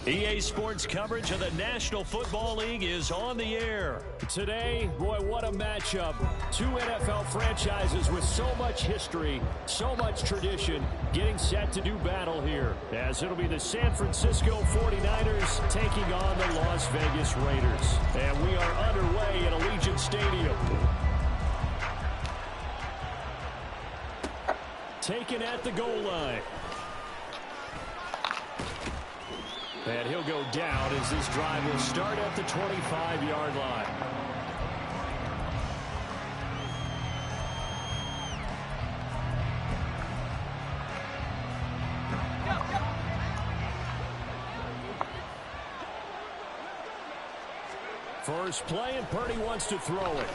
EA Sports coverage of the National Football League is on the air. Today, boy, what a matchup. Two NFL franchises with so much history, so much tradition, getting set to do battle here. As it'll be the San Francisco 49ers taking on the Las Vegas Raiders. And we are underway at Allegiant Stadium. Taken at the goal line. And he'll go down as this drive will start at the 25-yard line. First play, and Purdy wants to throw it.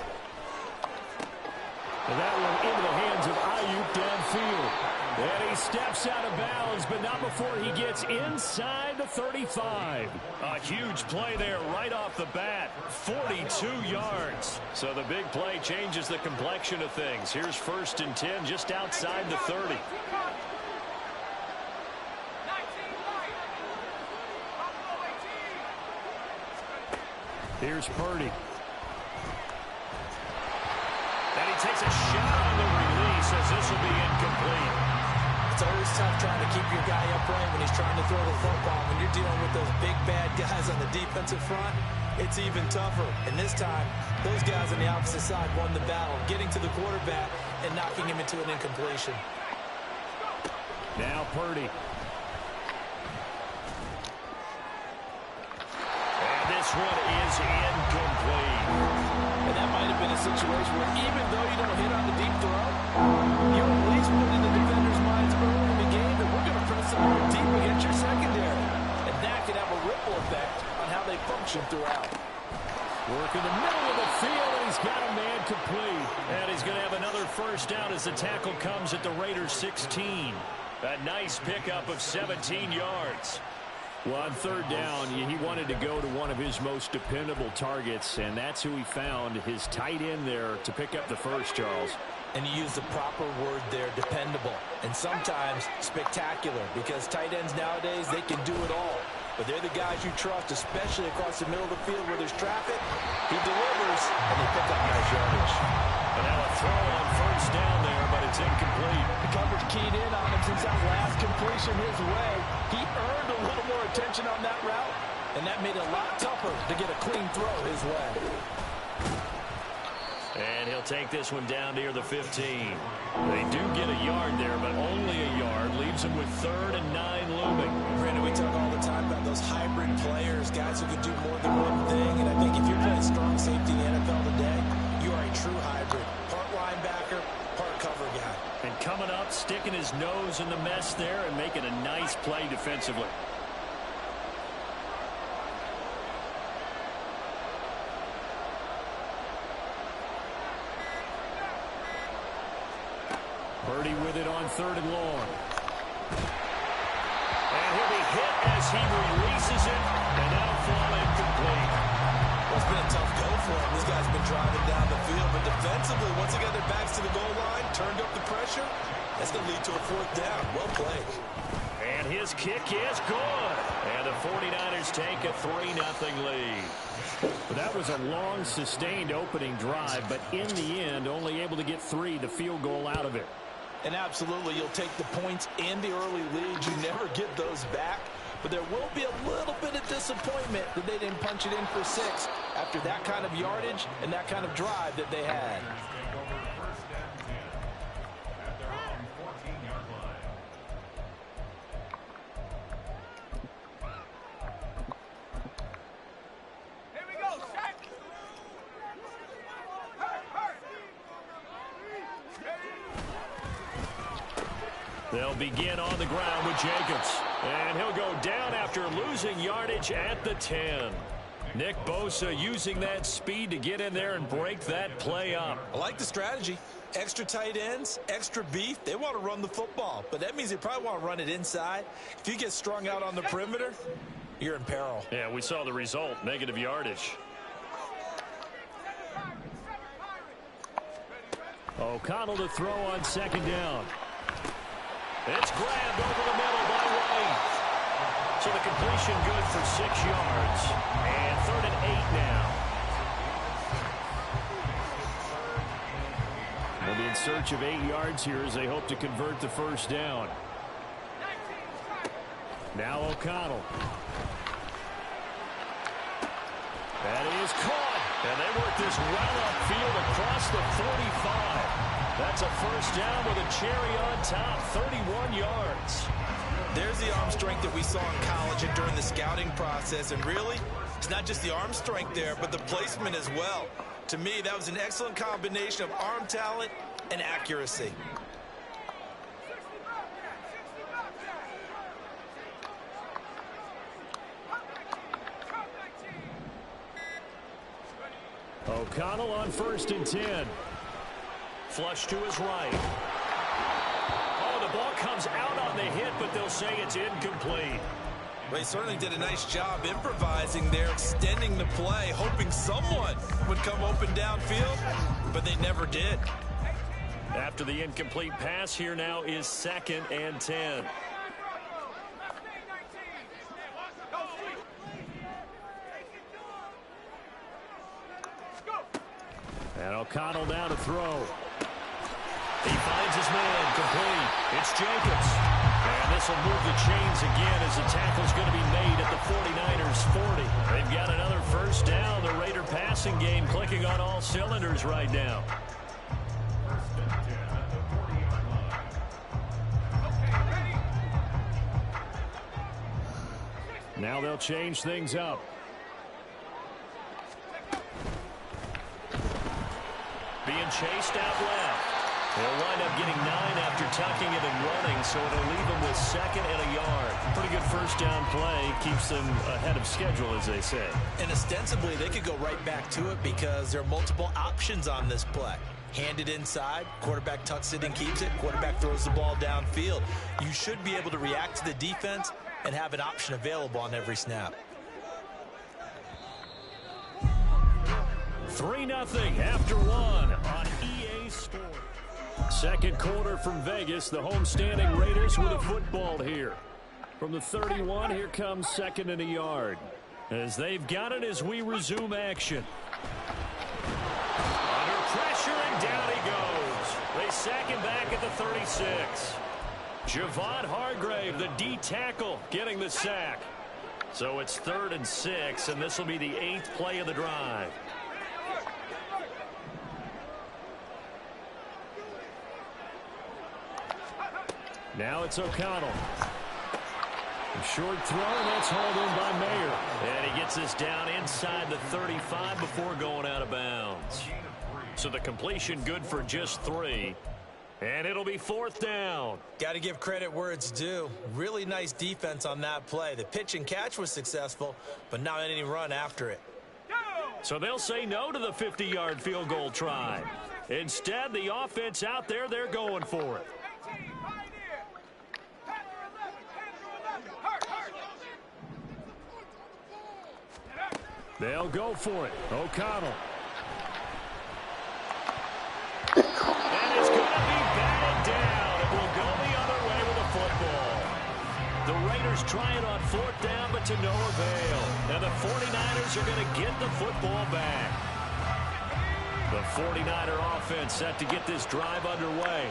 And that one into the hands of Ayuk downfield. And he steps out of bounds, but not before he gets inside the 35. A huge play there right off the bat. 42 yards. So the big play changes the complexion of things. Here's 1st and 10 just outside the 30. Here's Purdy. And he takes a shot on the release as this will be incomplete. It's always tough trying to keep your guy upright when he's trying to throw the football. When you're dealing with those big, bad guys on the defensive front, it's even tougher. And this time, those guys on the opposite side won the battle, getting to the quarterback and knocking him into an incompletion. Now Purdy. And this one is incomplete. And that might have been a situation where even though you don't hit on the deep throw, you at least put in the defender's minds early in the game that we're going to press them more deep against your secondary. And that could have a ripple effect on how they function throughout. Work in the middle of the field, and he's got a man complete. And he's going to have another first down as the tackle comes at the Raiders' 16. A nice pickup of 17 yards. Well, on third down, he wanted to go to one of his most dependable targets, and that's who he found, his tight end there, to pick up the first, Charles. And you use the proper word there, dependable. And sometimes spectacular, because tight ends nowadays, they can do it all. But they're the guys you trust, especially across the middle of the field where there's traffic. He delivers, and they pick up nice yardage. And now a throw on first down there, but it's incomplete. The coverage keyed in on him since that last completion his way. He earned a little more attention on that route, and that made it a lot tougher to get a clean throw his way. And he'll take this one down near the 15. They do get a yard there, but only a yard. Leaves him with 3rd and 9 looming. Brandon, we talk all the time about those hybrid players, guys who can do more than one thing. And I think if you're playing strong safety in the NFL today, you are a true hybrid. Part linebacker, part cover guy. And coming up, sticking his nose in the mess there and making a nice play defensively. Purdy with it on 3rd and long. And he'll be hit as he releases it, and that'll fall incomplete. Well, it's been a tough go for him. This guy's been driving down the field, but defensively, once he got their backs to the goal line, turned up the pressure. That's going to lead to a fourth down. Well played. And his kick is good. And the 49ers take a 3-0 lead. Well, that was a long, sustained opening drive, but in the end, only able to get the field goal out of it. And absolutely, you'll take the points and the early lead. You never get those back. But there will be a little bit of disappointment that they didn't punch it in for 6 after that kind of yardage and that kind of drive that they had. They'll begin on the ground with Jacobs. And he'll go down after losing yardage at the 10. Nick Bosa using that speed to get in there and break that play up. I like the strategy. Extra tight ends, extra beef. They want to run the football, but that means they probably want to run it inside. If you get strung out on the perimeter, you're in peril. Yeah, we saw the result, negative yardage. O'Connell to throw on second down. It's grabbed over the middle by White. So the completion good for 6 yards. And 3rd and 8 now. They'll be in search of 8 yards here as they hope to convert the first down. Now O'Connell. That is caught. And they work this well upfield across the 45. That's a first down with a cherry on top, 31 yards. There's the arm strength that we saw in college and during the scouting process. And really, it's not just the arm strength there, but the placement as well. To me, that was an excellent combination of arm talent and accuracy. O'Connell on 1st and 10. Flush to his right. Oh, the ball comes out on the hit, but they'll say it's incomplete. Well, he certainly did a nice job improvising there, extending the play, hoping someone would come open downfield, but they never did. After the incomplete pass, here now is 2nd and 10. And O'Connell now to throw. He finds his man, complete. It's Jacobs. And this will move the chains again as the tackle's going to be made at the 49ers 40. They've got another first down. The Raider passing game clicking on all cylinders right now. Now they'll change things up. Being chased out left. They'll wind up getting 9 after tucking it and running, so it'll leave them with 2nd and a yard. Pretty good first down play. Keeps them ahead of schedule, as they say. And ostensibly, they could go right back to it because there are multiple options on this play. Hand it inside, quarterback tucks it and keeps it, quarterback throws the ball downfield. You should be able to react to the defense and have an option available on every snap. 3-0 after 1 on EA Sports. Second quarter from Vegas. The homestanding Raiders with a football here. From the 31, here comes 2nd and a yard. As they've got it as we resume action. Under pressure, and down he goes. They sack him back at the 36. Javon Hargrave, the D tackle, getting the sack. So it's 3rd and 6, and this will be the 8th play of the drive. Now it's O'Connell. A short throw, and that's hauled in by Mayer. And he gets this down inside the 35 before going out of bounds. So the completion good for just 3. And it'll be 4th down. Got to give credit where it's due. Really nice defense on that play. The pitch and catch was successful, but not any run after it. So they'll say no to the 50-yard field goal try. Instead, the offense out there, they're going for it. They'll go for it. O'Connell. And it's going to be try it on 4th down, but to no avail. And the 49ers are going to get the football back. The 49er offense set to get this drive underway.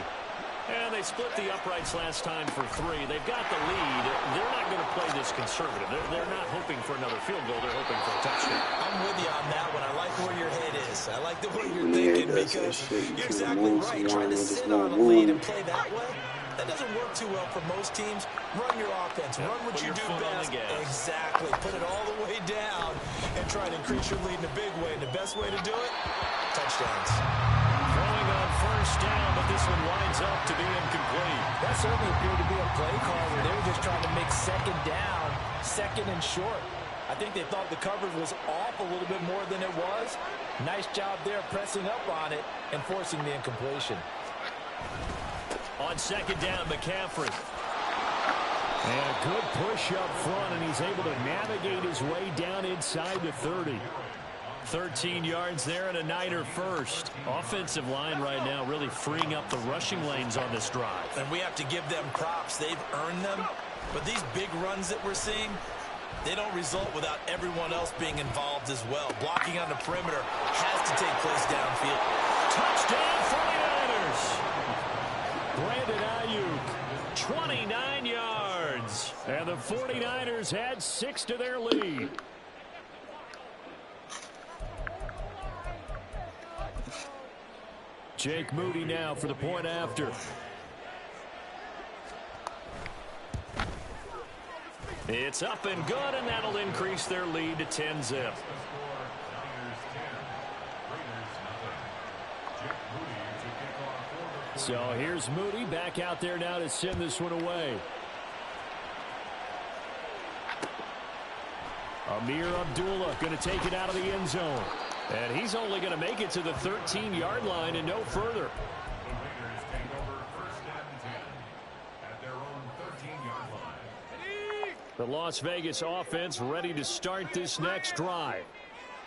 And they split the uprights last time for 3. They've got the lead. They're not going to play this conservative. They're not hoping for another field goal. They're hoping for a touchdown. I'm with you on that one. I like where your head is. I like the way you're thinking because you're exactly right. Trying to sit on a lead and play that way, that doesn't work too well for most teams. Run your offense. Run what you do best. Exactly. Put it all the way down and try to increase your lead in a big way. And the best way to do it, touchdowns. Throwing on 1st down, but this one winds up to be incomplete. That certainly appeared to be a play call where they were just trying to make 2nd down, 2nd and short. I think they thought the coverage was off a little bit more than it was. Nice job there pressing up on it and forcing the incompletion. On 2nd down, McCaffrey. And a good push up front, and he's able to navigate his way down inside the 30. 13 yards there and a Niner first. Offensive line right now really freeing up the rushing lanes on this drive. And we have to give them props. They've earned them. But these big runs that we're seeing, they don't result without everyone else being involved as well. Blocking on the perimeter has to take place downfield. Touchdown 49ers! Brandon Ayuk, 29 yards. And the 49ers had 6 to their lead. Jake Moody now for the point after. It's up and good, and that'll increase their lead to 10-zip. So here's Moody back out there now to send this one away. Amir Abdullah going to take it out of the end zone. And he's only going to make it to the 13-yard line and no further. The Las Vegas offense ready to start this next drive.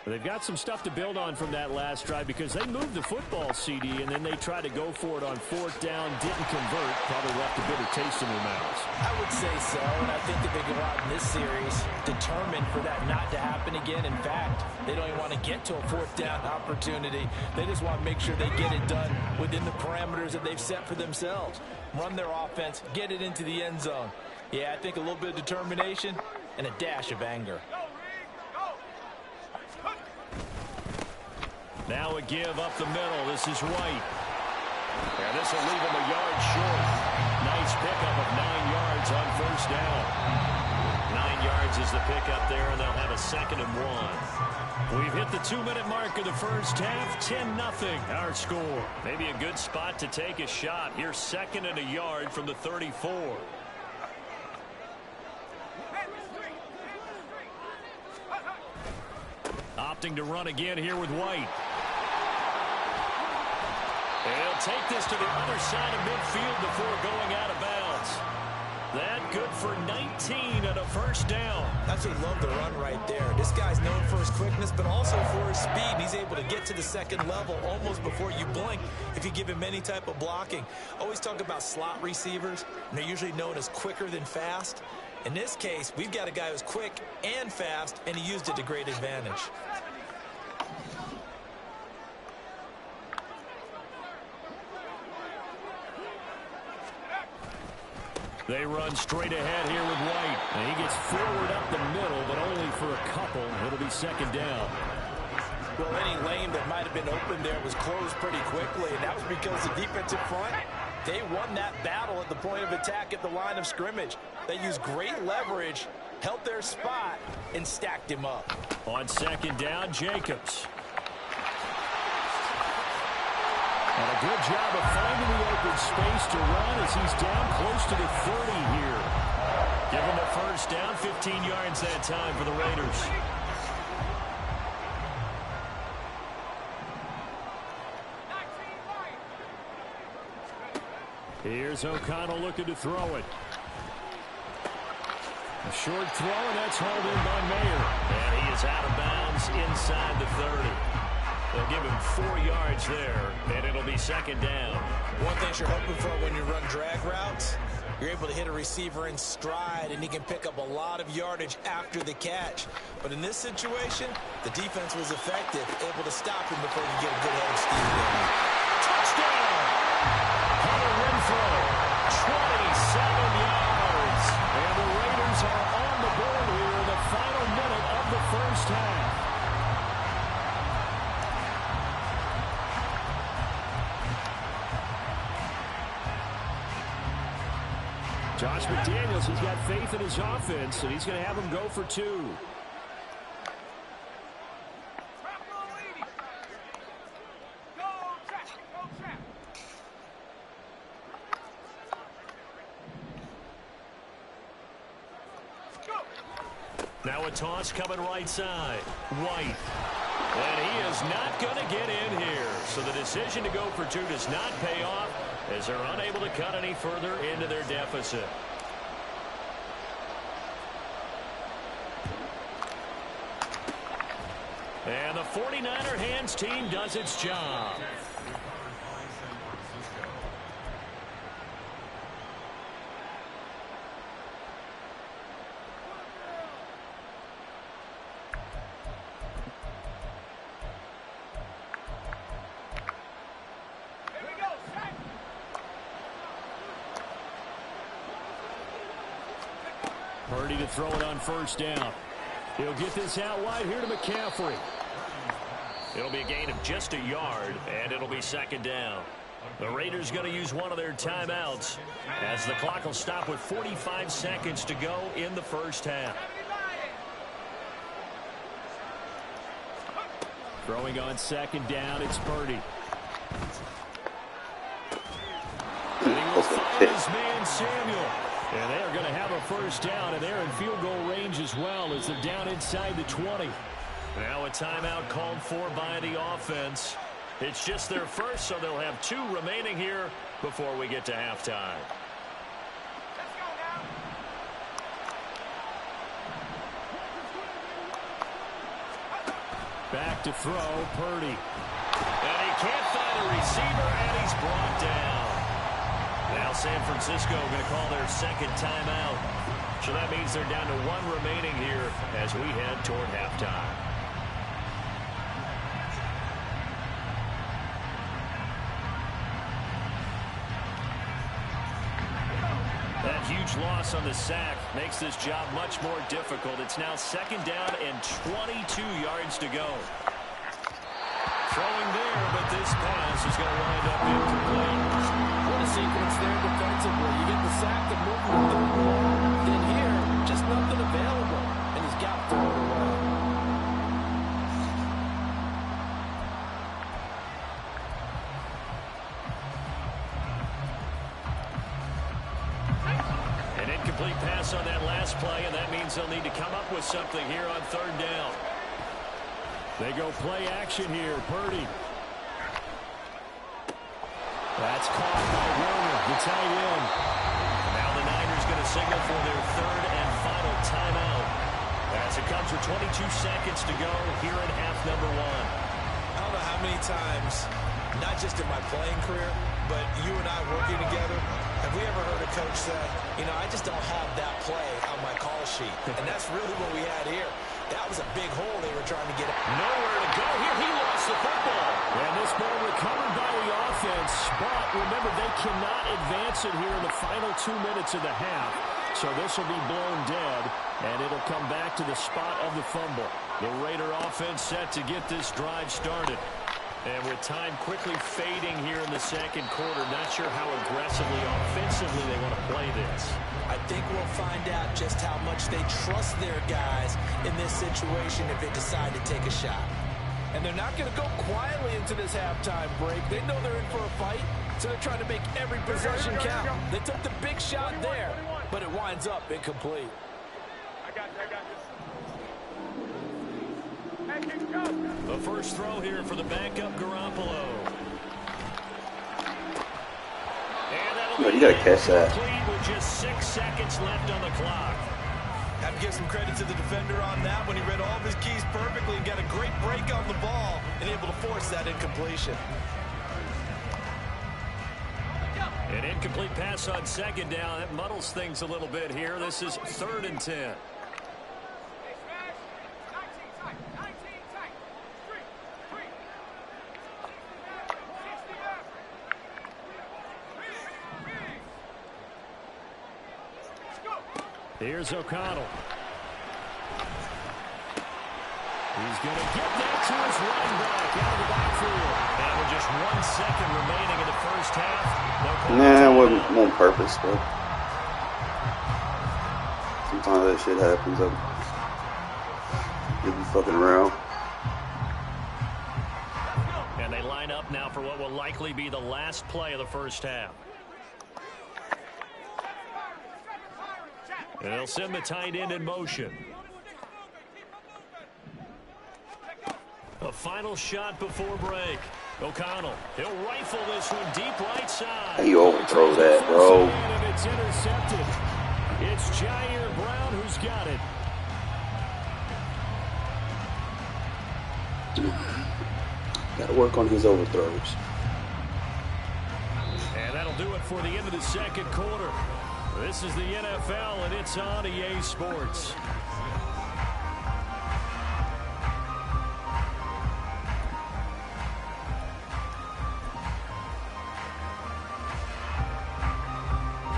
They've got some stuff to build on from that last drive because they moved the football, CD, and then they tried to go for it on 4th down, didn't convert, probably left a bitter taste in their mouths. I would say so, and I think that they go out in this series determined for that not to happen again. In fact, they don't even want to get to a 4th down opportunity. They just want to make sure they get it done within the parameters that they've set for themselves. Run their offense, get it into the end zone. Yeah, I think a little bit of determination and a dash of anger. Now a give up the middle. This is White. And this will leave him a yard short. Nice pickup of 9 yards on 1st down. 9 yards is the pickup there, and they'll have a 2nd and 1. We've hit the 2-minute mark of the first half. 10-0 our score. Maybe a good spot to take a shot. Here's 2nd and a yard from the 34. Opting to run again here with White. He'll take this to the other side of midfield before going out of bounds. That good for 19 and a 1st down. That's what you love the run right there. This guy's known for his quickness, but also for his speed. He's able to get to the 2nd level almost before you blink if you give him any type of blocking. Always talk about slot receivers, and they're usually known as quicker than fast. In this case, we've got a guy who's quick and fast, and he used it to great advantage. They run straight ahead here with White. And he gets forward up the middle, but only for a couple. It'll be 2nd down. Well, any lane that might have been open there was closed pretty quickly, and that was because the defensive front, they won that battle at the point of attack at the line of scrimmage. They used great leverage, held their spot, and stacked him up. On 2nd down, Jacobs. And a good job of finding the open space to run as he's down close to the 30 here. Give him the 1st down, 15 yards that time for the Raiders. Here's O'Connell looking to throw it. A short throw, and that's hauled in by Mayer. And he is out of bounds inside the 30. They'll give him 4 yards there, and it'll be 2nd down. One thing you're hoping for when you run drag routes, You're able to hit a receiver in stride, and he can pick up a lot of yardage after the catch. But in this situation, the defense was effective, able to stop him before he could get a good head of steam going. Touchdown! Hunter Renfrow, 27 yards. And the Raiders are on the board here in the final minute of the first half. Josh McDaniels, he's got faith in his offense, and he's going to have him go for 2. Now a toss coming right side. White. And he is not going to get in here. So the decision to go for 2 does not pay off, as they're unable to cut any further into their deficit. And the 49er hands team does its job. Purdy to throw it on first down. He'll get this out wide here to McCaffrey. It'll be a gain of just a yard, and it'll be second down. The Raiders going to use one of their timeouts, as the clock will stop with 45 seconds to go in the first half. Throwing on second down, it's Purdy. And he will find his man Samuel. And they're going to have a first down, and they're in field goal range as well as they're down inside the 20. Now a timeout called for by the offense. It's just their first, so they'll have 2 remaining here before we get to halftime. Let's go now. Back to throw, Purdy. And he can't find a receiver, and he's brought down. Now San Francisco going to call their second timeout. So that means they're down to 1 remaining here as we head toward halftime. That huge loss on the sack makes this job much more difficult. It's now second down and 22 yards to go. Throwing there, but this pass is going to wind up incomplete. What a sequence there defensively. You get the sack, the movement, the third ball. Then here, just nothing available. And he's got to throw it away. An incomplete pass on that last play, and that means they'll need to come up with something here on third down. They go play action here. Purdy. That's caught by Warner, the tight end. Now the Niners going to signal for their third and final timeout, as it comes with 22 seconds to go here in half number 1. I don't know how many times, not just in my playing career, but you and I working together, have we ever heard a coach say, you know, I just don't have that play on my call sheet. And that's really what we had here. That was a big hole they were trying to get. Nowhere to go here. He lost the football. And this ball recovered by the offense. But remember, they cannot advance it here in the final 2 minutes of the half. So this will be blown dead, and it'll come back to the spot of the fumble. The Raider offense set to get this drive started. And with time quickly fading here in the second quarter, not sure how aggressively, offensively they want to play this. I think we'll find out just how much they trust their guys in this situation if they decide to take a shot. And they're not going to go quietly into this halftime break. They know they're in for a fight, so they're trying to make every possession count. They took the big shot there, but it winds up incomplete. I got this. Go. The first throw here for the backup Garoppolo. And that'll be You gotta catch that. complete with just 6 seconds left on the clock. Have to give some credit to the defender on that when he read all of his keys perfectly and got a great break on the ball and able to force that incompletion. An incomplete pass on second down. That muddles things a little bit here. This is 3rd and 10. Here's O'Connell. He's going to get that to his running back out of the backfield. And with just 1 second remaining in the first half. Nah, it wasn't on purpose, but sometimes that shit happens. You'll be fucking around. And they line up now for what will likely be the last play of the first half. And they'll send the tight end in motion. A final shot before break. O'Connell, he'll rifle this one deep right side. How you overthrow that, bro? And it's intercepted. It's Jair Brown who's got it. Got to work on his overthrows. And that'll do it for the end of the second quarter. This is the NFL, and it's on EA Sports.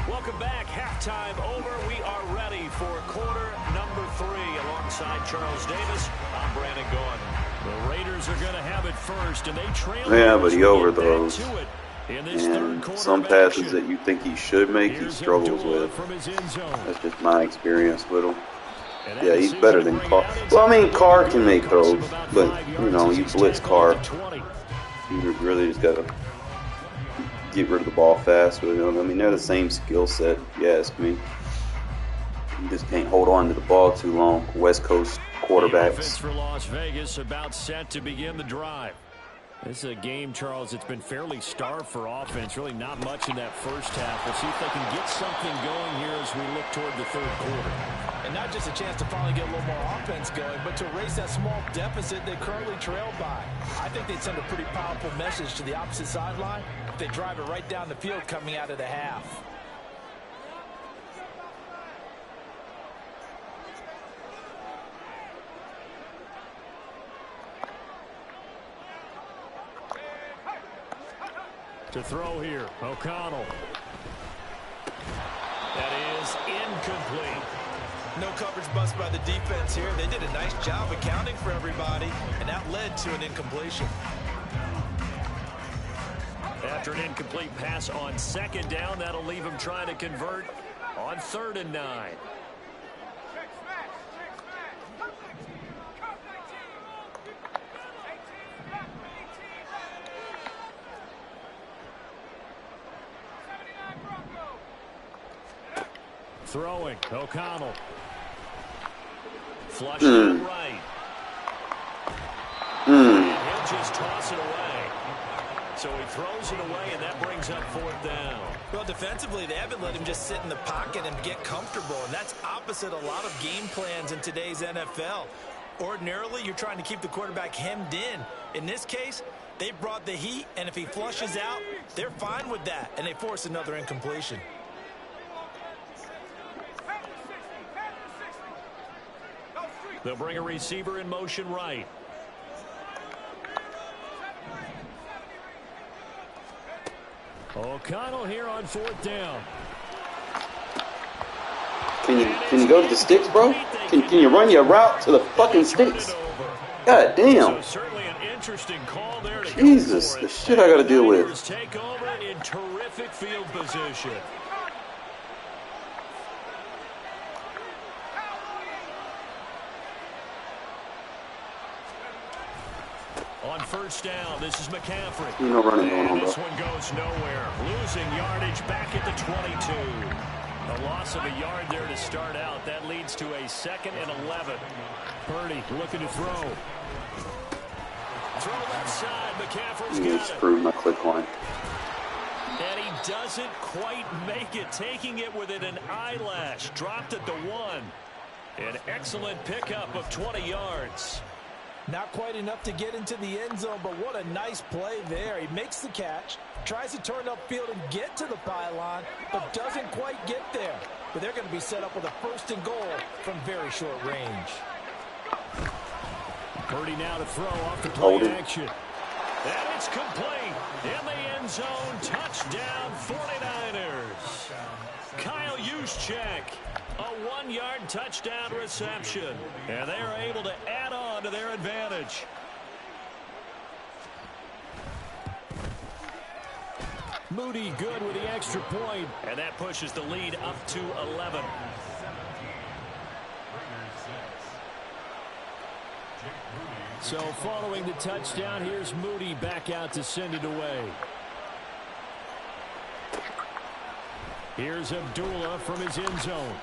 Welcome back. Halftime over. We are ready for quarter number 3. Alongside Charles Davis, I'm Brandon Gaudin. The Raiders are going to have it first, and they trail. Yeah, but he overthrows. And some passes that you think he should make, he struggles with. That's just my experience with him. Yeah, he's better than Carr. Well, I mean, Carr can make throws, but, you know, you blitz Carr. You really just got to get rid of the ball fast with him. I mean, they're the same skill set, if you ask me. You just can't hold on to the ball too long. West Coast quarterbacks. For Las Vegas about set to begin the drive. This is a game, Charles, it's been fairly starved for offense. Really not much in that first half. We'll see if they can get something going here as we look toward the third quarter. And not just a chance to finally get a little more offense going, but to erase that small deficit they currently trailed by. I think they'd send a pretty powerful message to the opposite sideline if they drive it right down the field coming out of the half. To throw here, O'Connell. That is incomplete. No coverage bust by the defense here. They did a nice job accounting for everybody, and that led to an incompletion. After an incomplete pass on second down, that'll leave him trying to convert on 3rd and 9. Throwing, O'Connell. Flush to the right. And he'll just toss it away. So he throws it away, and that brings up 4th down. Well, defensively, they haven't let him just sit in the pocket and get comfortable, and that's opposite a lot of game plans in today's NFL. Ordinarily, you're trying to keep the quarterback hemmed in. In this case, they brought the heat, and if he flushes out, they're fine with that, and they force another incompletion. They'll bring a receiver in motion right. O'Connell here on 4th down. Can you go to the sticks, bro? Can you run your route to the fucking sticks? God damn. So certainly an interesting call there to Jesus, the shit I gotta deal with. Take over in terrific field position. On 1st down, this is McCaffrey. No running going on, bro. This one goes nowhere. Losing yardage back at the 22. A loss of a yard there to start out. That leads to a 2nd and 11. Purdy looking to throw. Throw left side. McCaffrey's got it. Screwed my click line. And he doesn't quite make it. Taking it within an eyelash. Dropped at the 1. An excellent pickup of 20 yards. Not quite enough to get into the end zone, but what a nice play there. He makes the catch, Tries to turn upfield and get to the pylon, but doesn't quite get there. But they're going to be set up with a 1st and goal from very short range. Purdy now to throw off the play action. And it's complete. In the end zone, touchdown 49ers. Kyle Juszczyk, a 1-yard touchdown reception. And they are able to add on to their advantage. Moody good with the extra point. And that pushes the lead up to 11. So following the touchdown, here's Moody back out to send it away. Here's Abdullah from his end zone.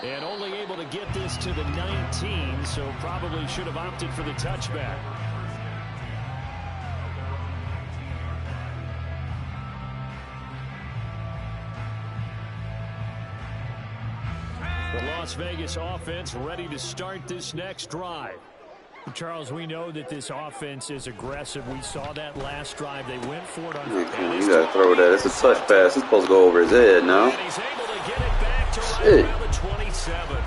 And only able to get this to the 19, so probably should have opted for the touchback. The Las Vegas offense ready to start this next drive. Charles, we know that this offense is aggressive. We saw that last drive. They went for it on. You gotta throw that. It's a touch pass. It's supposed to go over his head now. And he's able to get it back to right around the 27.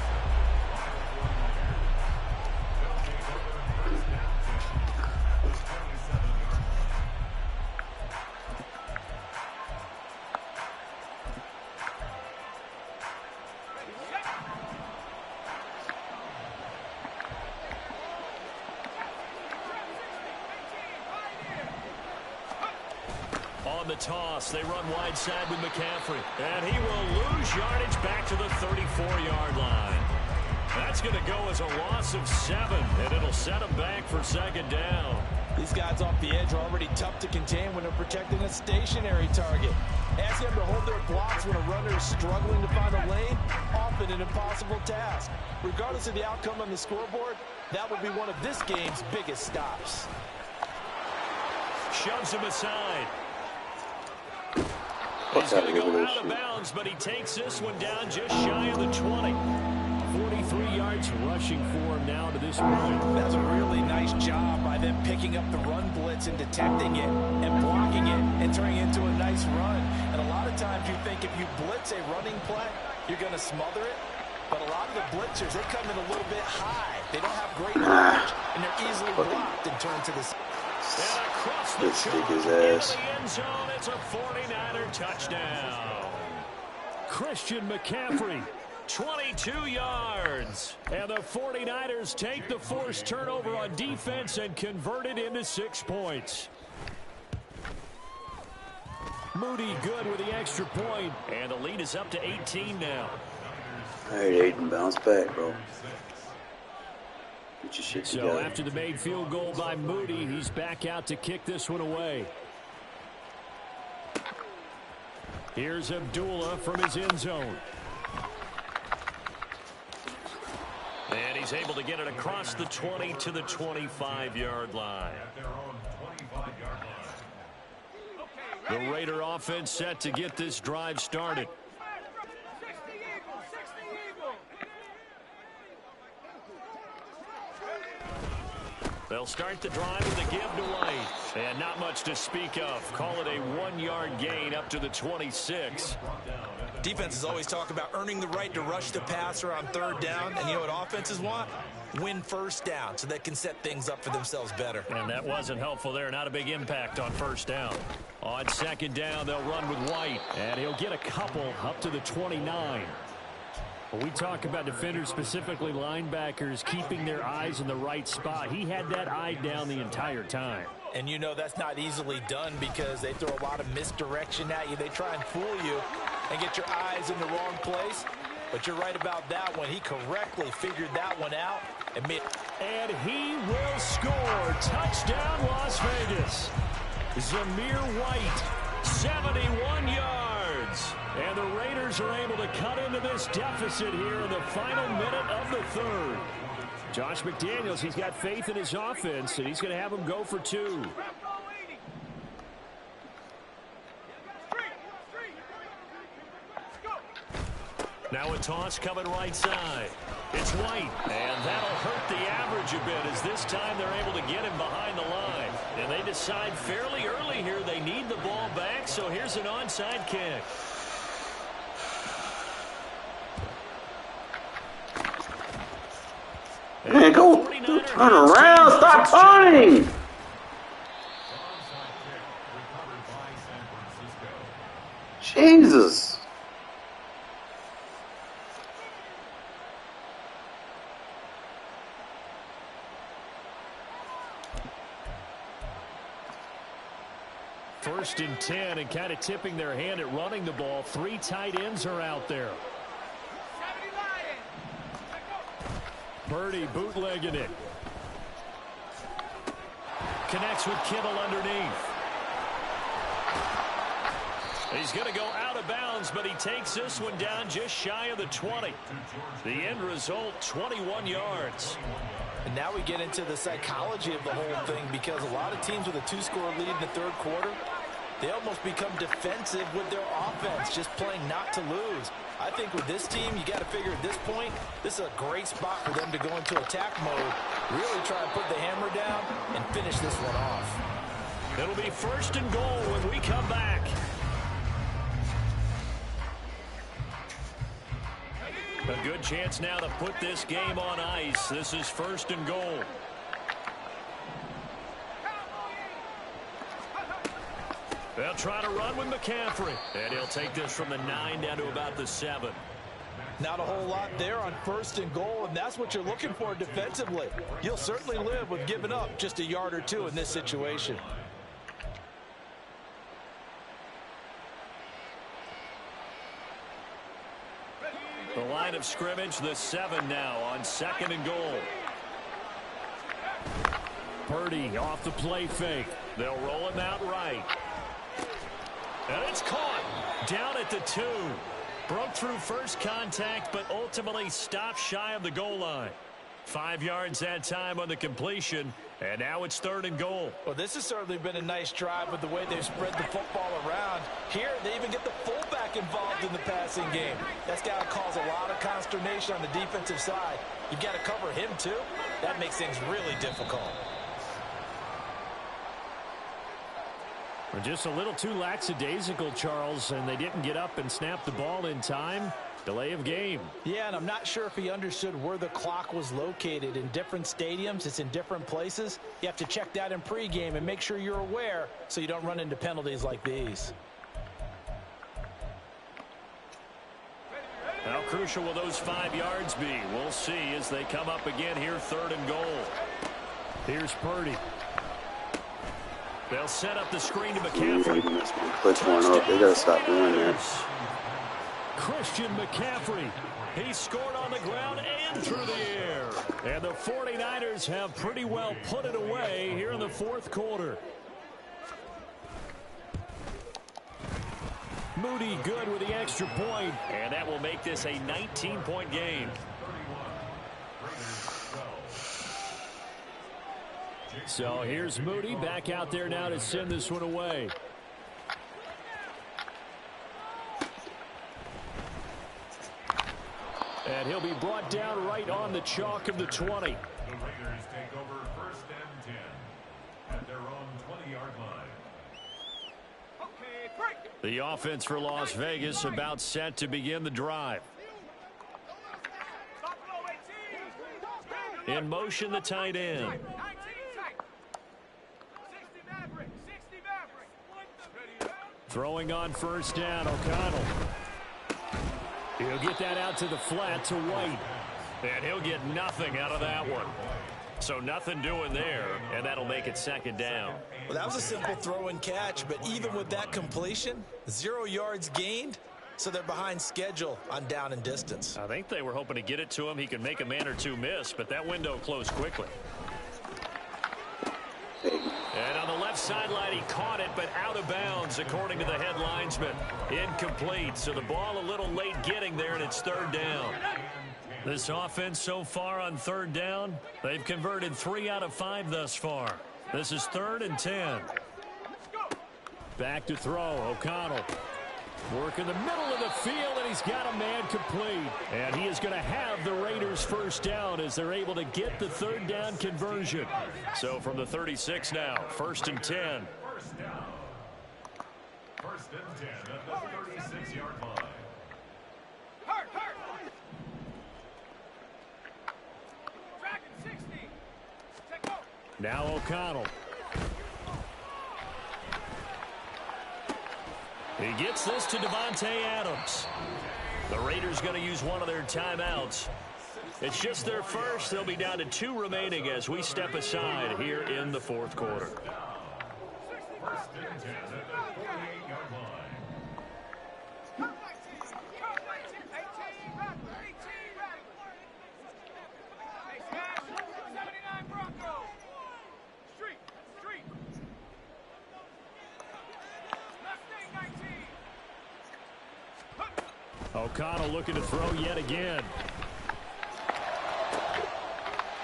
Toss. They run wide side with McCaffrey. And he will lose yardage back to the 34-yard line. That's going to go as a loss of 7, and it'll set him back for 2nd down. These guys off the edge are already tough to contain when they're protecting a stationary target. Ask them to hold their blocks when a runner is struggling to find a lane, often an impossible task. Regardless of the outcome on the scoreboard, that will be one of this game's biggest stops. Shoves him aside. He's going to go out of bounds, but he takes this one down just shy of the 20. 43 yards rushing for him now to this point. That's a really nice job by them picking up the run blitz and detecting it and blocking it and turning it into a nice run. And a lot of times you think if you blitz a running play, you're going to smother it. But a lot of the blitzers, they come in a little bit high. They don't have great coverage, and they're easily blocked and turned to the side. And across the stick his ass. In the end zone, it's a 49er touchdown. Christian McCaffrey, 22 yards. And the 49ers take the forced turnover on defense and convert it into 6 points. Moody good with the extra point. And the lead is up to 18 now. All right, Aiden, bounce back, bro. Get your shit together. So after the made field goal by Moody, he's back out to kick this one away. Here's Abdullah from his end zone. And he's able to get it across the 20 to the 25-yard line. The Raider offense set to get this drive started. They'll start the drive with a give to White. And not much to speak of. Call it a 1-yard gain up to the 26. Defenses always talk about earning the right to rush the passer on 3rd down. And you know what offenses want? Win 1st down so they can set things up for themselves better. And that wasn't helpful there. Not a big impact on 1st down. On 2nd down, they'll run with White. And he'll get a couple up to the 29. When we talk about defenders, specifically linebackers, keeping their eyes in the right spot, he had that eye down the entire time. And you know that's not easily done because they throw a lot of misdirection at you. They try and fool you and get your eyes in the wrong place. But you're right about that one. He correctly figured that one out. And he will score. Touchdown, Las Vegas. Zamir White, 71 yards. And the Raiders are able to cut into this deficit here in the final minute of the 3rd. Josh McDaniels, he's got faith in his offense, and he's going to have them go for 2. Now a toss coming right side. It's White. And that'll hurt the average a bit as this time they're able to get him behind the line. And they decide fairly early here they need the ball back, so here's an onside kick. Man, go turn around. Stop punting. Jesus. First and 10, and kind of tipping their hand at running the ball. 3 tight ends are out there. Purdy bootlegging it. Connects with Kittle underneath. He's going to go out of bounds, but he takes this one down just shy of the 20. The end result, 21 yards. And now we get into the psychology of the whole thing, because a lot of teams with a 2-score lead in the third quarter, they almost become defensive with their offense, just playing not to lose. I think with this team, you got to figure at this point, this is a great spot for them to go into attack mode, really try and put the hammer down and finish this one off. It'll be first and goal when we come back. A good chance now to put this game on ice. This is first and goal. They'll try to run with McCaffrey. And he'll take this from the 9 down to about the 7. Not a whole lot there on first and goal, and that's what you're looking for defensively. You'll certainly live with giving up just a yard or two in this situation. The line of scrimmage, the 7 now on second and goal. Purdy off the play fake. They'll roll him out right. And it's caught down at the 2. Broke through first contact, but ultimately stopped shy of the goal line. 5 yards that time on the completion, and now it's third and goal. Well, this has certainly been a nice drive with the way they've spread the football around. Here, they even get the fullback involved in the passing game. That's got to cause a lot of consternation on the defensive side. You've got to cover him, too. That makes things really difficult. Just a little too lackadaisical, Charles, and they didn't get up and snap the ball in time. Delay of game. Yeah, and I'm not sure if he understood where the clock was located. In different stadiums, it's in different places. You have to check that in pregame and make sure you're aware so you don't run into penalties like these. How crucial will those 5 yards be? We'll see as they come up again here, third and goal. Here's Purdy. They'll set up the screen to McCaffrey. Click one up. They got to stop doing that. Christian McCaffrey. He scored on the ground and through the air. And the 49ers have pretty well put it away here in the fourth quarter. Moody good with the extra point. And that will make this a 19-point game. So here's Moody back out there now to send this one away. And he'll be brought down right on the chalk of the 20. The Raiders take over first and 10 at their own 20-yard line. The offense for Las Vegas about set to begin the drive. In motion, the tight end. Throwing on first down, O'Connell. He'll get that out to the flat to White. And he'll get nothing out of that one. So nothing doing there, and that'll make it second down. Well, that was a simple throw and catch, but even with that completion, 0 yards gained, so they're behind schedule on down and distance. I think they were hoping to get it to him. He could make a man or two miss, but that window closed quickly. And on the left sideline, he caught it, but out of bounds, according to the head linesman. Incomplete, so the ball a little late getting there, and it's third down. This offense so far on third down, they've converted 3 out of 5 thus far. This is third and 10. Back to throw, O'Connell. Work in the middle of the field, and he's got a man complete. And he is going to have the Raiders first down as they're able to get the third down conversion. So from the 36 now, 1st and 10. First down. 1st and 10 at the 36-yard line. Hurt, hurt. Dragon 60. Take over. Now O'Connell. He gets this to Davante Adams. The Raiders going to use one of their timeouts. It's just their first. They'll be down to 2 remaining as we step aside here in the 4th quarter. 1st and 10 at the 48-yard line. 79 Broncos. Street. Mustang 19. O'Connell looking to throw yet again.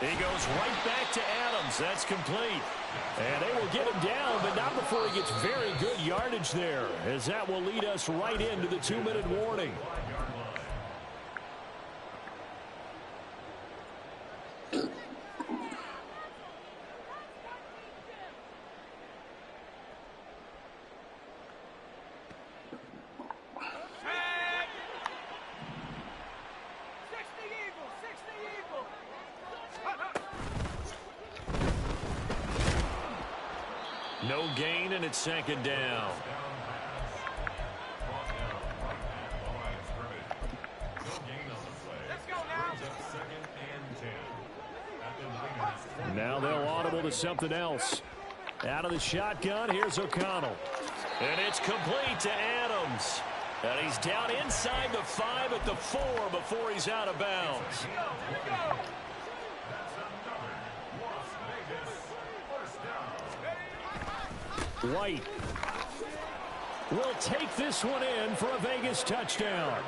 He goes right back to Adams. That's complete. And they will get him down, but not before he gets very good yardage there, as that will lead us right into the 2-minute warning. No gain, and it's 2nd down. Now they'll audible to something else. Out of the shotgun, here's O'Connell. And it's complete to Adams. And he's down inside the 5 at the 4 before he's out of bounds. White will take this one in for a Vegas touchdown.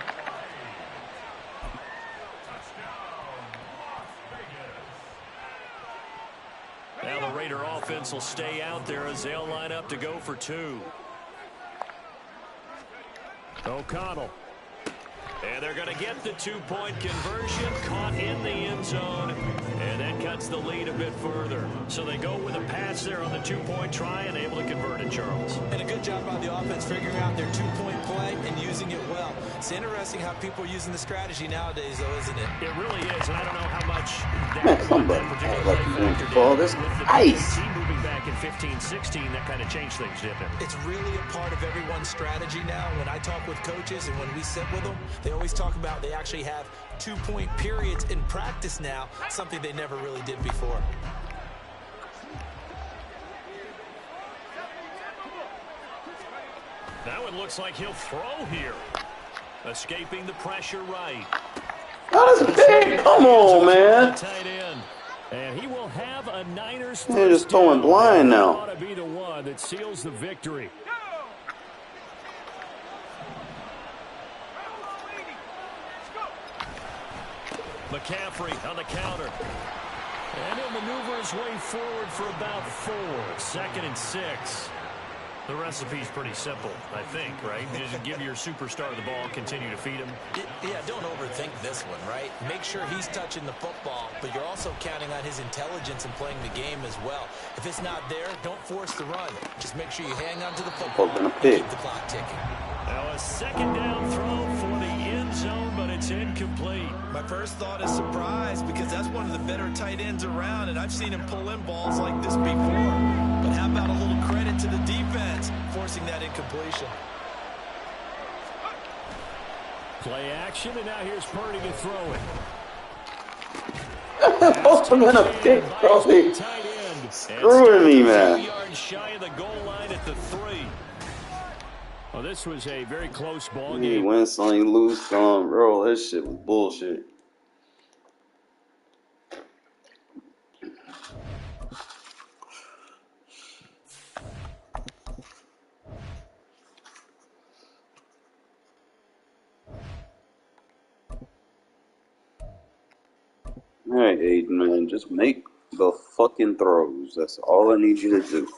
Now the Raider offense will stay out there as they'll line up to go for 2. O'Connell. And they're going to get the 2-point conversion, caught in the end zone, and that cuts the lead a bit further. So they go with a pass there on the 2-point try and able to convert it, Charles. And a good job by the offense figuring out their 2-point play and using it well. It's interesting how people are using the strategy nowadays, though, isn't it? It really is, and I don't know how much Man, somebody like to ball this ice. Moving back in 15-16, that kind of changed things, didn't it? It's really a part of everyone's strategy now. When I talk with coaches and when we sit with them, they always talk about they actually have 2-point periods in practice now, something they never really did before. Now it looks like he'll throw here. Escaping the pressure right. Oh, that's big. Come on, man. Tight end. And he will have a Niners. They're just throwing blind now. Ought to be the one that seals the victory. McCaffrey on the counter. And he'll maneuver his way forward for about 4. 2nd and 6. The recipe's pretty simple, I think, right? You just give your superstar the ball, continue to feed him. Yeah, don't overthink this one, right? Make sure he's touching the football, but you're also counting on his intelligence and playing the game as well. If it's not there, don't force the run. Just make sure you hang on to the football and keep the clock ticking. Now a 2nd down throw for the end zone, but it's incomplete. My first thought is surprise because that's one of the better tight ends around, and I've seen him pull in balls like this before. But how about a little credit to the defense forcing that incompletion? Play action, and now here's Purdy to throw it. Post him in a pick, probably. Screwing me, man. 2 yards shy of the goal line at the 3. Well, this was a very close ball You game. win some, you lose some, bro. This shit was bullshit. All right, Aiden, man, just make the fucking throws. That's all I need you to do.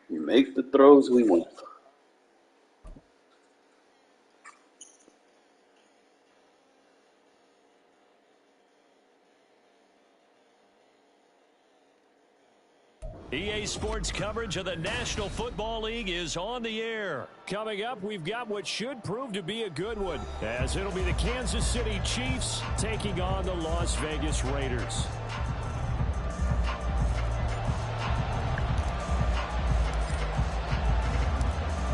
You make the throws, we win. Today's sports coverage of the National Football League is on the air. Coming up, we've got what should prove to be a good one, as it'll be the Kansas City Chiefs taking on the Las Vegas Raiders.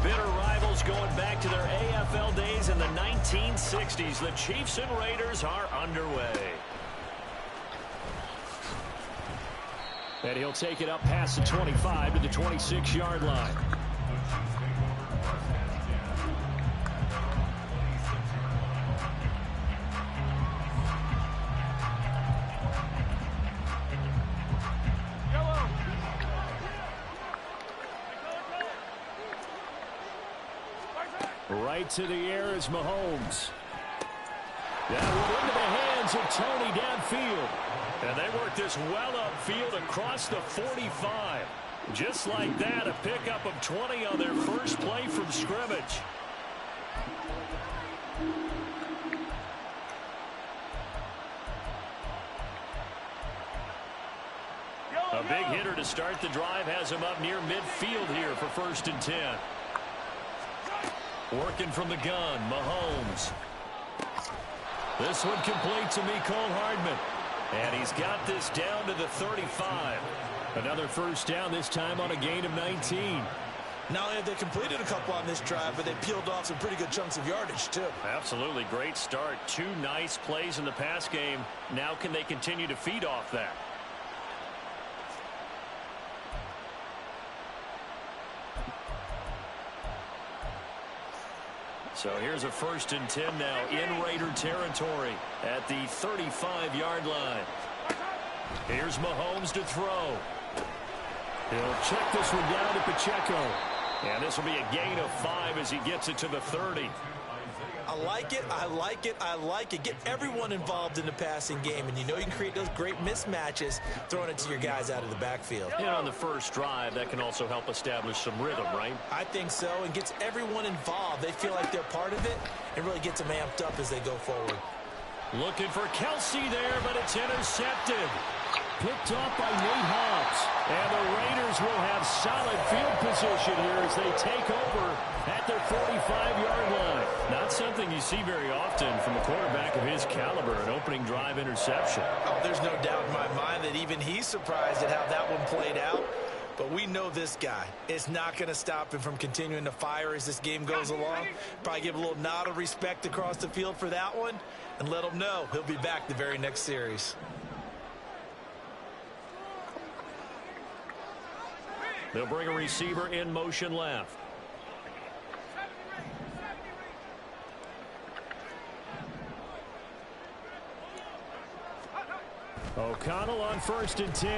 Bitter rivals going back to their AFL days in the 1960s. The Chiefs and Raiders are underway. And he'll take it up past the 25 to the 26-yard line. Right to the air is Mahomes. That one into the hands of Tony downfield. And they work this well upfield across the 45. Just like that, a pickup of 20 on their first play from scrimmage. A big hitter to start the drive has him up near midfield here for 1st and 10. Working from the gun, Mahomes. This one complete to Mecole Hardman. And he's got this down to the 35. Another first down, this time on a gain of 19. Not only have they completed a couple on this drive, but they peeled off some pretty good chunks of yardage, too. Absolutely great start. 2 nice plays in the pass game. Now can they continue to feed off that? So here's a 1st and 10 now in Raider territory at the 35-yard line. Here's Mahomes to throw. He'll check this one down to Pacheco. And this will be a gain of 5 as he gets it to the 30. I like it, I like it, I like it. Get everyone involved in the passing game, and you know you can create those great mismatches throwing it to your guys out of the backfield. And on the first drive, that can also help establish some rhythm, right? I think so, and gets everyone involved. They feel like they're part of it, and really gets them amped up as they go forward. Looking for Kelsey there, but it's intercepted. Picked off by Nate Hobbs. And the Raiders will have solid field position here as they take over at their 45-yard line. Not something you see very often from a quarterback of his caliber, an opening drive interception. Oh, there's no doubt in my mind that even he's surprised at how that one played out. But we know this guy is not going to stop him from continuing to fire as this game goes along. Probably give a little nod of respect across the field for that one and let him know he'll be back the very next series. They'll bring a receiver in motion left. O'Connell on 1st and 10.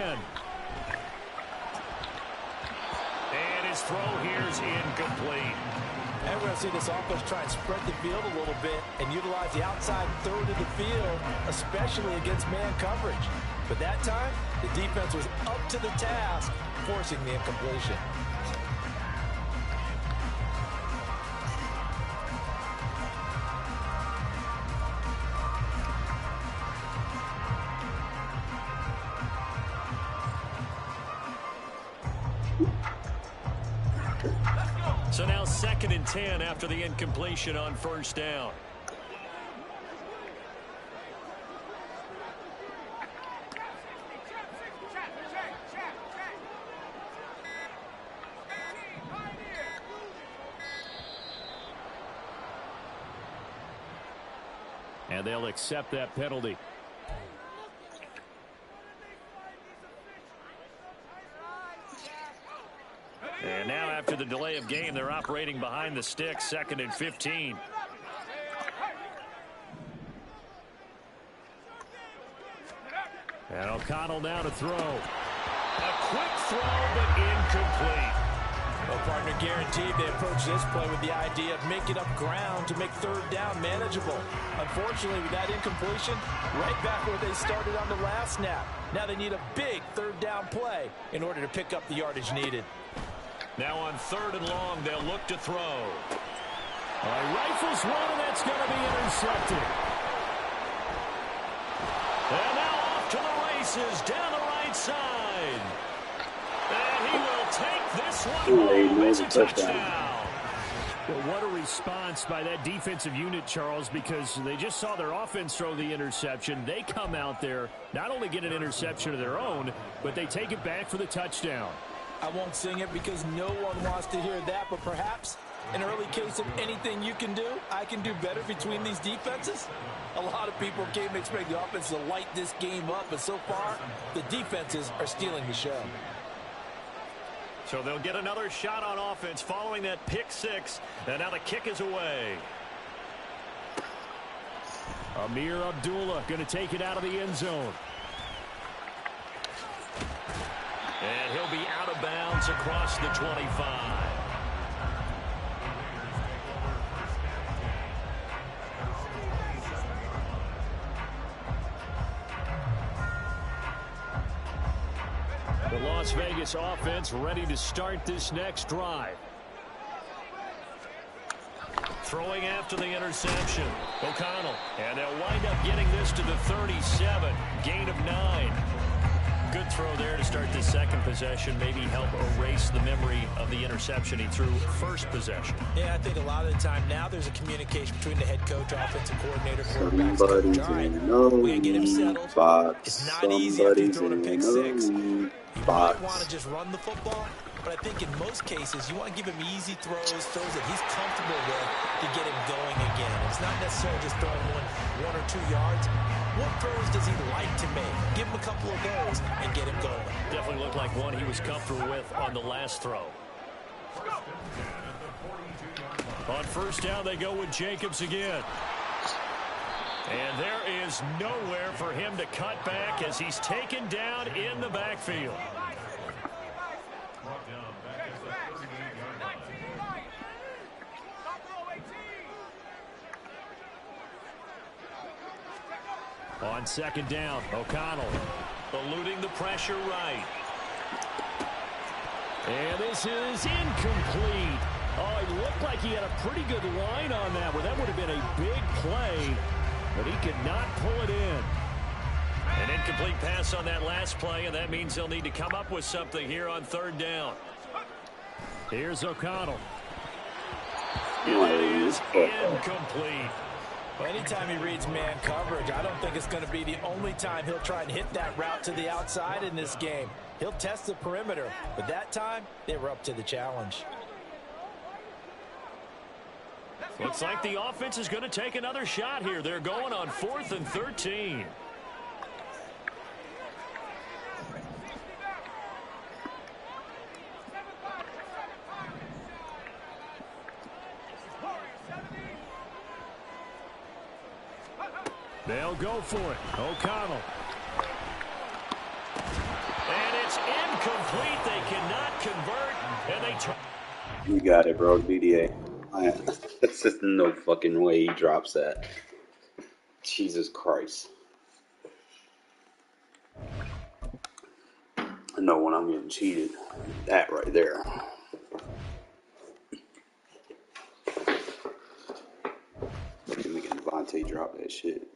And his throw here's incomplete. And we're going to see this offense try and spread the field a little bit and utilize the outside third of the field, especially against man coverage. But that time, the defense was up to the task, forcing the incompletion. So now 2nd and 10 after the incompletion on 1st down. And they'll accept that penalty. And now after the delay of game, they're operating behind the sticks, 2nd and 15. And O'Connell now to throw. A quick throw, but incomplete. Well, partner, guaranteed they approach this play with the idea of making up ground to make 3rd down manageable. Unfortunately, with that incompletion, right back where they started on the last snap. Now they need a big 3rd down play in order to pick up the yardage needed. Now on 3rd and long, they'll look to throw. Rifles one, and that's going to be intercepted. And now off to the races down the right side. And he will will take this one home. It's a touchdown. Well, what a response by that defensive unit, Charles, because they just saw their offense throw the interception. They come out there, not only get an interception of their own, but they take it back for the touchdown. I won't sing it because no one wants to hear that, but perhaps an early case of anything you can do, I can do better between these defenses. A lot of people came to expect the offense to light this game up, but so far, the defenses are stealing the show. So they'll get another shot on offense following that pick six, and now the kick is away. Amir Abdullah going to take it out of the end zone. And he'll be out of bounds across the 25. The Las Vegas offense ready to start this next drive. Throwing after the interception. O'Connell. And they'll wind up getting this to the 37. Gain of 9. Good throw there to start the second possession. Maybe help erase the memory of the interception he threw first possession. Yeah, I think a lot of the time now there's a communication between the head coach, offensive coordinator, quarterbacks coach. All right, we got to get him settled. It's not easy after throwing a pick six. You might want to just run the football, but I think in most cases you want to give him easy throws that he's comfortable with to get him going again. It's not necessarily just throwing one or 2 yards. What throws does he like to make? Give him a couple of those and get him going. Definitely looked like one he was comfortable with on the last throw. On first down, they go with Jacobs again. And there is nowhere for him to cut back as he's taken down in the backfield. On second down, O'Connell eluding the pressure right. And this is incomplete. Oh, it looked like he had a pretty good line on that one. That would have been a big play, but he could not pull it in. An incomplete pass on that last play, and that means they'll need to come up with something here on third down. Here's O'Connell. And it is incomplete. Well, anytime he reads man coverage, I don't think it's going to be the only time he'll try and hit that route to the outside in this game. He'll test the perimeter, but that time they were up to the challenge. Looks like the offense is going to take another shot here. They're going on 4th and 13. They'll go for it. O'Connell. And it's incomplete. They cannot convert. And they You got it, bro. BDA. That's just no fucking way he drops that. Jesus Christ. I know when I'm getting cheated. That right there. Look at me getting Devontae drop that shit.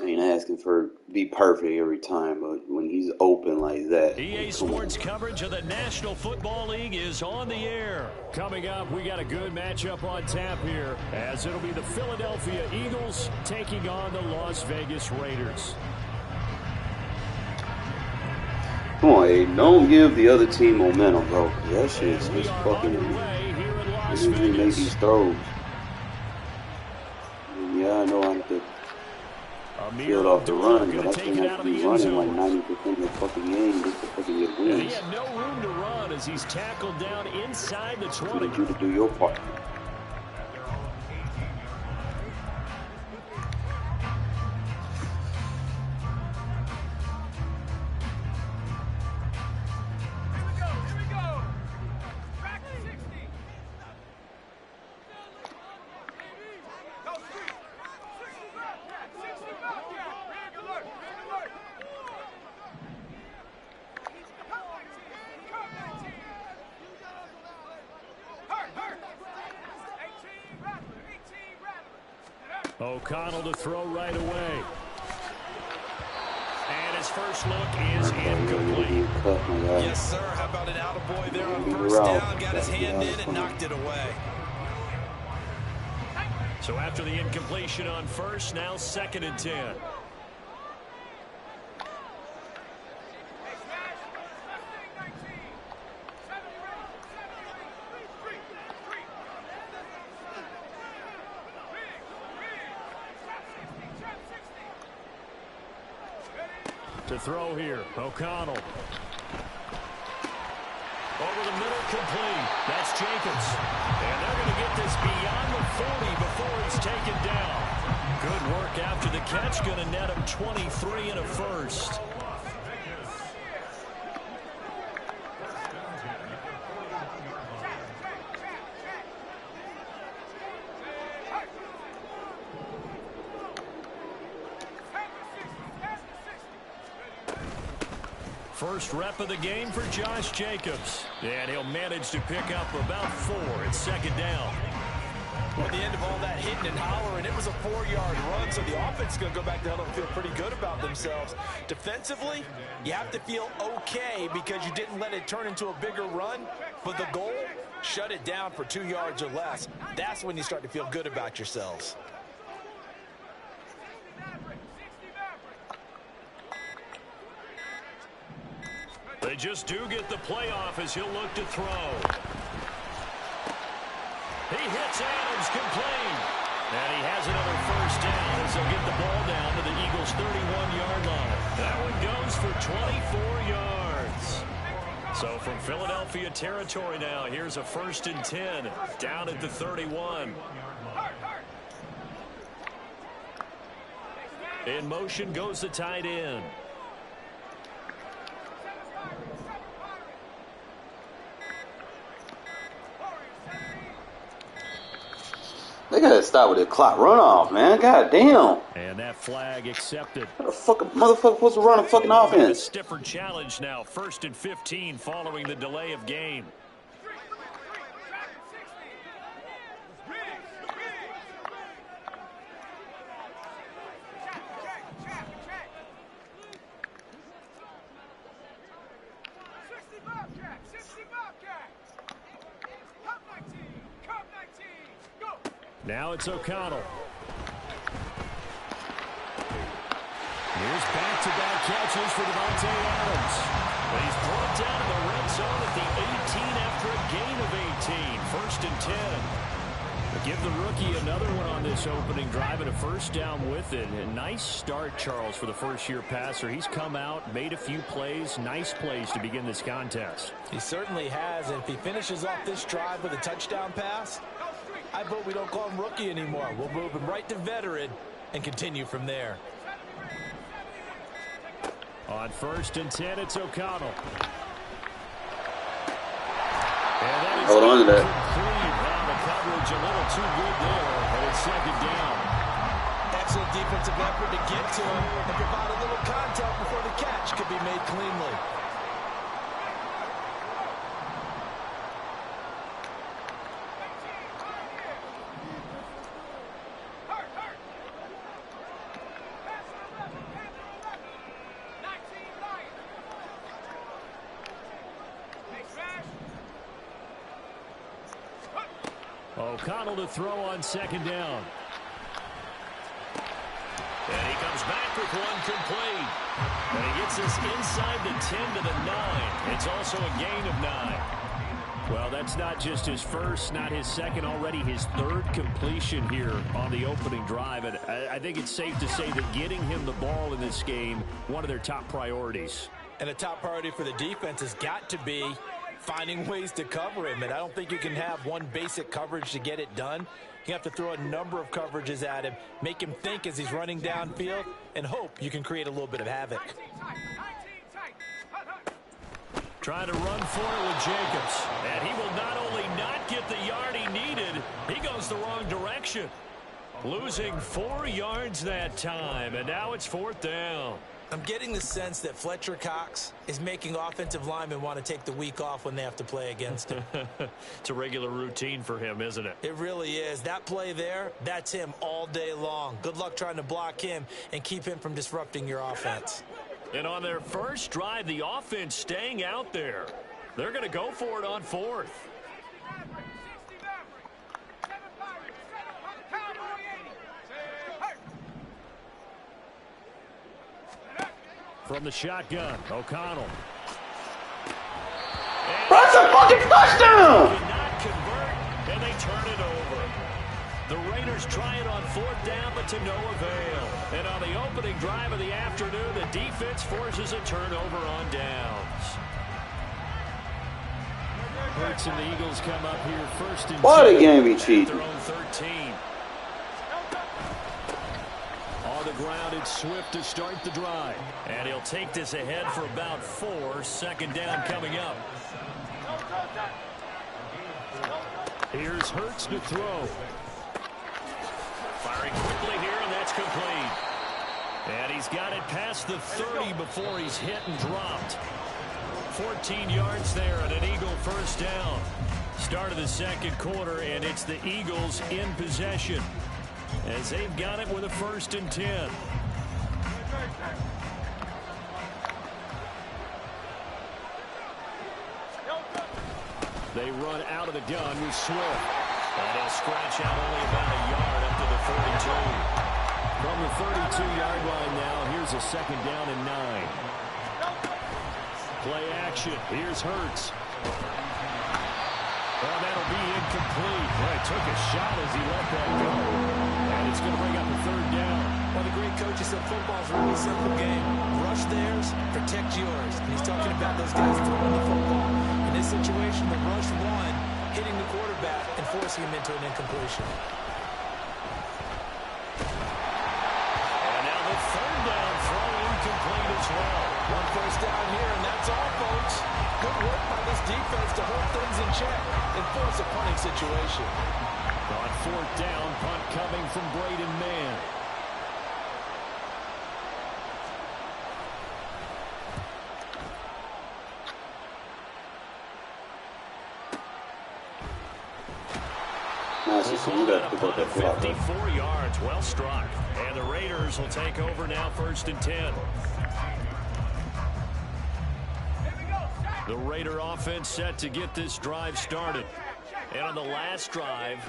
I ain't asking for be perfect every time, but when he's open like that. EA Sports coverage of the National Football League is on the air. Coming up, we got a good matchup on tap here, as it'll be the Philadelphia Eagles taking on the Las Vegas Raiders. Come on, Aiden. Don't give the other team momentum, bro. That shit's just fucking. Usually make these throws. Yeah, I know I'm the. Field off the run, but I think I have to be running like 90% of the fucking game just to fucking get wins. He had no room to run as he's tackled down inside the 20. I need you to do your part. O'Connell to throw right away. And his first look is incomplete. Yes, sir. How about an attaboy there on first down? Got his hand in and knocked it away. So after the incompletion on first, now 2nd and 10. To throw here, O'Connell. Over the middle, complete. That's Jacobs. And they're going to get this beyond the 40 before he's taken down. Good work after the catch. Going to net him 23 and a first. First rep of the game for Josh Jacobs. And he'll manage to pick up about 4. It's 2nd down. Well, at the end of all that hitting and hollering, it was a 4-yard run, so the offense is going to go back to hell and feel pretty good about themselves. Defensively, you have to feel okay because you didn't let it turn into a bigger run. But the goal, shut it down for 2 yards or less. That's when you start to feel good about yourselves. They just do get the playoff as he'll look to throw. He hits Adams complete. And he has another first down as they'll get the ball down to the Eagles' 31-yard line. That one goes for 24 yards. So from Philadelphia territory now, here's a 1st and 10 down at the 31. In motion goes the tight end. They gotta stop with the clock runoff, man. God damn. And that flag accepted. How the fuck a motherfucker supposed to run a fucking offense? A stiffer challenge now. 1st and 15 following the delay of game. Now it's O'Connell. Here's back-to-back catches for Devontae Adams. But he's brought down in the red zone at the 18 after a gain of 18. 1st and 10. Give the rookie another one on this opening drive and a first down with it. A nice start, Charles, for the first-year passer. He's come out, made a few plays, nice plays to begin this contest. He certainly has, and if he finishes off this drive with a touchdown pass, I vote we don't call him rookie anymore. We'll move him right to veteran and continue from there. On 1st and 10, it's O'Connell. And that is hold on to that. The coverage a little too good there, and it's 2nd down. Excellent defensive effort to get to him and provide a little contact before the catch could be made cleanly. O'Connell to throw on 2nd down. And he comes back with one complete. And he gets this inside the 10 to the 9. It's also a gain of 9. Well, that's not just his first, not his second, already his 3rd completion here on the opening drive. And I think it's safe to say that getting him the ball in this game, one of their top priorities. And a top priority for the defense has got to be finding ways to cover him, and I don't think you can have one basic coverage to get it done. You have to throw a number of coverages at him, make him think as he's running downfield, and hope you can create a little bit of havoc. Trying to run for it with Jacobs, and he will not only not get the yard he needed, he goes the wrong direction. Losing 4 yards that time, and now it's 4th down. I'm getting the sense that Fletcher Cox is making offensive linemen want to take the week off when they have to play against him. It's a regular routine for him, isn't it? It really is. That play there, that's him all day long. Good luck trying to block him and keep him from disrupting your offense. And on their first drive, the offense staying out there. They're going to go for it on fourth. From the shotgun, O'Connell. That's a fucking touchdown! Did not convert, and they turn it over. The Raiders try it on fourth down, but to no avail. And on the opening drive of the afternoon, the defense forces a turnover on downs. Hurts and the Eagles come up here first and What a 10 game he at cheated. their own 13. On the ground, it's Swift to start the drive. And he'll take this ahead for about 4. Second down coming up. Here's Hurts to throw. Firing quickly here, and that's complete. And he's got it past the 30 before he's hit and dropped. 14 yards there and an Eagle first down. Start of the second quarter, and it's the Eagles in possession as they've got it with a 1st and 10. They run out of the gun with Swift. And he'll scratch out only about a yard up to the 42. From the 32-yard line now, here's a second down and 9. Play action. Here's Hurts. Well, that'll be incomplete. Well, he took a shot as he let that go. And it's going to bring up a 3rd down. One of the great coaches said football's a really simple game. Rush theirs, protect yours. And he's talking about those guys throwing the football. In this situation, the rush one, hitting the quarterback and forcing him into an incompletion. And now the 3rd down throw incomplete as well. One first down here, and that's all, folks. Good work by this defense to hold things in check and force a punting situation. On 4th down, punt coming from Braden Mann. Pulled at a punt of 54 yards. Well struck. And the Raiders will take over now 1st and 10. The Raider offense set to get this drive started. And on the last drive,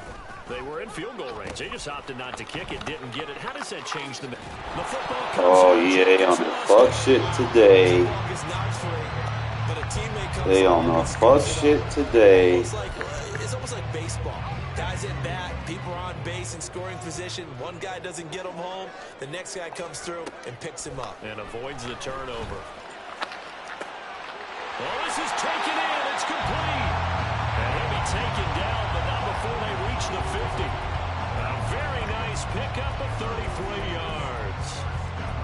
they were in field goal range. They just opted not to kick it, didn't get it. How does that change the football comes Oh, yeah, on the fuck shit today. They on the fuck shit today. It's almost like baseball. Guys at bat, people are on base in scoring position. One guy doesn't get him home. The next guy comes through and picks him up. And avoids the turnover. Well, this is taken in. It's complete. And he'll be taken down, but not before they reach the 50. A very nice pickup of 33 yards.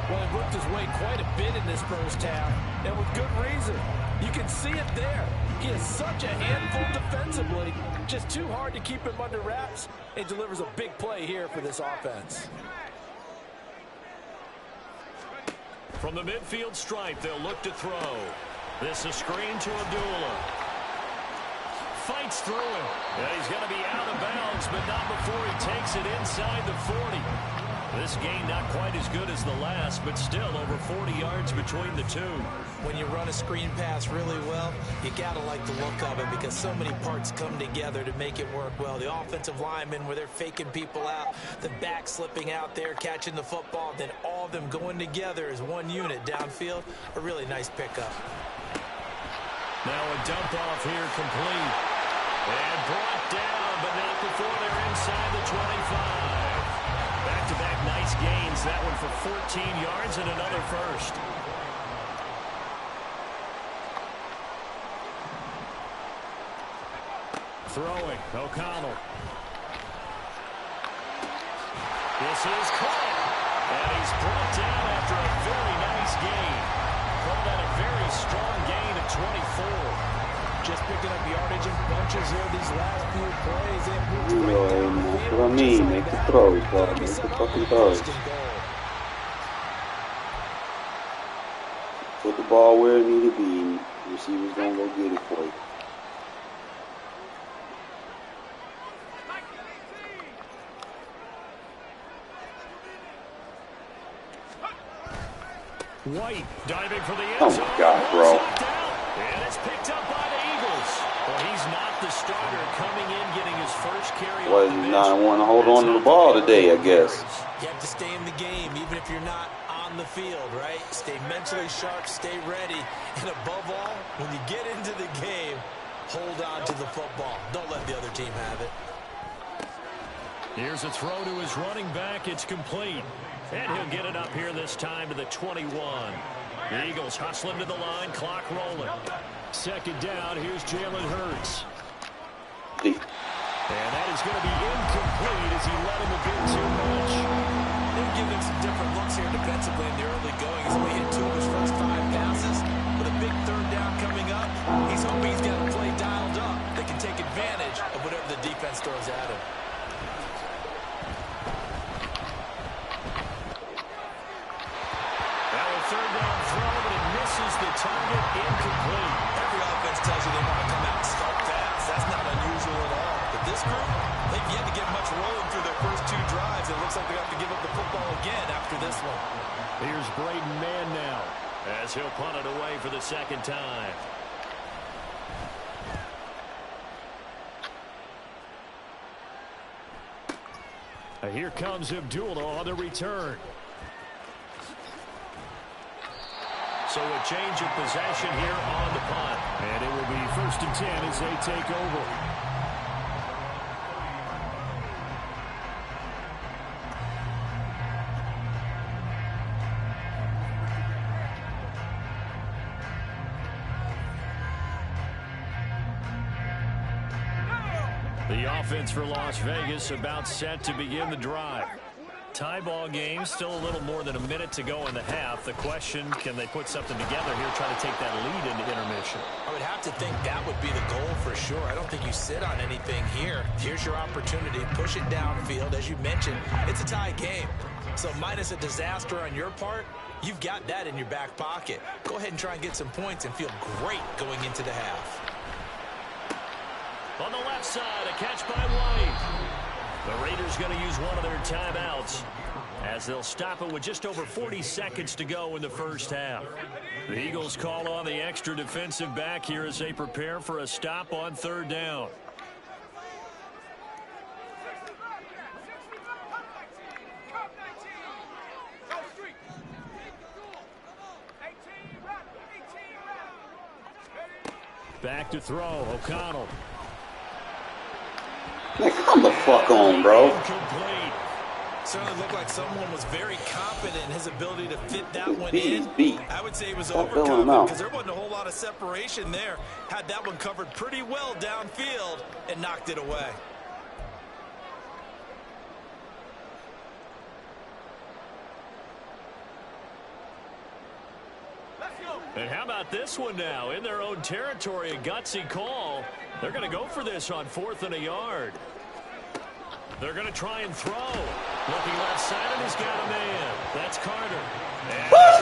Well, he worked his way quite a bit in this first half, and with good reason. You can see it there. He is such a handful defensively. Just too hard to keep him under wraps. It delivers a big play here for this offense. From the midfield stripe, they'll look to throw. This is a screen to Abdullah. Fights through him. Yeah, he's going to be out of bounds, but not before he takes it inside the 40. This gain not quite as good as the last, but still over 40 yards between the two. When you run a screen pass really well, you got to like the look of it because so many parts come together to make it work well. The offensive linemen, where they're faking people out, the back slipping out there, catching the football, then all of them going together as one unit downfield. A really nice pickup. Now a dump off here complete. And brought down, but not before they're inside the 25. Back-to-back nice gains. That one for 14 yards and another first. Throwing, O'Connell. This is caught. And he's brought down after a very nice gain. Called that a very strong gain of 24. Just picking up yardage in bunches here these last few plays. That's what I mean. Make the throws, bro. Make the fucking throws. ball where it need to be. Receiver's gonna go get it for you. White diving for the end Oh zone. my God, bro. And it's picked up by the Eagles. Well, he's not the starter coming in, getting his first carry. Well, he's not wanting to hold on to the ball today, I guess. You have to stay in the game, even if you're not on the field, right? Stay mentally sharp, stay ready, and above all, when you get into the game, hold on to the football. Don't let the other team have it. Here's a throw to his running back. It's complete. And he'll get it up here this time to the 21. The Eagles hustling to the line, clock rolling. Second down, here's Jalen Hurts. And that is going to be incomplete as he let him a bit too much. They're giving some different looks here defensively in the early going. He's only hit 2 of his first 5 passes. With a big third down coming up, he's hoping he's got a play dialed up. They can take advantage of whatever the defense throws at him. Third down throw, but it misses the target, incomplete. Every offense tells you they want to come out and start fast. That's not unusual at all. But this group, they've yet to get much rolling through their first 2 drives. It looks like they have to give up the football again after this one. Here's Braden Mann now, as he'll punt it away for the second time. Here comes Abdullah on the return. So a change of possession here on the punt. And it will be 1st and 10 as they take over. The offense for Las Vegas about set to begin the drive. Tie ball game, still a little more than a minute to go in the half. The question, can they put something together here, try to take that lead into intermission? I would have to think that would be the goal for sure. I don't think you sit on anything here. Here's your opportunity. Push it downfield. As you mentioned, it's a tie game. So minus a disaster on your part, you've got that in your back pocket. Go ahead and try and get some points and feel great going into the half. On the left side, a catch by White. The Raiders going to use one of their timeouts as they'll stop it with just over 40 seconds to go in the first half. The Eagles call on the extra defensive back here as they prepare for a stop on 3rd down. Back to throw, O'Connell. Man, come the fuck on, bro. Incomplete. Certainly looked like someone was very confident in his ability to fit that one Beat in. is beat. I would say he was Stop filling him overconfident out. because there wasn't a whole lot of separation there. Had that one covered pretty well downfield and knocked it away. And how about this one now? In their own territory, a gutsy call. They're going to go for this on 4th and a yard. They're going to try and throw. Looking left side, and he's got a man. That's Carter.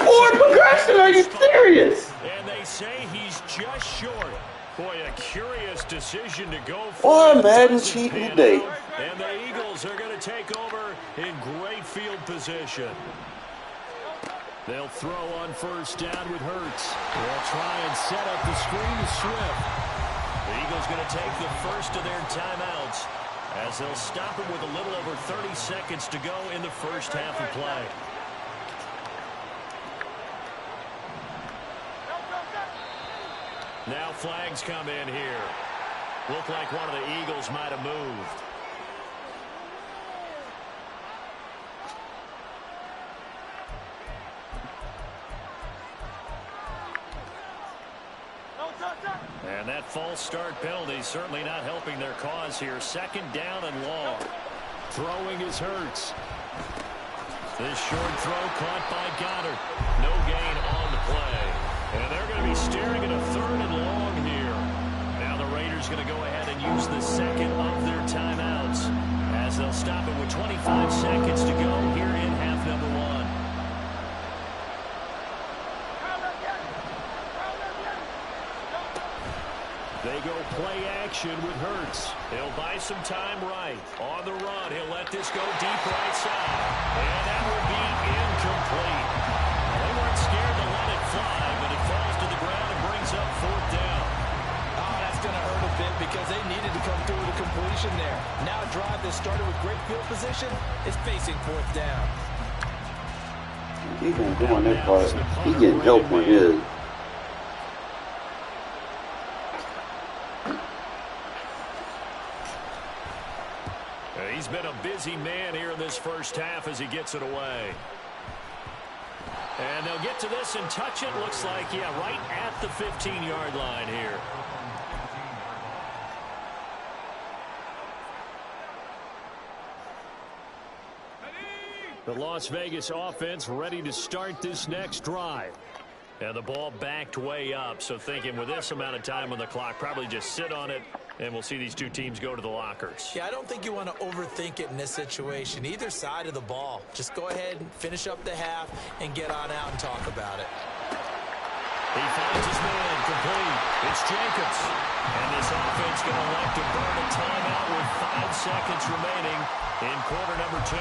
What progression? Are you serious? And they say he's just short. Boy, a curious decision to go for. Boy, Madden cheating today. And the Eagles are going to take over in great field position. They'll throw on 1st down with Hurts. They'll try and set up the screen to Swift. The Eagles going to take the first of their timeouts as they'll stop him with a little over 30 seconds to go in the first half of play. Now flags come in here. Look like one of the Eagles might have moved. And that false start penalty certainly not helping their cause here. 2nd down and long. Throwing is Hurts. This short throw caught by Goddard. No gain on the play. And they're going to be staring at a 3rd and long here. Now the Raiders going to go ahead and use the second of their timeouts as they'll stop it with 25 seconds to go here in half number 1. play action with Hurts. He'll buy some time right. On the run, he'll let this go deep right side. And that will be incomplete. They weren't scared to let it fly, but it falls to the ground and brings up 4th down. Oh, that's going to hurt a bit because they needed to come through with a completion there. Now a drive that started with great field position is facing 4th down. He gonna do on that part. He getting help on his. He's been a busy man here in this first half as he gets it away. And they'll get to this and touch it. Looks like, yeah, right at the 15-yard line here. The Las Vegas offense ready to start this next drive. And the ball backed way up, so thinking with this amount of time on the clock, probably just sit on it, and we'll see these two teams go to the lockers. Yeah, I don't think you want to overthink it in this situation. Either side of the ball. Just go ahead and finish up the half and get on out and talk about it. He finds his man complete. It's Jacobs. And this offense going to elect to burn a timeout with 5 seconds remaining in quarter number 2.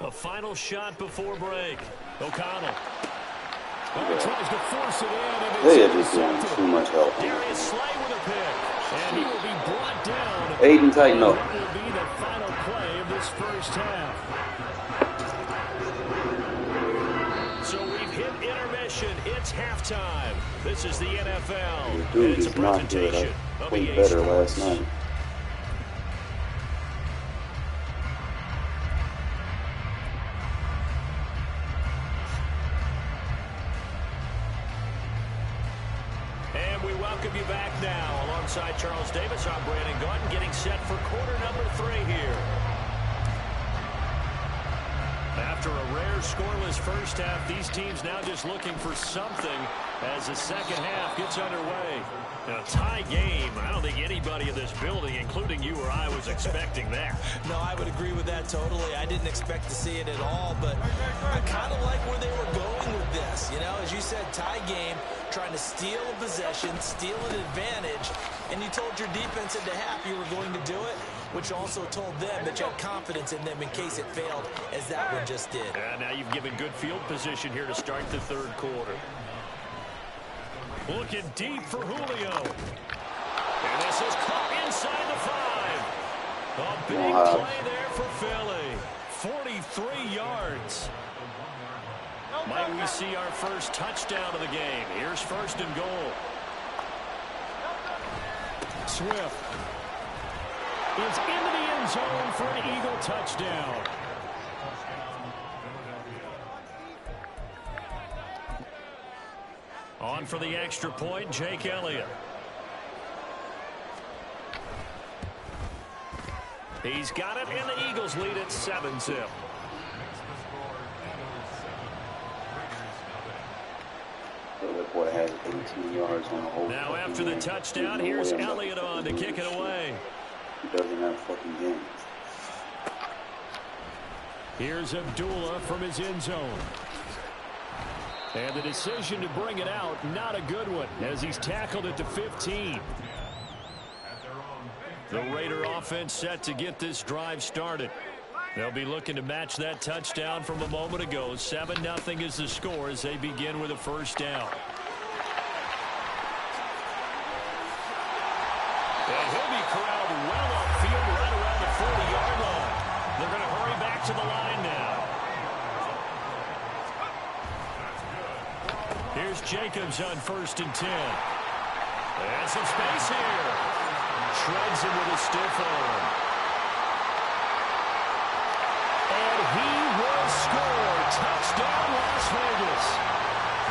A final shot before break. O'Connell. Oh, tries to force it in. They are just doing too much help. Darius Slay with a pick. And he will be brought down. Aiden, tighten up. That will be the final play of this first half. So we've hit intermission. It's halftime. This is the NFL. Dude, And it's a he's not good. presentation I of played EA better Sports. last night. And we welcome you back now. Alongside Charles Davis, I'm Brandon Gordon, getting set for quarter number 3 here. After a rare scoreless first half, these teams now just looking for something as the second half gets underway. A tie game. I don't think anybody in this building, including you or I, was expecting that. No, I would agree with that totally. I didn't expect to see it at all, but I kind of like where they were going with this. You know, as you said, tie game, trying to steal a possession, steal an advantage, and you told your defense at the half you were going to do it, which also told them that you had confidence in them in case it failed, as that one just did. And now you've given good field position here to start the third quarter. Looking deep for Julio. And this is caught inside the 5. A big play there for Philly. 43 yards. Might we see our first touchdown of the game? Here's 1st and goal. Swift is into the end zone for an Eagle touchdown. On for the extra point, Jake Elliott. He's got it, and the Eagles lead at 7-zip. That boy had 18 yards on the whole. Now after the touchdown, here's Elliott on to kick it away. He doesn't have a fucking game. Here's Abdullah from his end zone. And the decision to bring it out, not a good one, as he's tackled at the 15. The Raider offense set to get this drive started. They'll be looking to match that touchdown from a moment ago. 7-0 is the score as they begin with a first down. And he'll be corralled well upfield right around the 40-yard line. They're going to hurry back to the line now. Here's Jacobs on 1st and 10. And some space here. Shreds him with a stiff arm. And he will score. Touchdown, Las Vegas.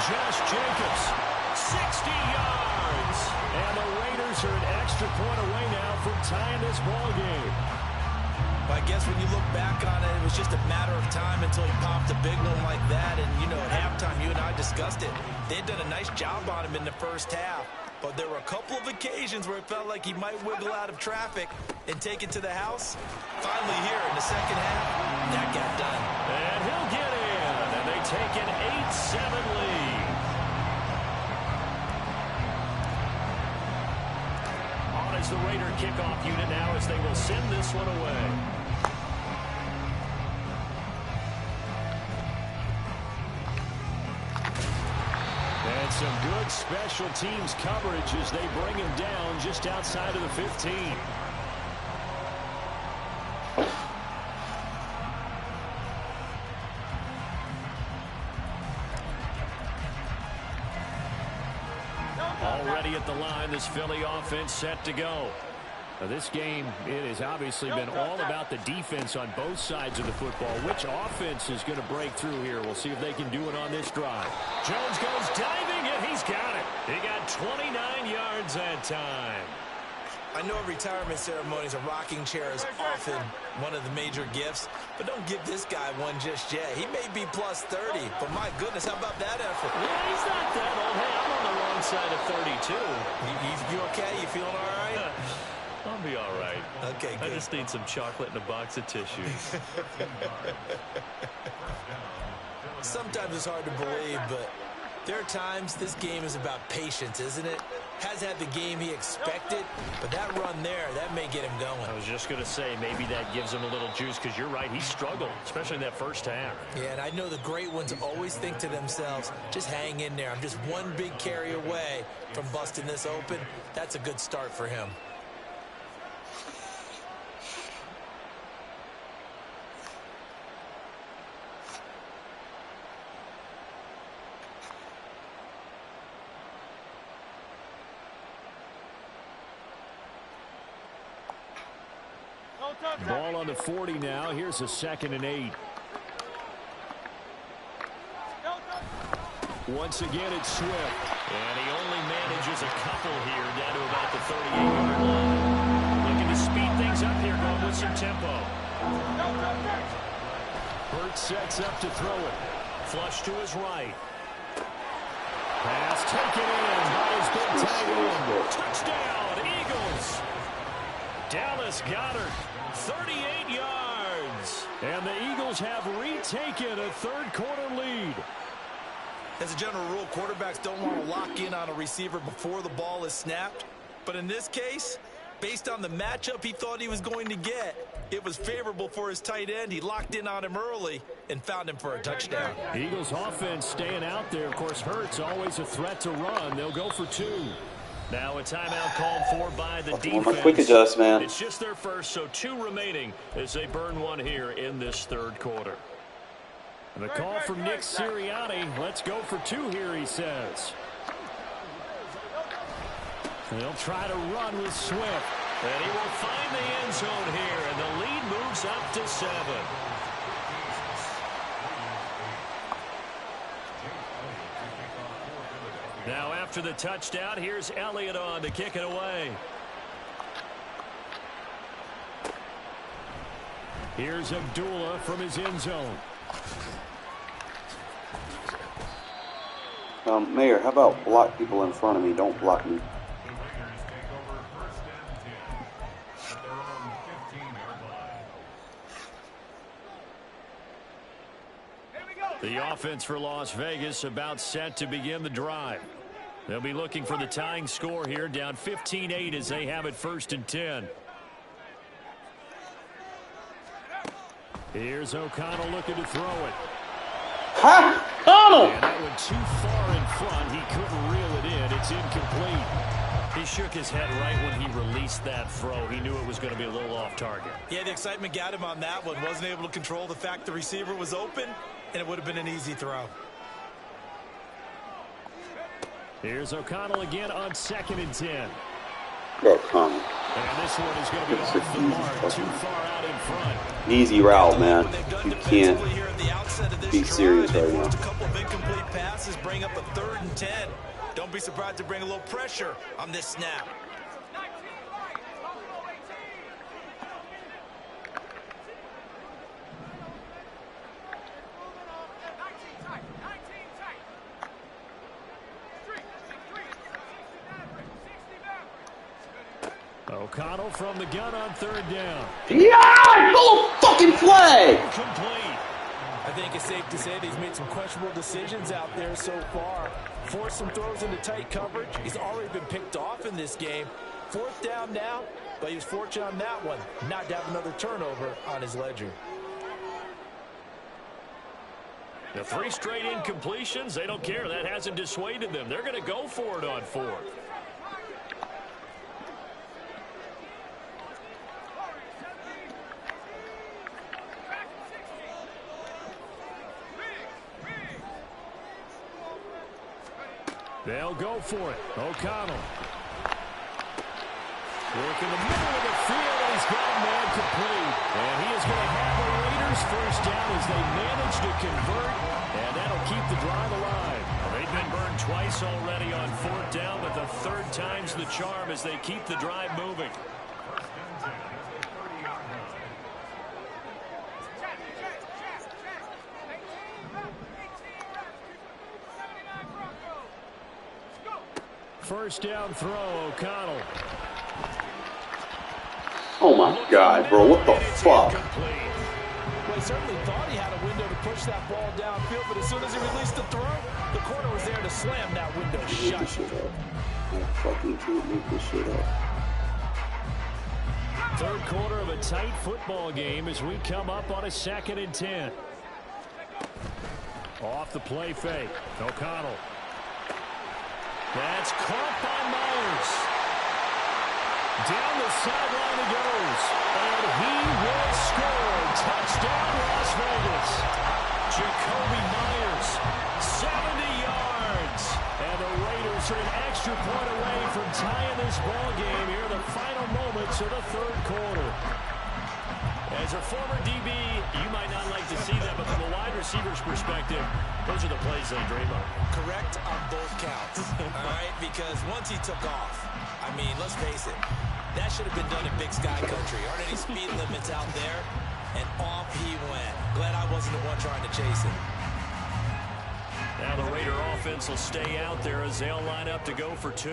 Josh Jacobs, 60 yards. yards. And the Raiders are an extra point away now from tying this ball game. I guess when you look back on it, it was just a matter of time until he popped a big one like that. And, you know, at halftime, you and I discussed it. They'd done a nice job on him in the first half. But there were a couple of occasions where it felt like he might wiggle out of traffic and take it to the house. Finally here in the second half, that got done. And he'll get in. And they take an 8-7 lead. On is the Raider kickoff unit now as they will send this one away. And some good special teams coverage as they bring him down just outside of the 15. Already at the line, this Philly offense set to go. Now this game, it has obviously been all about the defense on both sides of the football. Which offense is going to break through here? We'll see if they can do it on this drive. Jones goes diving, and he's got it. He got 29 yards that time. I know at retirement ceremonies, a rocking chair is often one of the major gifts, but don't give this guy one just yet. He may be plus 30, but my goodness, how about that effort? Yeah, he's not that old. Hey, I'm on the wrong side of 32. You okay? You feeling all right? I'll be all right. Okay, good. I just need some chocolate and a box of tissues. Sometimes it's hard to believe, but there are times this game is about patience, isn't it? Has had the game he expected, but that run there, that may get him going. I was just going to say, maybe that gives him a little juice, because you're right, he struggled, especially in that first half. Yeah, and I know the great ones always think to themselves, just hang in there. I'm just one big carry away from busting this open. That's a good start for him. Ball on the 40 now. Here's a 2nd and 8. Once again, it's Swift. And he only manages a couple here down to about the 38-yard line. Looking to speed things up here, going with some tempo. Hurts sets up to throw it. Flush to his right. Pass taken in by his big tight end. Touchdown, Eagles. Dallas Goedert, 38 yards. And the Eagles have retaken a third-quarter lead. As a general rule, quarterbacks don't want to lock in on a receiver before the ball is snapped. But in this case, based on the matchup he thought he was going to get, it was favorable for his tight end. He locked in on him early and found him for a touchdown. Eagles offense staying out there. Of course, Hurts always a threat to run. They'll go for 2. Now a timeout called for by the defense. My quick adjust, man. It's just their first, so 2 remaining as they burn one here in this third quarter. And the call from Nick Sirianni. Let's go for 2 here, he says. They'll try to run with Swift. And he will find the end zone here, and the lead moves up to 7. Now after the touchdown, here's Elliott on to kick it away. Here's Abdullah from his end zone. Mayor, how about block people in front of me? Don't block me. The offense for Las Vegas about set to begin the drive. They'll be looking for the tying score here, down 15-8 as they have it 1st and 10. Here's O'Connell looking to throw it. Ha! O'Connell! And that went too far in front. He couldn't reel it in. It's incomplete. He shook his head right when he released that throw. He knew it was going to be a little off target. Yeah, the excitement got him on that one. Wasn't able to control the fact the receiver was open, and it would have been an easy throw. Here's O'Connell again on 2nd and 10. O'Connell. And this one is going to be off the mark, too far out in front. Easy route, man. You can't be serious right now. A couple of incomplete passes bring up a 3rd and 10. Don't be surprised to bring a little pressure on this snap. 19 right. Buffalo 18. 19 tight. 19 tight. Street. 60 Maverick. 60 Maverick. O'Connell from the gun on third down. Yeah! Go fucking flag! Complete. I think it's safe to say that he's made some questionable decisions out there so far. Forced some throws into tight coverage. He's already been picked off in this game. Fourth down now, but he was fortunate on that one not to have another turnover on his ledger. The 3 straight incompletions, they don't care. That hasn't dissuaded them. They're going to go for it on 4th. They'll go for it. O'Connell. Work in the middle of the field, and he's got a man complete. And he is going to have the Raiders first down as they manage to convert, and that'll keep the drive alive. Well, they've been burned twice already on 4th down, but the 3rd time's the charm as they keep the drive moving. First down throw, O'Connell. Oh my God, bro, what the fuck? Well, he certainly thought he had a window to push that ball downfield, but as soon as he released the throw, the corner was there to slam that window shut. Make this shit up. I fucking can't make this shit up. 3rd quarter of a tight football game as we come up on a 2nd and 10. Off the play fake, O'Connell. That's caught by Myers. Down the sideline he goes. And he will score. Touchdown, Las Vegas. Jacoby Myers, 70 yards. And the Raiders are an extra point away from tying this ball game here in the final moments of the 3rd quarter. As a former DB, you might not like to see that, but from a wide receiver's perspective, those are the plays they dream of. Correct on both counts, all right? Because once he took off, I mean, let's face it, that should have been done in Big Sky Country. Aren't any speed limits out there? And off he went. Glad I wasn't the one trying to chase him. Now the Raider offense will stay out there as they'll line up to go for 2.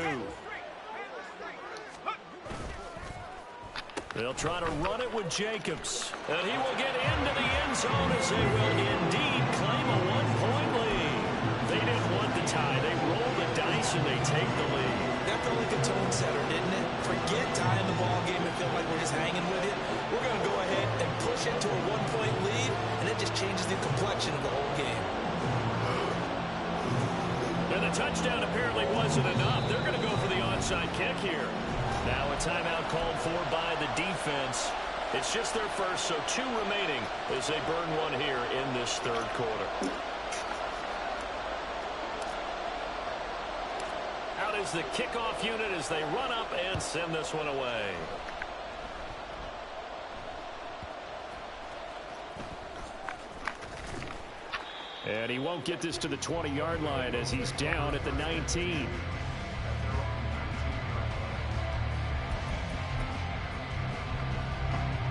They'll try to run it with Jacobs. And he will get into the end zone as they will indeed claim a 1-point lead. They didn't want the tie. They roll the dice and they take the lead. That felt like a tone setter, didn't it? Forget tying the ball game and feel like we're just hanging with it. We're going to go ahead and push it to a 1-point lead, and it just changes the complexion of the whole game. And the touchdown apparently wasn't enough. They're going to go for the onside kick here. Now a timeout called for by the defense. It's just their first, so 2 remaining as they burn one here in this 3rd quarter. Out is the kickoff unit as they run up and send this one away. And he won't get this to the 20-yard line as he's down at the 19.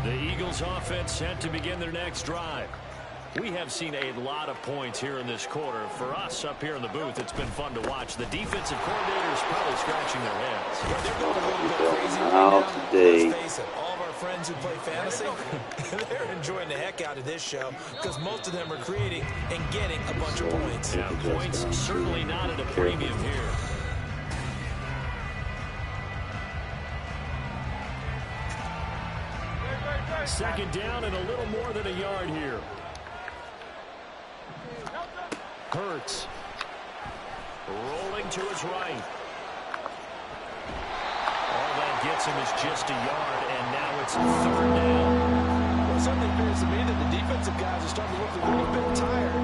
The Eagles offense set to begin their next drive. We have seen a lot of points here in this quarter. For us up here in the booth, it's been fun to watch. The defensive coordinators probably scratching their heads. Yeah, they're going a little bit crazy right now. Today. Let's face it, all of our friends who play fantasy, they're enjoying the heck out of this show because most of them are creating and getting a bunch of points. Yeah, points certainly not at a premium here. Second down and a little more than a yard here. Hurts. Rolling to his right. All that gets him is just a yard, and now it's 3rd down. Well, it certainly appears to me that the defensive guys are starting to look a little bit tired,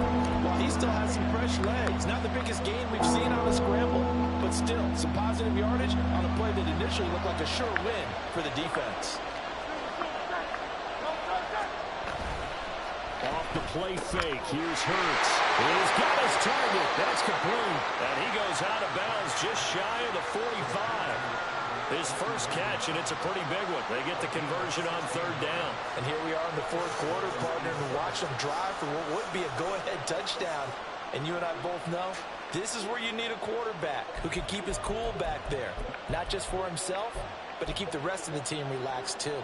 while he still has some fresh legs. Not the biggest gain we've seen on a scramble, but still some positive yardage on a play that initially looked like a sure win for the defense. Off the play fake. Here's Hurts. He's got his target. That's complete. And he goes out of bounds just shy of the 45. His first catch, and it's a pretty big one. They get the conversion on third down. And here we are in the fourth quarter, partner, and watch them drive for what would be a go-ahead touchdown. And you and I both know this is where you need a quarterback who can keep his cool back there. Not just for himself, but to keep the rest of the team relaxed too.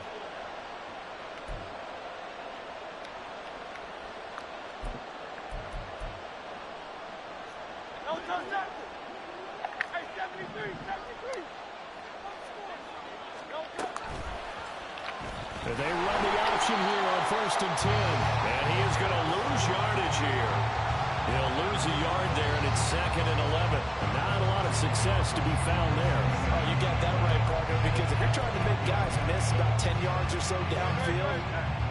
Hey, 73, 73. And they run the option here on 1st and 10. And he is going to lose yardage here. He'll lose a yard there, and it's 2nd and 11. Not a lot of success to be found there. Oh, you got that right, partner, because if you're trying to make guys miss about 10 yards or so downfield,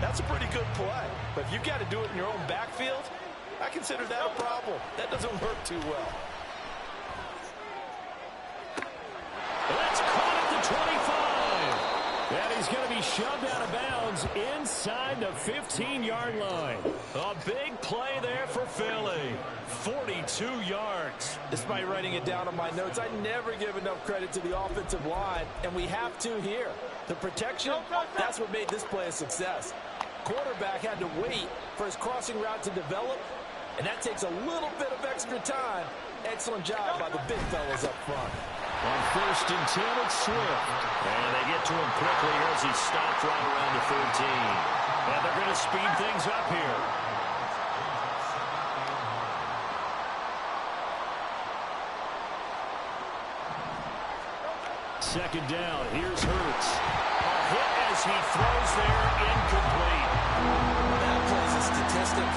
that's a pretty good play. But if you've got to do it in your own backfield, I consider that a problem. That doesn't work too well. That's caught at the 25. And he's going to be shoved out of bounds inside the 15-yard line. A big play there for Philly. 42 yards. Despite writing it down on my notes, I never give enough credit to the offensive line, and we have to here. The protection, that's what made this play a success. Quarterback had to wait for his crossing route to develop, and that takes a little bit of extra time. Excellent job by the big fellas up front. On 1st and 10, it's Swift. And they get to him quickly as he stopped right around the 13. And they're going to speed things up here. Second down. Here's Hurts. A hit as he throws there, incomplete. That play's a statistic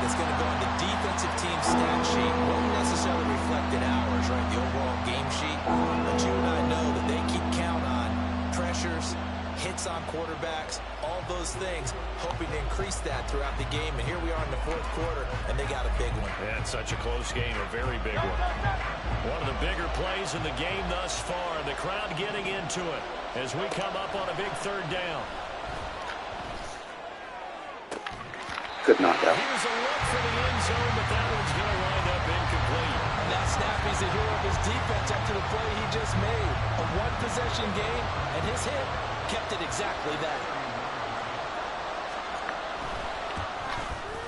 that's going to go on the defensive team stat sheet. Won't necessarily reflect in ours, right? The overall game sheet. But you and I know that they keep count on pressures, hits on quarterbacks, all those things, hoping to increase that throughout the game. And here we are in the fourth quarter, and they got a big one. Yeah, it's such a close game, a very big one. One of the bigger plays in the game thus far. The crowd getting into it as we come up on a big third down. Good knockout. Here's a look for the end zone, but that one's going to wind up incomplete. And now Snappy's the hero of his defense after the play he just made. A one-possession game, and his hit kept it exactly that.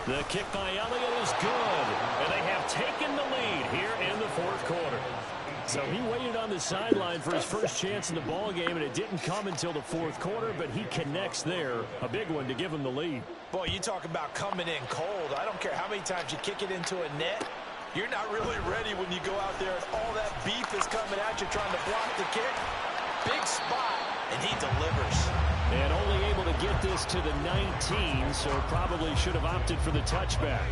The kick by Elliott is good, and they have taken the lead here in the fourth quarter. So he waited on the sideline for his first chance in the ball game, and it didn't come until the fourth quarter, but he connects there. A big one to give him the lead. Boy, you talk about coming in cold. I don't care how many times you kick it into a net. You're not really ready when you go out there and all that beef is coming at you trying to block the kick. Big spot, and he delivers. And only able to get this to the 19, so probably should have opted for the touchback.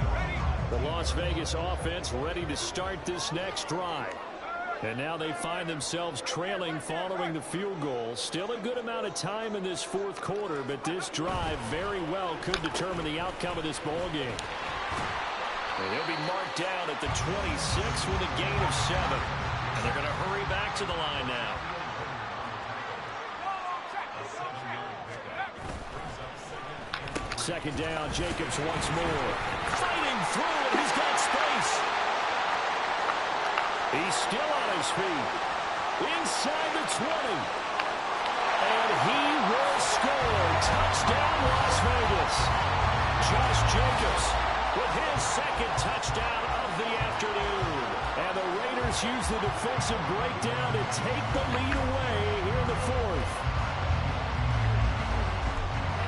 The Las Vegas offense ready to start this next drive. And now they find themselves trailing following the field goal. Still a good amount of time in this fourth quarter, but this drive very well could determine the outcome of this ball game. And they'll be marked down at the 26 with a gain of 7. And they're going to hurry back to the line now. Second down, Jacobs once more. Fighting through, and he's got space. He's still on his feet. Inside the 20. And he will score. Touchdown, Las Vegas. Josh Jacobs with his second touchdown of the afternoon. And the Raiders use the defensive breakdown to take the lead away here in the fourth.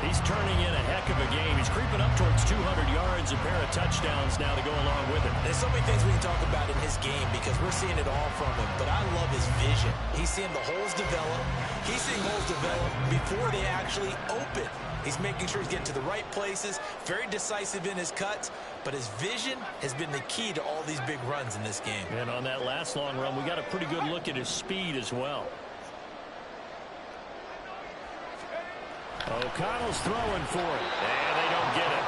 He's turning in a heck of a game. He's creeping up towards 200 yards, a pair of touchdowns now to go along with it. There's so many things we can talk about in his game because we're seeing it all from him. But I love his vision. He's seeing the holes develop. He's seeing holes develop before they actually open. He's making sure he's getting to the right places, very decisive in his cuts. But his vision has been the key to all these big runs in this game. And on that last long run, we got a pretty good look at his speed as well. O'Connell's throwing for it. And they don't get it.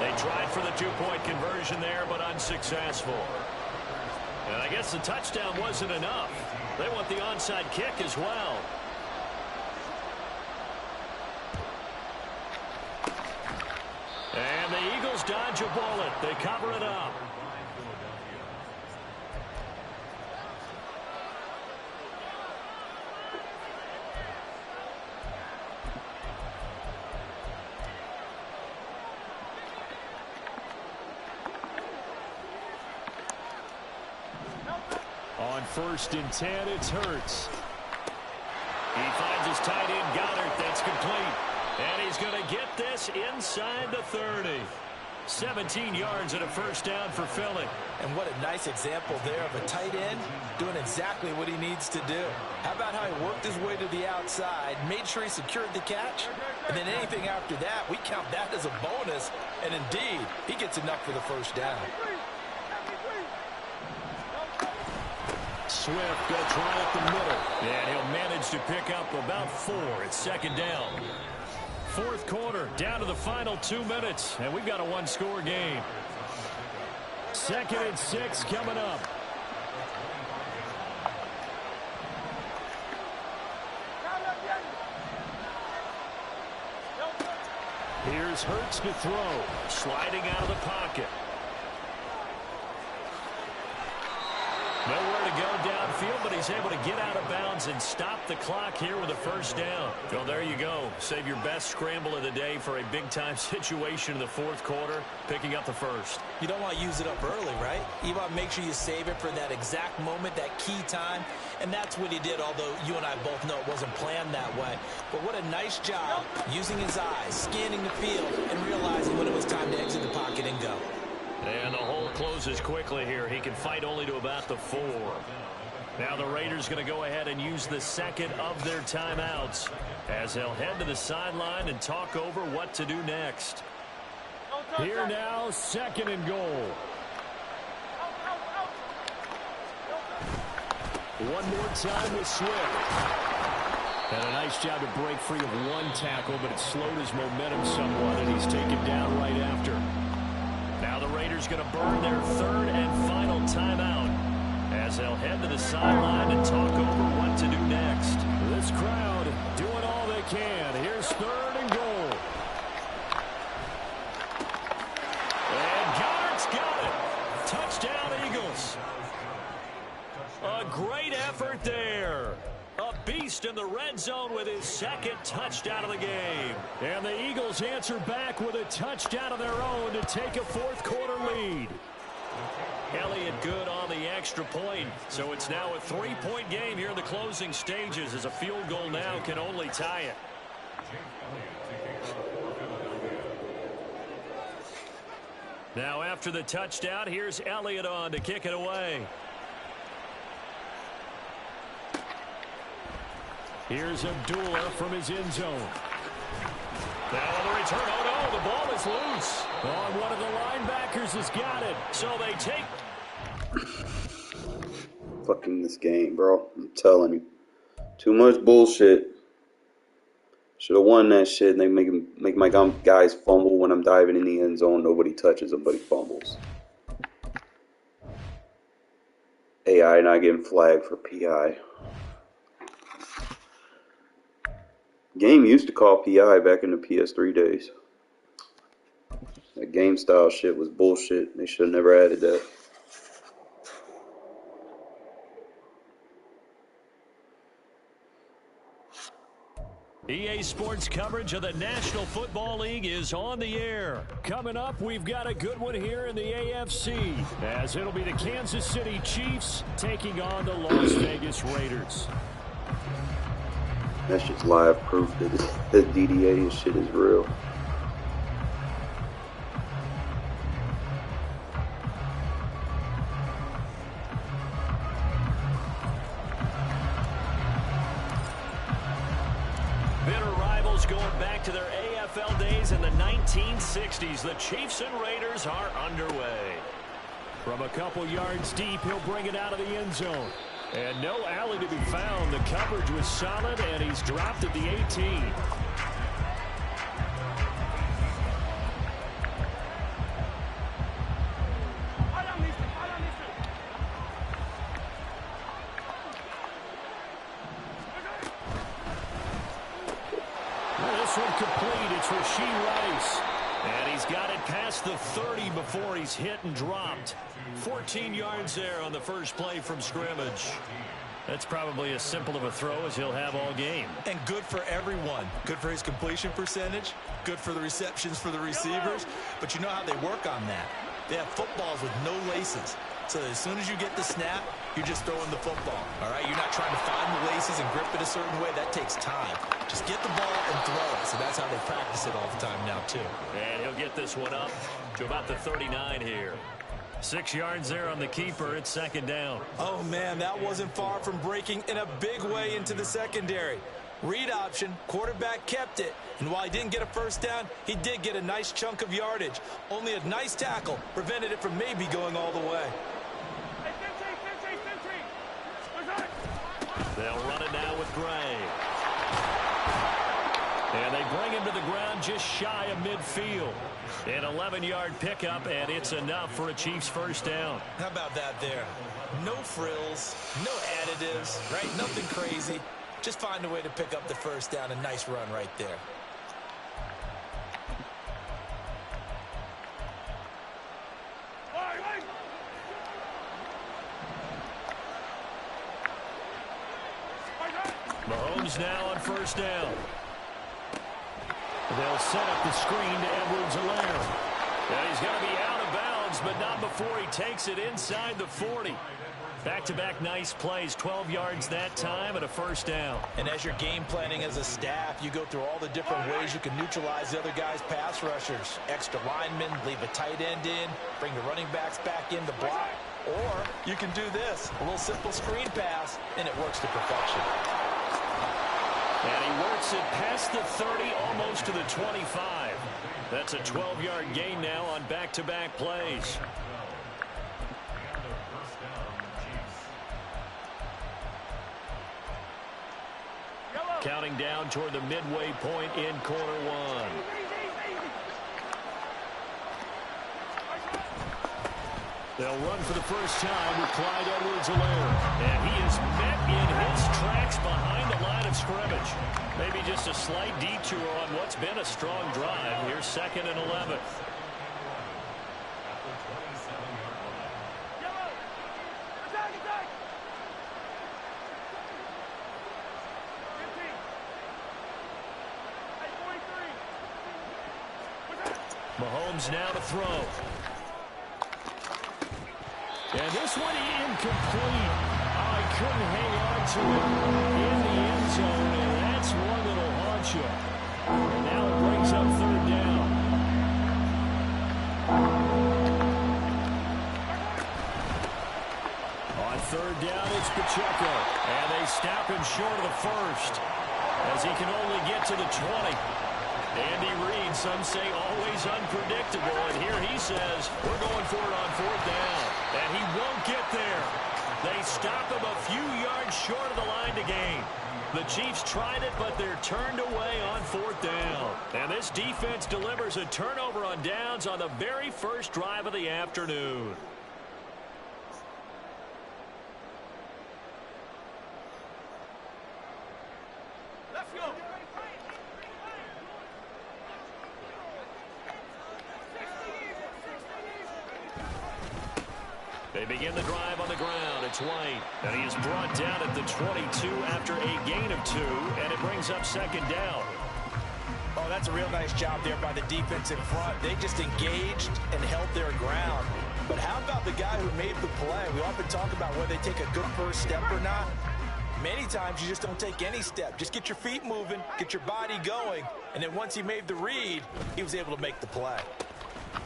They tried for the two-point conversion there, but unsuccessful. And I guess the touchdown wasn't enough. They want the onside kick as well. And the dodge a bullet. They cover it up. On 1st and 10, it's Hurts. He finds his tight end, Goddard. That's complete. And he's going to get this inside the 30. 17 yards and a first down for Philly. And what a nice example there of a tight end doing exactly what he needs to do. How about how he worked his way to the outside, made sure he secured the catch, and then anything after that, we count that as a bonus. And indeed, he gets enough for the first down. Swift going to try up the middle. And he'll manage to pick up about 4. It's 2nd down. 4th quarter, down to the final 2 minutes. And we've got a 1-score game. 2nd and 6 coming up. Here's Hurts to throw. Sliding out of the pocket. Nowhere to go downfield, but he's able to get out of bounds and stop the clock here with a first down. Well, there you go. Save your best scramble of the day for a big-time situation in the 4th quarter, picking up the first. You don't want to use it up early, right? You want to make sure you save it for that exact moment, that key time, and that's what he did, although you and I both know it wasn't planned that way. But what a nice job using his eyes, scanning the field, and realizing when it was time to exit the pocket and go. And the hole closes quickly here. He can fight only to about the 4. Now the Raiders going to go ahead and use the second of their timeouts as they'll head to the sideline and talk over what to do next. Here now, 2nd and goal. One more time with Swift. And a nice job to break free of one tackle, but it slowed his momentum somewhat, and he's taken down right after. Now the Raiders going to burn their 3rd and final timeout as they'll head to the sideline and talk over what to do next. This crowd doing all they can. Here's 3rd and goal. And Goddard's got it. Touchdown, Eagles. A great effort there. A beast in the red zone with his 2nd touchdown of the game. And the Eagles answer back with a touchdown of their own to take a 4th quarter lead. Elliott good on the extra point. So it's now a 3-point game here in the closing stages as a field goal now can only tie it. Now after the touchdown, here's Elliott on to kick it away. Here's Abdullah from his end zone. Now on the return, oh no, the ball is loose. Oh, one of the linebackers has got it. So they take... Fucking this game, bro. I'm telling you. Too much bullshit. Should have won that shit. And they make my guys fumble when I'm diving in the end zone. Nobody touches them, but he fumbles. AI not getting flagged for PI. Game used to call PI back in the PS3 days. That game style shit was bullshit. They should have never added that. EA Sports coverage of the National Football League is on the air. Coming up, we've got a good one here in the AFC, as it'll be the Kansas City Chiefs taking on the Las Vegas Raiders. That's just live proof that the DDA shit is real. Bitter rivals going back to their AFL days in the 1960s. The Chiefs and Raiders are underway. From a couple yards deep, he'll bring it out of the end zone. And no alley to be found. The coverage was solid, and he's dropped at the 18. Well, this one complete. It's Rashee Rice. And he's got it past the 30 before he's hit and dropped. 14 yards there on the first play from scrimmage. That's probably as simple of a throw as he'll have all game. And good for everyone. Good for his completion percentage. Good for the receptions for the receivers. But you know how they work on that. They have footballs with no laces. So as soon as you get the snap, you're just throwing the football. All right? You're not trying to find the laces and grip it a certain way. That takes time. Just get the ball and throw it. So that's how they practice it all the time now, too. And he'll get this one up to about the 39 here. 6 yards there on the keeper. It's second down. Oh, man, that wasn't far from breaking in a big way into the secondary. Read option, quarterback kept it. And while he didn't get a first down, he did get a nice chunk of yardage. Only a nice tackle prevented it from maybe going all the way. They'll run it now with Gray. And they bring him to the ground just shy of midfield. An 11-yard pickup, and it's enough for a Chiefs first down. How about that there? No frills, no additives, right? Nothing crazy. Just find a way to pick up the first down. A nice run right there. Mahomes now on first down. They'll set up the screen to Edwards-Helaire. Yeah, he's going to be out of bounds, but not before he takes it inside the 40. Back-to-back nice plays, 12 yards that time and a first down. And as you're game planning as a staff, you go through all the different ways you can neutralize the other guy's pass rushers. Extra linemen, leave a tight end in, bring the running backs back in to block. Or you can do this, a little simple screen pass, and it works to perfection. And he works it past the 30, almost to the 25. That's a 12-yard gain now on back-to-back plays. Counting down toward the midway point in quarter one. They'll run for the first time with Clyde Edwards-Helaire. And he is met in his tracks behind the line of scrimmage. Maybe just a slight detour on what's been a strong drive. Here's 2nd and 11. Mahomes now to throw. And this one incomplete. Oh, he couldn't hang on to it in the end zone, and that's one that'll haunt you. And now it brings up third down. On third down, it's Pacheco. And they stop him short of the first, as he can only get to the 20. Andy Reid, some say always unpredictable, and here he says, we're going for it on fourth down. And he won't get there. They stop him a few yards short of the line to gain. The Chiefs tried it, but they're turned away on fourth down. And this defense delivers a turnover on downs on the very first drive of the afternoon. Let's go. They begin the drive on the ground. It's White, and he is brought down at the 22 after a gain of 2, and it brings up second down. Oh, that's a real nice job there by the defense in front. They just engaged and held their ground. But how about the guy who made the play? We often talk about whether they take a good first step or not. Many times you just don't take any step. Just get your feet moving, get your body going, and then once he made the read, he was able to make the play.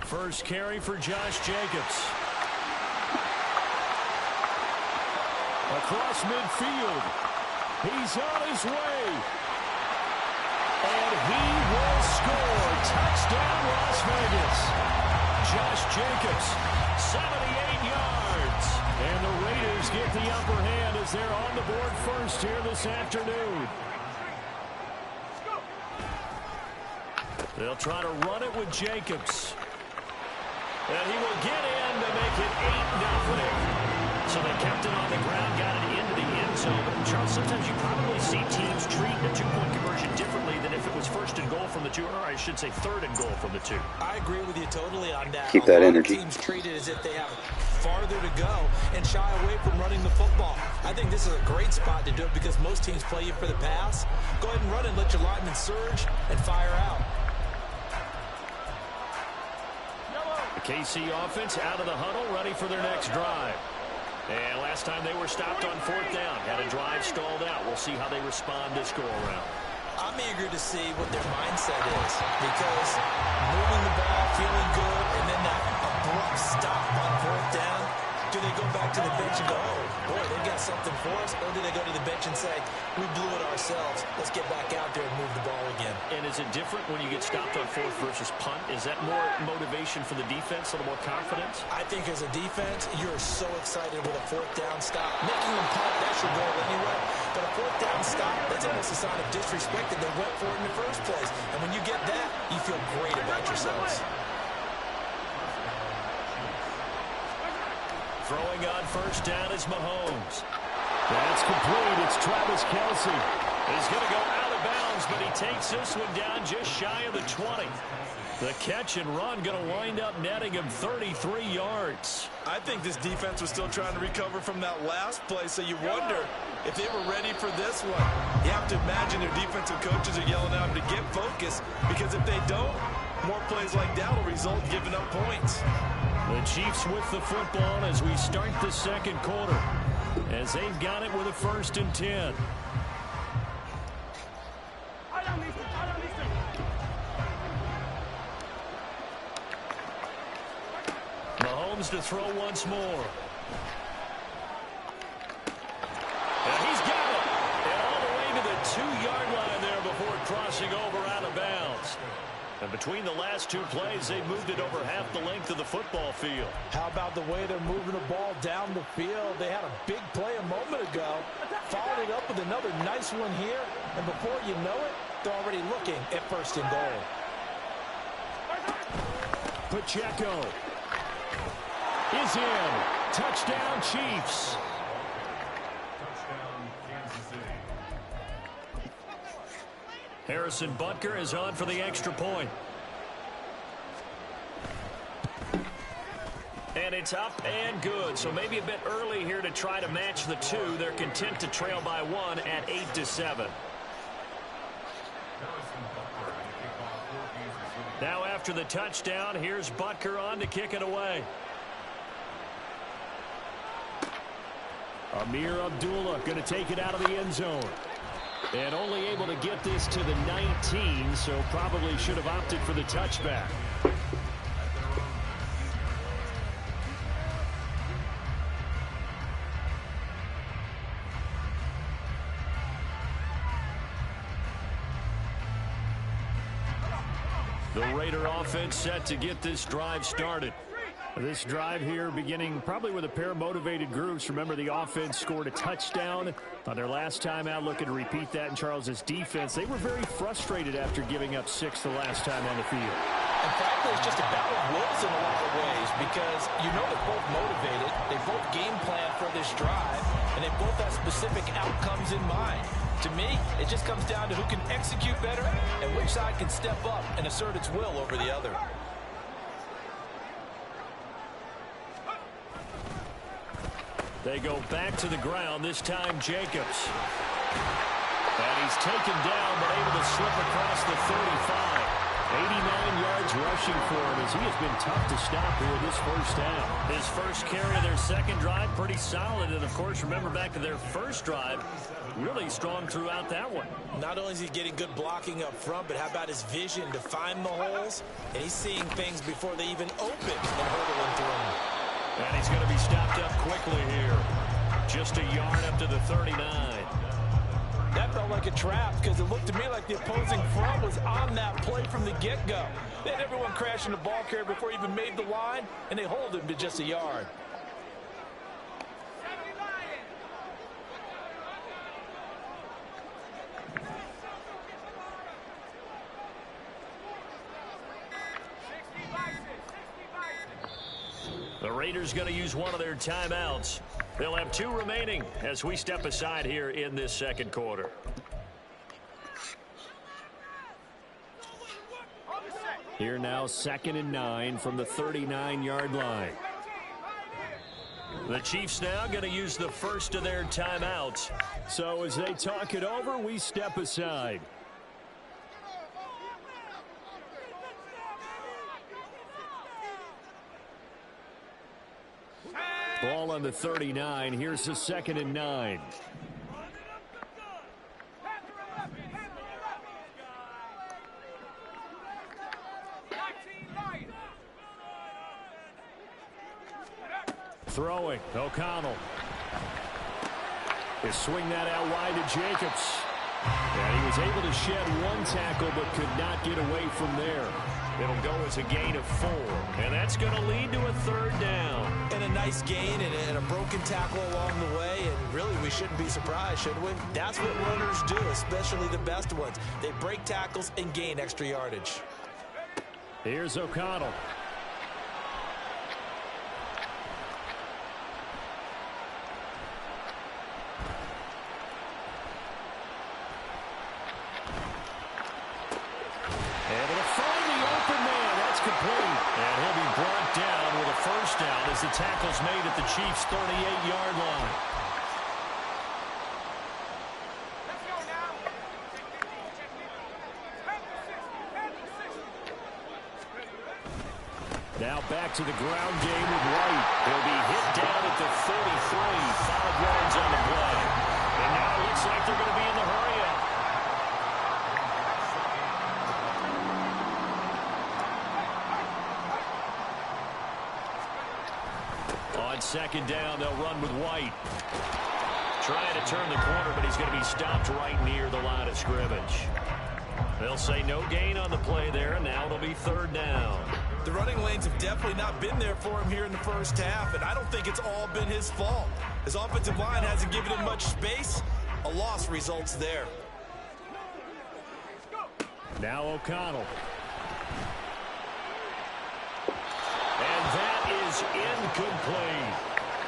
First carry for Josh Jacobs. Across midfield. He's on his way. And he will score. Touchdown, Las Vegas. Josh Jacobs, 78 yards. And the Raiders get the upper hand as they're on the board first here this afternoon. They'll try to run it with Jacobs. And he will get in to make it 8-0. So they kept it on the ground, got it into the end so, but Charles, sometimes you probably see teams treat a two-point conversion differently than if it was first and goal from the two, or I should say third and goal from the two. I agree with you totally on that. Keep that energy. Teams treat it as if they have farther to go and shy away from running the football. I think this is a great spot to do it because most teams play you for the pass. Go ahead and run and let your linemen surge and fire out. The KC offense out of the huddle, ready for their next drive. And last time they were stopped on fourth down. Had a drive stalled out. We'll see how they respond this go-around. I'm eager to see what their mindset is because moving the ball, feeling good, and then that abrupt stop on fourth down, do they go back to the bench and go, oh, boy, they got something for us? Or do they go to the bench and say, we blew it ourselves. Let's get back out there and move the ball again. And is it different when you get stopped on fourth versus punt? Is that more motivation for the defense, a little more confidence? I think as a defense, you're so excited with a fourth down stop. Making them punt, that's your goal anyway. But a fourth down stop, that's almost a sign of disrespect that they went for it in the first place. And when you get that, you feel great about yourselves. Throwing on first down is Mahomes. That's complete. It's Travis Kelce. He's going to go out of bounds, but he takes this one down just shy of the 20. The catch and run going to wind up netting him 33 yards. I think this defense was still trying to recover from that last play, so you wonder if they were ready for this one. You have to imagine their defensive coaches are yelling at them to get focused, because if they don't, more plays like that will result in giving up points. The Chiefs with the football as we start the second quarter, as they've got it with a 1st and 10. Mahomes to throw once more. And he's got it. And all the way to the 2-yard line there before crossing over out of bounds. And between the last two plays, they moved it over half the length of the football field. How about the way they're moving the ball down the field? They had a big play a moment ago, followed it up with another nice one here, and before you know it, they're already looking at 1st and goal. Pacheco is in. Touchdown, Chiefs. Touchdown, Kansas City. Harrison Butker is on for the extra point. And it's up and good. So maybe a bit early here to try to match the two. They're content to trail by 1 at 8-7. Now after the touchdown, here's Butker on to kick it away. Amir Abdullah going to take it out of the end zone. And only able to get this to the 19, so probably should have opted for the touchback. The Raider offense set to get this drive started. This drive here beginning probably with a pair of motivated groups. Remember, the offense scored a touchdown on their last time out. Looking to repeat that in Charles's defense. They were very frustrated after giving up 6 the last time on the field. And frankly, it's just a battle of wills in a lot of ways because you know they're both motivated. They both game plan for this drive, and they both have specific outcomes in mind. To me, it just comes down to who can execute better and which side can step up and assert its will over the other. They go back to the ground, this time Jacobs. And he's taken down, but able to slip across the 35. 89 yards rushing for him as he has been tough to stop here this first down. His first carry of their second drive, pretty solid. And, of course, remember back to their first drive, really strong throughout that one. Not only is he getting good blocking up front, but how about his vision to find the holes? And he's seeing things before they even open and hurdling through them. And he's going to be stopped up quickly here. Just a yard up to the 39. That felt like a trap because it looked to me like the opposing front was on that play from the get-go. They had everyone crashing the ball carrier before he even made the line, and they hold him to just a yard. The Raiders going to use one of their timeouts. They'll have 2 remaining as we step aside here in this second quarter. Here now, 2nd and 9 from the 39-yard line. The Chiefs now going to use the first of their timeouts. So as they talk it over, we step aside. Ball on the 39. Here's the 2nd and 9. Throwing, O'Connell. They swing that out wide to Jacobs. And he was able to shed 1 tackle but could not get away from there. It'll go as a gain of 4. And that's going to lead to a 3rd down. And a nice gain and a broken tackle along the way. And really, we shouldn't be surprised, should we? That's what runners do, especially the best ones. They break tackles and gain extra yardage. Here's O'Connell. And he'll be brought down with a first down as the tackle's made at the Chiefs' 38-yard line. Now back to the ground game with White. He'll be hit down at the 33, 5 yards on the play. And now it looks like they're going to be in the hurry-up. On 2nd down, they'll run with White. Trying to turn the corner, but he's going to be stopped right near the line of scrimmage. They'll say no gain on the play there, and now it'll be 3rd down. The running lanes have definitely not been there for him here in the first half, and I don't think it's all been his fault. His offensive line hasn't given him much space. A loss results there. Now O'Connell. And that is incomplete.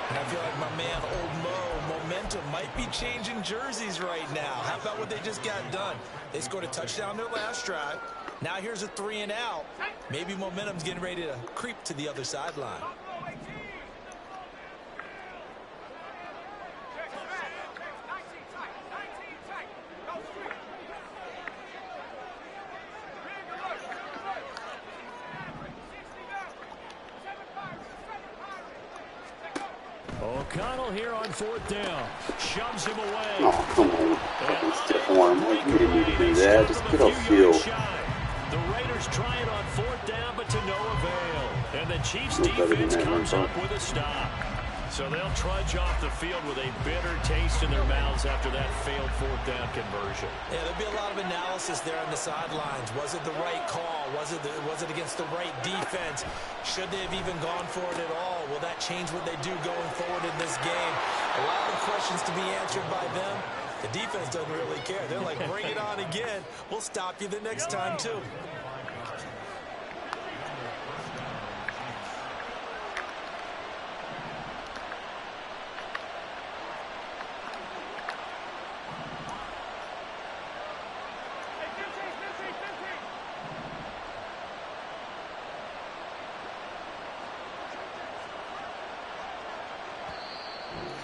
And I feel like my man, Old Mo, momentum might be changing jerseys right now. How about what they just got done? They scored a touchdown their last drive. Now here's a 3 and out. Maybe momentum's getting ready to creep to the other sideline. O'Connell here on 4th down. Shoves him away. Oh, come on. Fucking stiff arm. You didn't need to do that. Just get off field. The Raiders try it on 4th down, but to no avail. And the Chiefs defense comes up with a stop. So they'll trudge off the field with a bitter taste in their mouths after that failed 4th down conversion. Yeah, there'll be a lot of analysis there on the sidelines. Was it the right call? Was it against the right defense? Should they have even gone for it at all? Will that change what they do going forward in this game? A lot of questions to be answered by them. The defense doesn't really care. They're like, bring it on again. We'll stop you the next time, too.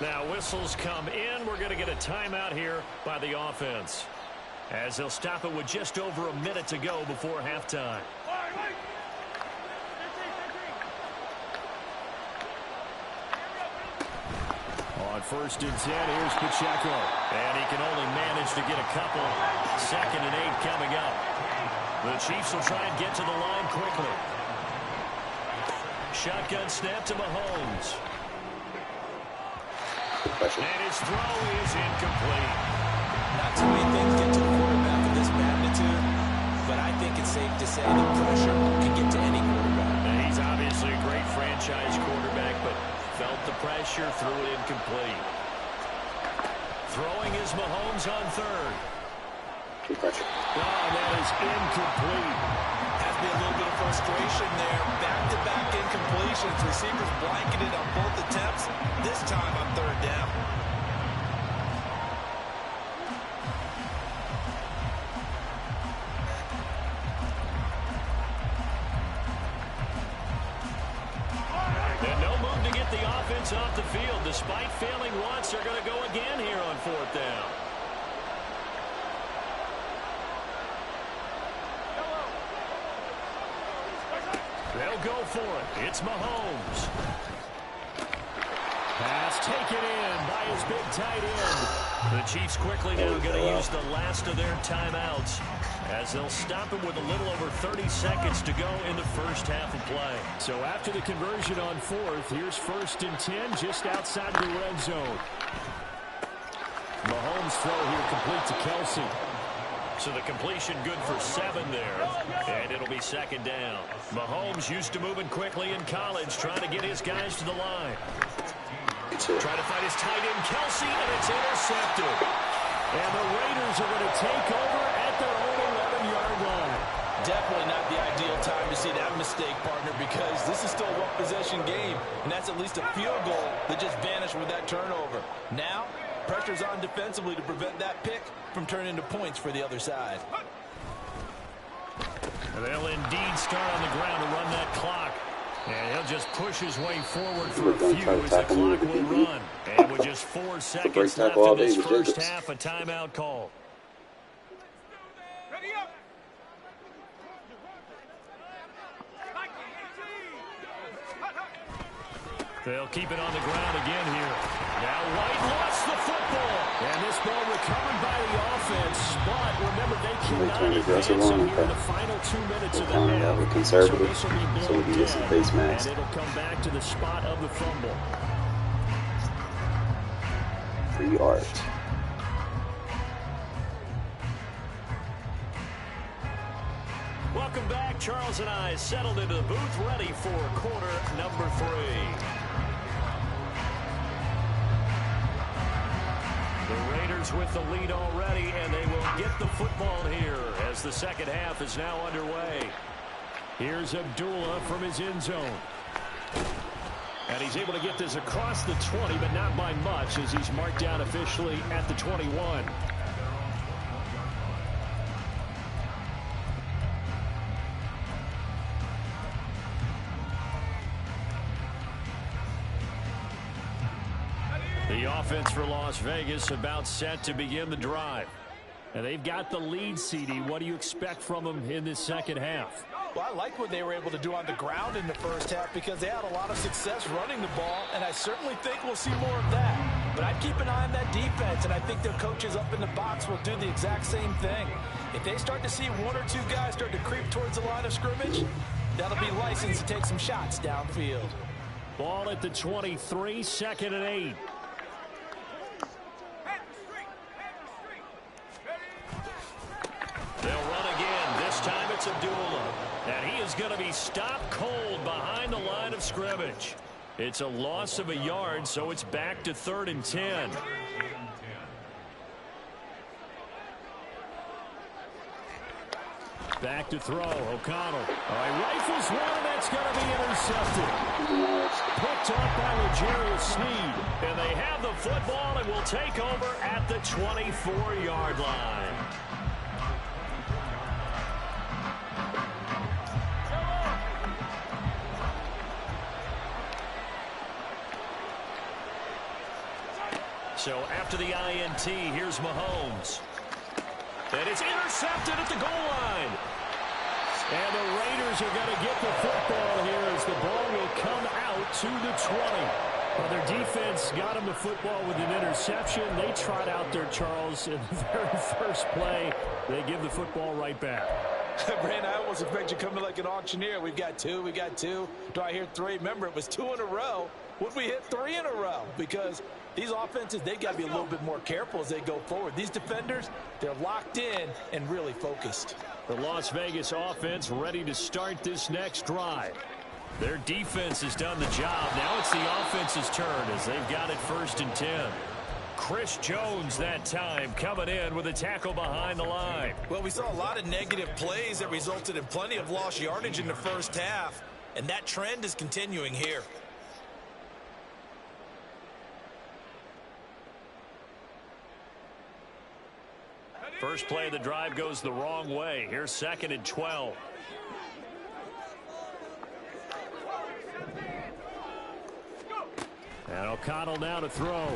Now whistles come in. We're going to get a timeout here by the offense, as they'll stop it with just over a minute to go before halftime. On 1st and 10, here's Pacheco. And he can only manage to get a couple. 2nd and 8 coming up. The Chiefs will try and get to the line quickly. Shotgun snap to Mahomes. And his throw is incomplete. Not too many things get to a quarterback of this magnitude, but I think it's safe to say that pressure can get to any quarterback. And he's obviously a great franchise quarterback, but felt the pressure, threw it incomplete. Throwing is Mahomes on 3rd. That is incomplete. Has to be a little bit of frustration there. Back-to-back incompletions. Receivers blanketed on both attempts, this time on third down. And no move to get the offense off the field. Despite failing once, they're going to go again here on fourth down. They'll go for it. It's Mahomes. Pass taken in by his big tight end. The Chiefs quickly now going to use the last of their timeouts as they'll stop him with a little over 30 seconds to go in the first half of play. So after the conversion on fourth, here's 1st and 10 just outside the red zone. Mahomes' throw here complete to Kelsey. So the completion good for 7 there, and it'll be 2nd down. Mahomes used to moving quickly in college, trying to get his guys to the line. Trying to find his tight end, Kelsey, and it's intercepted. And the Raiders are going to take over at their own 11-yard line. Definitely not the ideal time to see that mistake, partner, because this is still a one-possession game, and that's at least a field goal that just vanished with that turnover. Now, pressure's on defensively to prevent that pick from turning into points for the other side. They'll indeed start on the ground to run that clock. And he'll just push his way forward for a few as the clock will run. And with just 4 seconds left in this first half, a timeout call. They'll keep it on the ground again here. Now White lost the football. And this ball recovered by the offense. But remember, they cannot advance it here in the final 2 minutes of the half. Conservative, so we can get some face masks. And it'll come back to the spot of the fumble. 3 yards. Welcome back. Charles and I settled into the booth, ready for quarter number 3. The Raiders with the lead already, and they will get the football here as the second half is now underway. Here's Abdullah from his end zone. And he's able to get this across the 20, but not by much as he's marked down officially at the 21. The offense for Las Vegas about set to begin the drive. And they've got the lead, CD. What do you expect from them in this second half? Well, I like what they were able to do on the ground in the first half because they had a lot of success running the ball, and I certainly think we'll see more of that. But I'd keep an eye on that defense, and I think their coaches up in the box will do the exact same thing. If they start to see 1 or 2 guys start to creep towards the line of scrimmage, that'll be licensed to take some shots downfield. Ball at the 23, 2nd and 8. They'll run again. This time it's Abdullah. And he is going to be stopped cold behind the line of scrimmage. It's a loss of a yard, so it's back to 3rd and 10. Back to throw. O'Connell. Rifles one, and that's going to be intercepted. Picked up by L'Jarius Sneed. And they have the football and will take over at the 24-yard line. So after the INT, here's Mahomes. And it's intercepted at the goal line. And the Raiders are going to get the football here as the ball will come out to the 20. Well, their defense got them the football with an interception. They trot out there, Charles, in the very first play. They give the football right back. Brandon, I almost expect you coming like an auctioneer. We've got 2, we got 2. Do I hear 3? Remember, it was 2 in a row. Would we hit 3 in a row? Because these offenses, they got to be a little bit more careful as they go forward. These defenders, they're locked in and really focused. The Las Vegas offense ready to start this next drive. Their defense has done the job. Now it's the offense's turn as they've got it 1st and 10. Chris Jones that time coming in with a tackle behind the line. Well, we saw a lot of negative plays that resulted in plenty of lost yardage in the first half. And that trend is continuing here. First play of the drive goes the wrong way. Here's 2nd and 12. And O'Connell now to throw.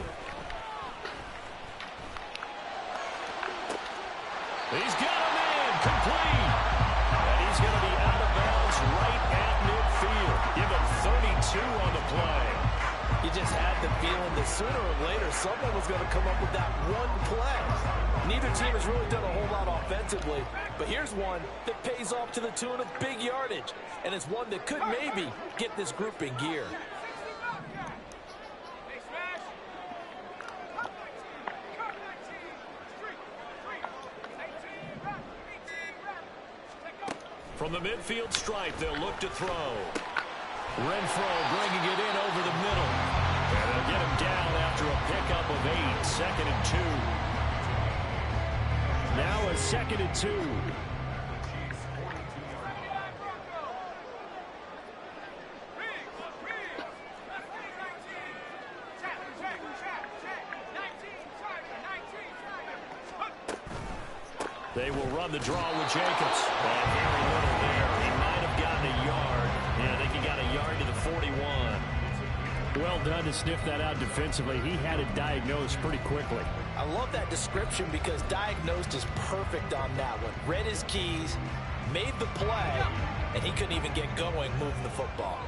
He's got a man complete. And he's going to be out of bounds right at midfield. Give him 32 on the play. You just had the feeling that sooner or later someone was going to come up with that one play. Neither team has really done a whole lot offensively, but here's one that pays off to the tune of big yardage, and it's one that could maybe get this group in gear. From the midfield stripe, they'll look to throw. Renfro bringing it in over the middle. And they'll get him down after a pickup of 8. 2nd and 2. Now a 2nd and 2. They will run the draw with Jacobs. And very little there. He might have gotten a yard. Yeah, I think he got a yard to the 41. Well done to sniff that out defensively. He had it diagnosed pretty quickly. I love that description because diagnosed is perfect on that one. Read his keys, made the play, and he couldn't even get going moving the football.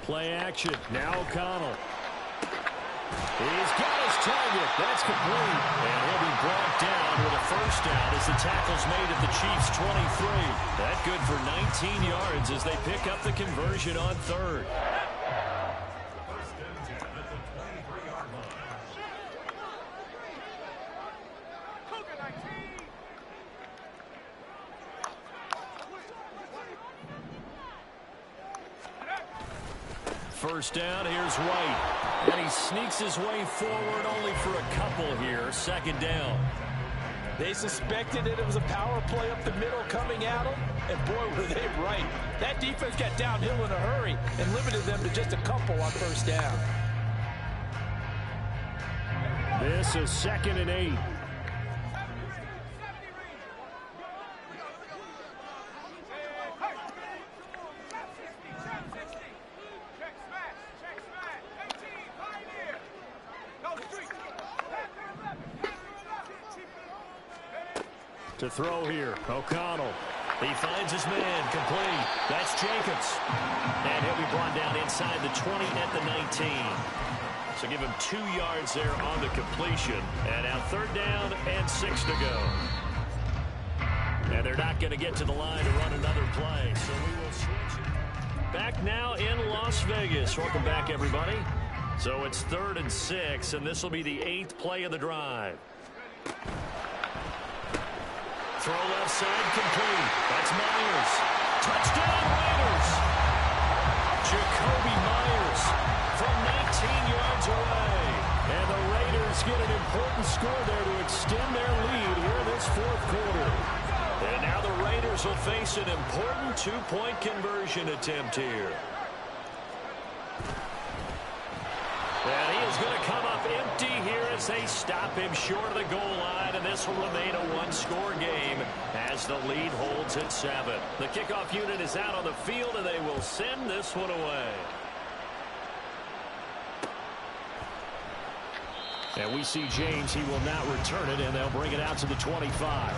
Play action. Now O'Connell. He's got his target. That's complete. And he'll be brought down with a first down as the tackle's made at the Chiefs' 23. That good for 19 yards as they pick up the conversion on 3rd. First and 10 at the 23-yard line. First down, here's White. And he sneaks his way forward only for a couple here. 2nd down. They suspected that it was a power play up the middle coming at them, and boy, were they right. That defense got downhill in a hurry and limited them to just a couple on first down. This is 2nd and 8. To throw here, O'Connell. He finds his man, complete. That's Jacobs. And he'll be brought down inside the 20 at the 19. So give him 2 yards there on the completion. And now 3rd down and 6 to go. And they're not going to get to the line to run another play. So we will switch it. Back now in Las Vegas. Welcome back, everybody. So it's 3rd and 6, and this will be the 8th play of the drive. Throw left side, complete. That's Myers. Touchdown, Raiders. Jacoby Myers from 19 yards away. And the Raiders get an important score there to extend their lead here in this 4th quarter. And now the Raiders will face an important 2-point conversion attempt here. And he is going to come up empty here as they stop him short of the goal line, and this will remain a 1-score game as the lead holds at 7. The kickoff unit is out on the field, and they will send this one away. And we see James. He will not return it, and they'll bring it out to the 25.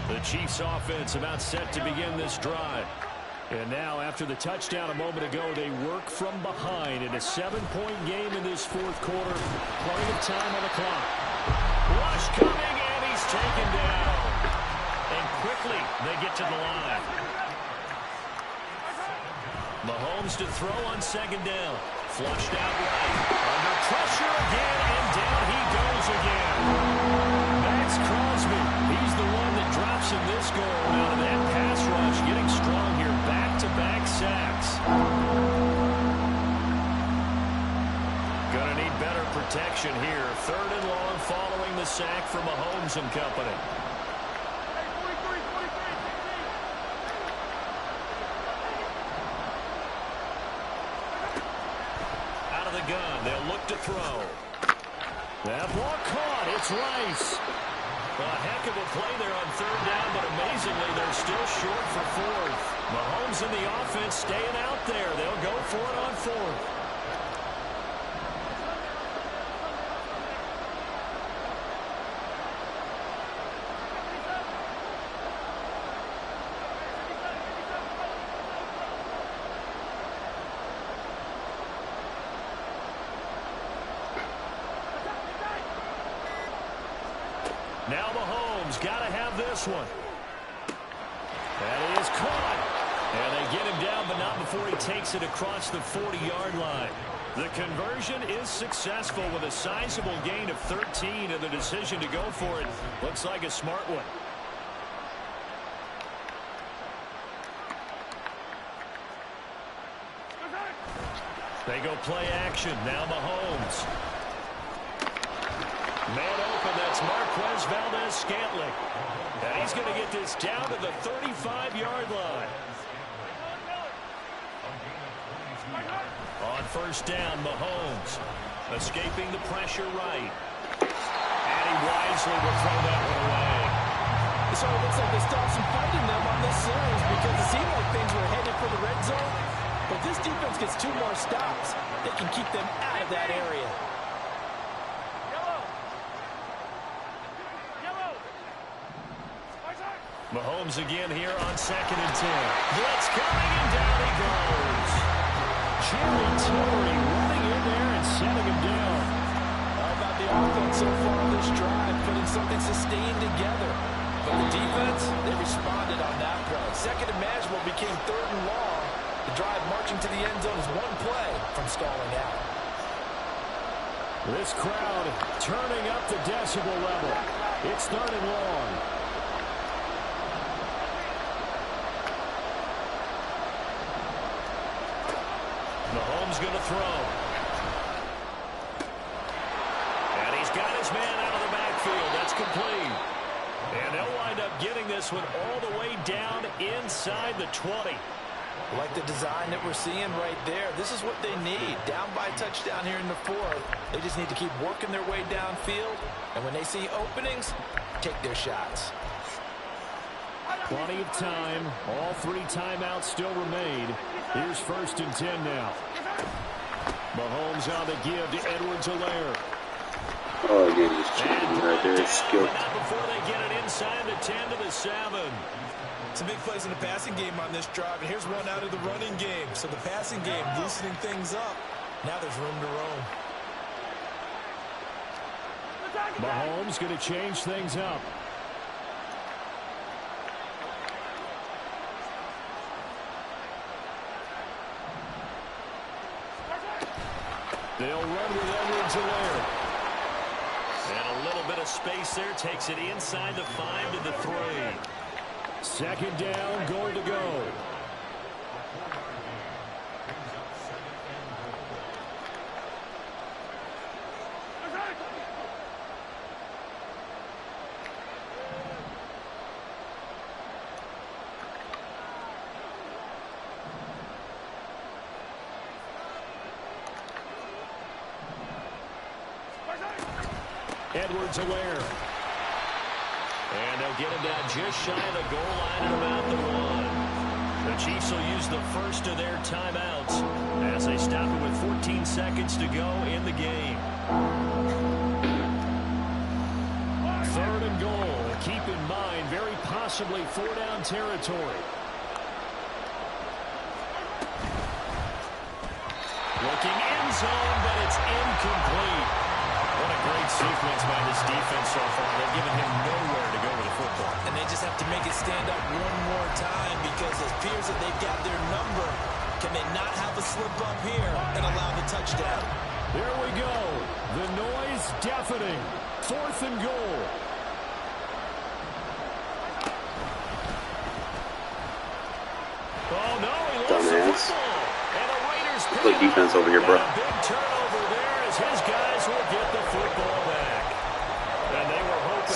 The Chiefs offense about set to begin this drive. And now after the touchdown a moment ago, they work from behind in a 7-point game in this 4th quarter. Plenty of time on the clock. Rush coming, and he's taken down. And quickly they get to the line. Mahomes to throw on 2nd down. Flushed out right. Under pressure again, and down he goes again. That's Crosby. He's the one that drops in this goal. Out of that pass rush, getting strong here. Back-to-back sacks. Gonna need better protection action here. 3rd and long following the sack from Mahomes and company. Out of the gun, they'll look to throw. That ball caught. It's Rice. A heck of a play there on 3rd down, but amazingly, they're still short for 4th. Mahomes and the offense staying out there. They'll go for it on 4th. Now Mahomes got to have this one. That is caught. And they get him down, but not before he takes it across the 40-yard line. The conversion is successful with a sizable gain of 13, and the decision to go for it looks like a smart one. They go play action. Now Mahomes. Man open, that's Marquez Valdez-Scantling. And he's going to get this down to the 35-yard line. On 1st down, Mahomes escaping the pressure right. And he wisely will throw that one away. So it looks like they stopped some fighting them on this series because it seemed like things were headed for the red zone. But this defense gets 2 more stops. They can keep them out of that area. Mahomes again here on 2nd and 10. Blitz coming, and down he goes. Jerry Tillery running in there and setting him down. How about the offense so far on this drive, putting something sustained together. But the defense, they responded on that play. 2nd and manageable became 3rd and long. The drive marching to the end zone is 1 play from stalling out. This crowd turning up the decibel level. It's 3rd and long. Mahomes going to throw. And he's got his man out of the backfield. That's complete. And they'll wind up getting this one all the way down inside the 20. Like the design that we're seeing right there. This is what they need. Down by a touchdown here in the 4th. They just need to keep working their way downfield. And when they see openings, take their shots. Plenty of time. All 3 timeouts still remain. Here's 1st and 10 now. Mahomes on the give to Edwards-Helaire. Oh, again, he's cheating right there. It's skill. Not before they get it inside the 10 to the 7. Some big plays in the passing game on this drive, and here's one out of the running game. So the passing game loosening things up. Now there's room to roam. Mahomes going to change things up. They'll run with Edwards-Helaire. And a little bit of space there takes it inside the 5 to the 3. 2nd down, goal to go. Edwards-Helaire. And they'll get him down just shy of the goal line at about the 1. The Chiefs will use the first of their timeouts as they stop it with 14 seconds to go in the game. 3rd and goal. Keep in mind, very possibly 4-down territory. Looking end zone, but it's incomplete. What a great sequence by this defense so far. They've given him nowhere to go with the football. And they just have to make it stand up one more time because it appears that they've got their number. Can they not have a slip up here and allow the touchdown? There we go. The noise deafening. 4th and goal. Oh, no, he lost the football. And the Raiders play defense over here, bro. Big turnover there as his guys will get the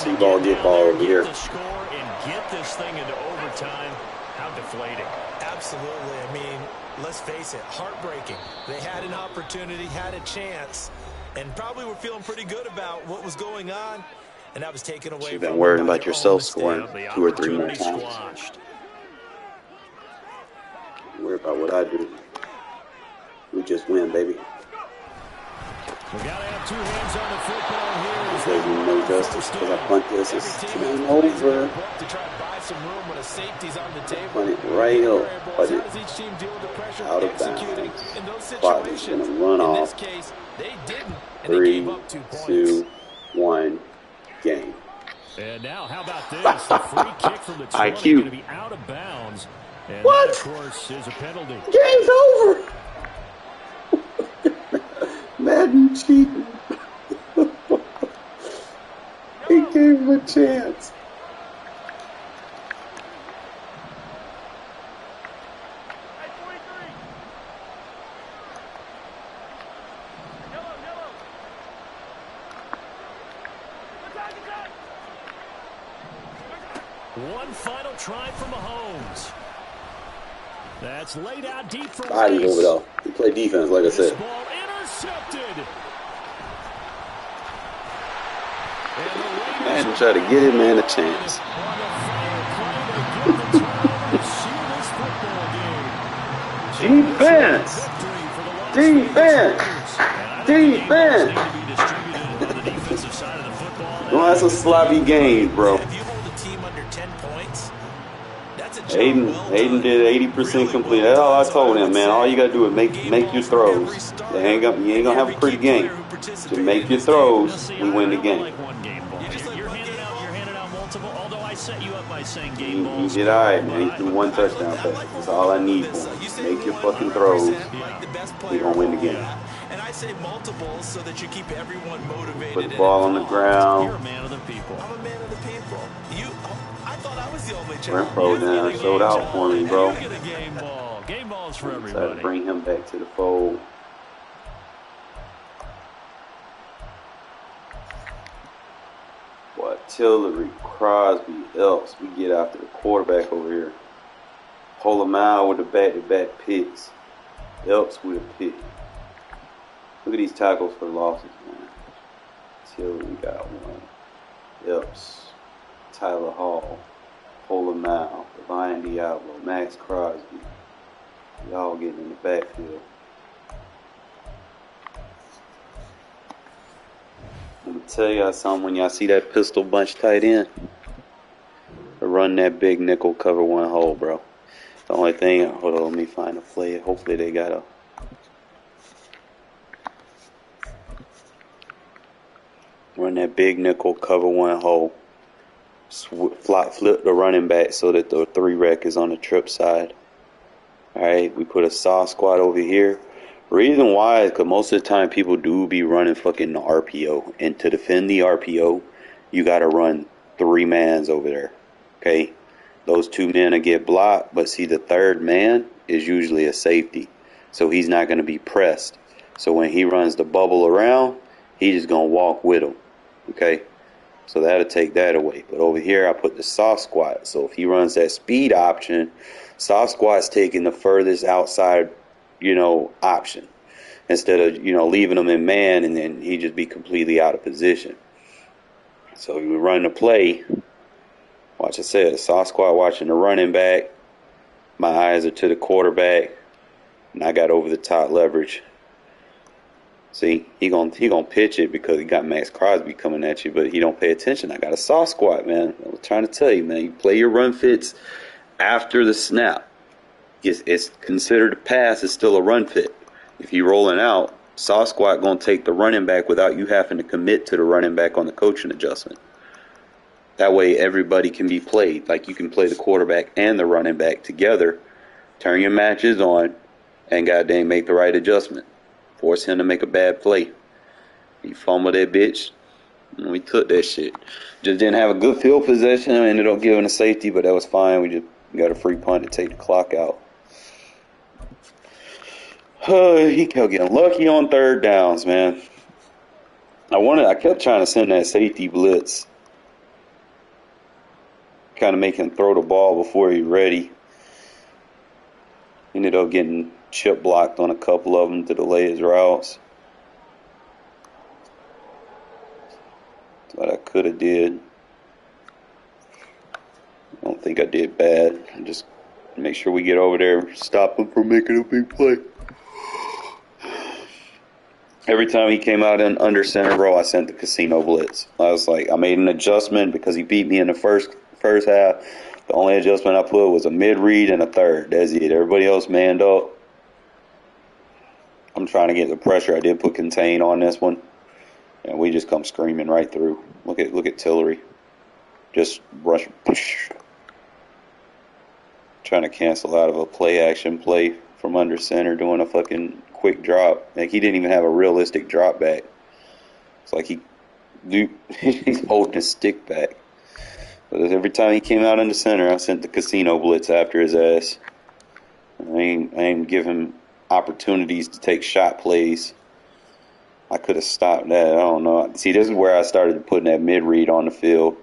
see ball, get ball over here. The score and get this thing into overtime. How deflating. Absolutely. I mean, let's face it, heartbreaking. They had an opportunity, had a chance, and probably were feeling pretty good about what was going on, and that was taken away. You've been worrying about yourself scoring 2 or 3 more times. Worry about what I do. We just win, baby. We gotta have 2 hands on the football here. There's no justice because I punt this. It's game over. To try to buy some room when a safety's on the table. Punt it right up. Punt it How does each team deal with the pressure out of executing bounds. in those Clock is situations? going to run In off. this case, they didn't, and they 3, gave up 2 points. 2, 1, game. And now, how about this? The free kick from the 20 IQ. going to be out of bounds. And What? that, of course, is a penalty. Game's over. Madden cheating. He gave him a chance. One final try for Mahomes. That's laid out deep for Body Reese. over though. He played defense, like I This said. ball intercepted. Man, try to get him man a chance. Defense! Defense! Defense! Well, that's a sloppy game, bro. If you hold a team under 10 points, that's a job Aiden did 80% complete. That's all I told him, man. All you gotta do is make your throws. You ain't gonna have a pretty game. Just make your throws. We win the game. You're handing out multiple, although I set you up by saying game You balls. did alright, man. You threw 1 touchdown pass. That's all I need for him. Make your fucking throws. We gonna win the game. And I say multiples so that you keep everyone motivated. Put the ball on the ground. You're a man of the people. I'm a man of the people. I thought I was the only child. Renfro down showed out for me, bro. You get a game ball. Game balls for Decided everybody. to bring him back to the fold. What? Tillery, Crosby, Elks. We get after the quarterback over here. Pull him out with the back-to-back picks. Elks with a pick. Look at these tackles for losses, man. Tillery got 1. Elks, Tyler Hall, Pull him out. Divine Diablo, Max Crosby. Y'all getting in the backfield. I'm gonna tell y'all something. When y'all see that pistol bunch tight end, run that big nickel cover 1 hole, bro. The only thing, hold on, let me find a play. Hopefully they got a. Run that big nickel cover 1 hole. Flip the running back so that the 3 rec is on the trip side. Alright, we put a soft squat over here. Reason why is because most of the time people do be running fucking the RPO. And to defend the RPO, you got to run 3 mans over there. Okay? Those 2 men will get blocked, but see, the 3rd man is usually a safety. So he's not going to be pressed. So when he runs the bubble around, he's just going to walk with him. Okay? So that'll take that away. But over here, I put the soft squat. So if he runs that speed option, soft squat's taking the furthest outside, option. Instead of, leaving him in man and then he just be completely out of position. So we run the play. Watch, I said, soft squat watching the running back. My eyes are to the quarterback. And I got over the top leverage. See, he gonna pitch it because he got Max Crosby coming at you, but he don't pay attention. I got a soft squat, man. I was trying to tell you, man. You play your run fits after the snap. It's considered a pass. It's still a run fit. If you're rolling out, soft squat gonna take the running back without you having to commit to the running back on the coaching adjustment. That way, everybody can be played. Like you can play the quarterback and the running back together. Turn your matches on, and goddamn make the right adjustment. Force him to make a bad play. He fumbled that bitch. And we took that shit. Just didn't have a good field possession. I ended up giving a safety, but that was fine. We just got a free punt to take the clock out. He kept getting lucky on 3rd downs, man. I kept trying to send that safety blitz kind of make him throw the ball before he's ready. Ended up getting chip blocked on a couple of them to delay his routes. That's what I could have did. I don't think I did bad. Just make sure we get over there, stop him from making a big play. Every time he came out in under center, bro, I sent the casino blitz. I was like, I made an adjustment because he beat me in the first half. The only adjustment I put was a mid-read and a third. That's it. Everybody else manned up. I'm trying to get the pressure. I did put contain on this one. And we just come screaming right through. Look at Tillery. Just rush. Trying to cancel out of a play-action play from under center, doing a fucking quick drop. Like, he didn't even have a realistic drop back. It's like he's holding his stick back. But every time he came out in the center, I sent the casino blitz after his ass. I ain't give him opportunities to take shot plays. I could have stopped that. I don't know. See, this is where I started putting that mid-read on the field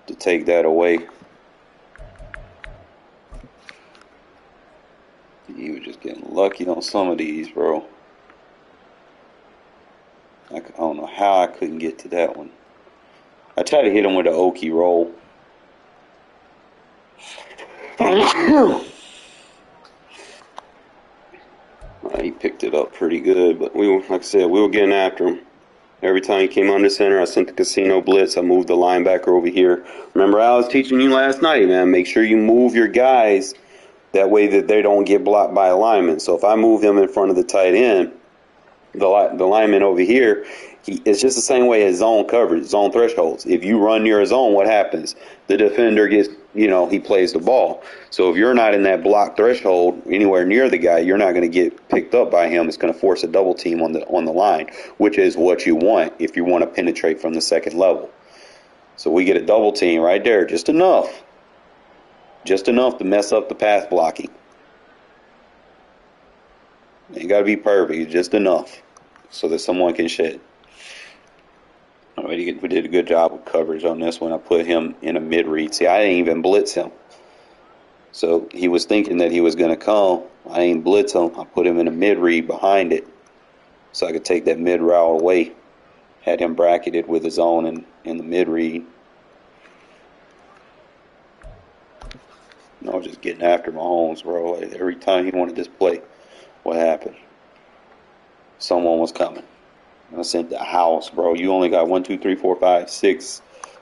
to take that away. He was just getting lucky on some of these, bro. I don't know how I couldn't get to that one. I tried to hit him with an Okie roll. He picked it up pretty good, but like I said, we were getting after him. Every time he came under center, I sent the casino blitz. I moved the linebacker over here. Remember, I was teaching you last night, man. Make sure you move your guys that way that they don't get blocked by a lineman. So if I move him in front of the tight end, the lineman over here, it's just the same way as zone coverage, zone thresholds. If you run near a zone, what happens? The defender gets, he plays the ball. So if you're not in that block threshold anywhere near the guy, you're not going to get picked up by him. It's going to force a double team on the line, which is what you want if you want to penetrate from the second level. So we get a double team right there, just enough to mess up the path blocking. Ain't got to be perfect, just enough so that someone can shed. We did a good job with coverage on this one. I put him in a mid-read. See, I didn't even blitz him. So he was thinking that he was going to come. I didn't blitz him. I put him in a mid-read behind it so I could take that mid-route away. Had him bracketed with his own in the mid-read. I was just getting after Mahomes, bro. Like, every time he wanted this play, what happened? Someone was coming. I sent the house, bro. You only got 1, 2, 3, 4, 5, 6,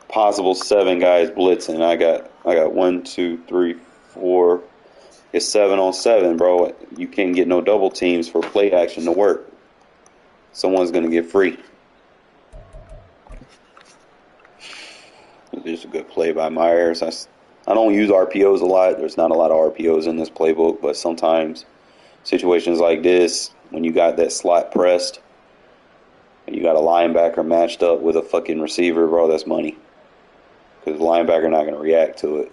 possible 7 guys blitzing. I got 1, 2, 3, 4. It's 7 on 7, bro. You can't get no double teams for play action to work. Someone's gonna get free. It's a good play by Myers. I don't use RPOs a lot. There's not a lot of RPOs in this playbook, but sometimes situations like this, when you got that slot pressed, and you got a linebacker matched up with a fucking receiver, bro, that's money. Because the linebacker not going to react to it.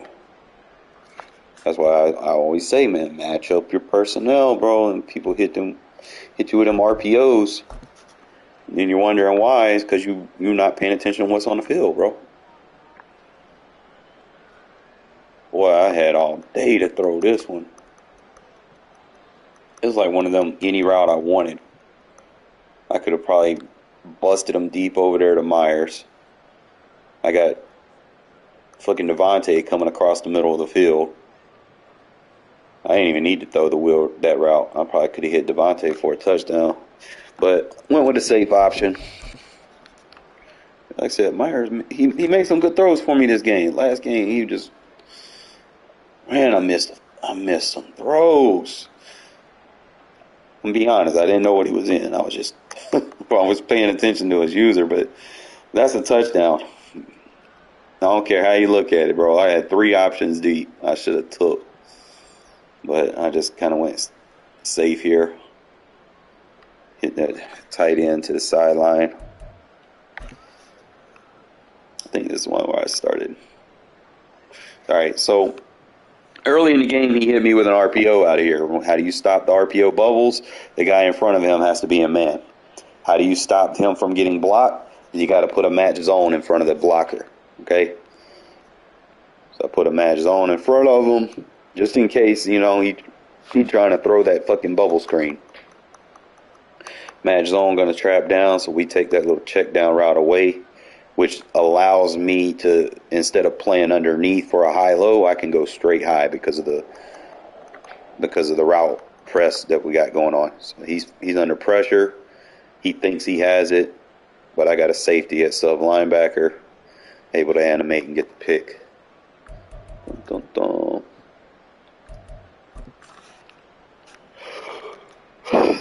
That's why I always say, man, match up your personnel, bro. And people hit you with them RPOs. And then you're wondering why. It's because you're not paying attention to what's on the field, bro. Boy, I had all day to throw this one. It was like one of them any route I wanted. I could have probably busted him deep over there to Myers. I got fucking Devontae coming across the middle of the field. I didn't even need to throw that route. I probably could have hit Devontae for a touchdown. But went with a safe option. Like I said, Myers, he made some good throws for me this game. Last game, he just... Man, I missed some throws. I'm be honest, I didn't know what he was in. I was just... I was paying attention to his user, but that's a touchdown. I don't care how you look at it, bro. I had 3 options deep I should have took. But I just kind of went safe here. Hit that tight end to the sideline. I think this is one where I started. All right, so early in the game, he hit me with an RPO out of here. How do you stop the RPO bubbles? The guy in front of him has to be a man. How do you stop him from getting blocked? You got to put a match zone in front of the blocker, okay? So I put a match zone in front of him, just in case, you know, he trying to throw that fucking bubble screen. Match zone going to trap down, so we take that little check down route away, which allows me to, instead of playing underneath for a high-low, I can go straight high because of the route press that we got going on. So he's under pressure. He thinks he has it, but I got a safety at sub linebacker, able to animate and get the pick. Dun, dun, dun.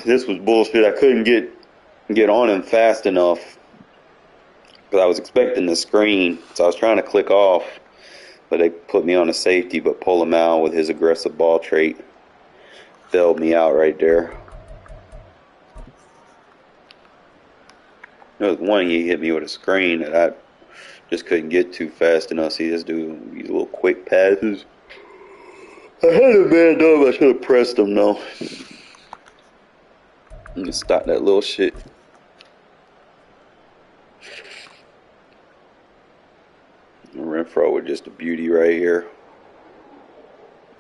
This was bullshit. I couldn't get on him fast enough because I was expecting the screen, so I was trying to click off, but they put me on a safety, but pull him out with his aggressive ball trait. Bailed me out right there. There was one he hit me with a screen that I just couldn't get to fast enough. See this dude, these little quick passes. I had a man up. I should have pressed him though. Let me stop that little shit. Renfro with just a beauty right here.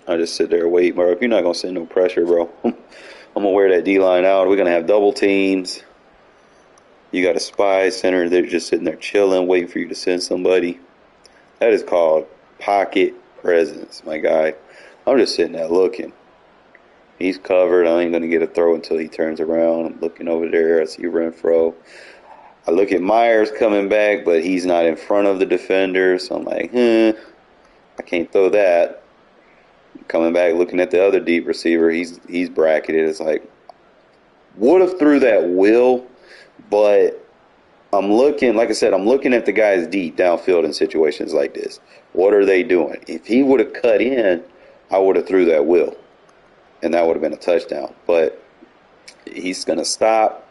I just sit there and wait, bro. If you're not gonna send no pressure, bro, I'm gonna wear that D line out. We're gonna have double teams. You got a spy center. They're just sitting there chilling, waiting for you to send somebody. That is called pocket presence, my guy. I'm just sitting there looking. He's covered. I ain't going to get a throw until he turns around. I'm looking over there. I see Renfro. I look at Myers coming back, but he's not in front of the defender. So I'm like, I can't throw that. Coming back, looking at the other deep receiver. He's bracketed. It's like, would have threw that will, but I'm looking, like I said, I'm looking at the guys deep downfield in situations like this. What are they doing? If he would have cut in, I would have threw that will, and that would have been a touchdown. But he's going to stop,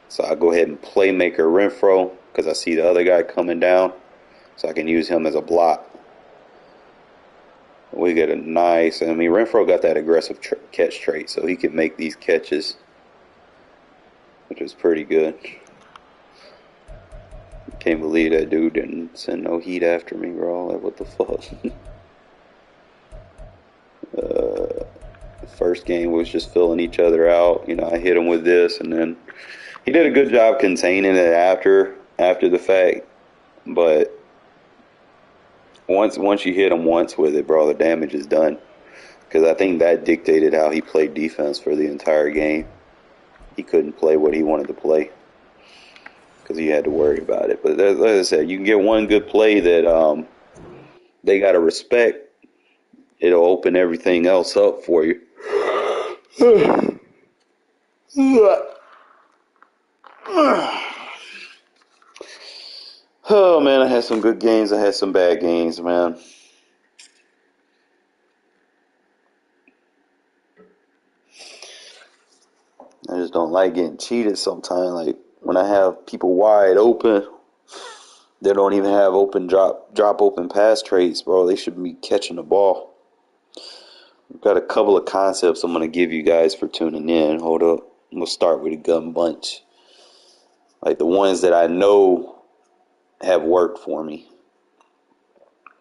so I'll go ahead and playmaker Renfro because I see the other guy coming down, so I can use him as a block. We get a nice, Renfro got that aggressive catch trait, so he could make these catches, which was pretty good. Can't believe that dude didn't send no heat after me, bro. Like, what the fuck? The first game was just filling each other out. You know, I hit him with this, and then he did a good job containing it after the fact. But once you hit him once with it, bro, the damage is done. Because I think that dictated how he played defense for the entire game. He couldn't play what he wanted to play because he had to worry about it. But like I said, you can get one good play that they got to respect. It'll open everything else up for you. Oh, man, I had some good games. I had some bad games, man. I just don't like getting cheated sometimes. Like, when I have people wide open, they don't even have open drop open pass traits, bro. They should be catching the ball. I've got a couple of concepts I'm going to give you guys for tuning in. Hold up. I'm going to start with a gun bunch. Like the ones that I know have worked for me.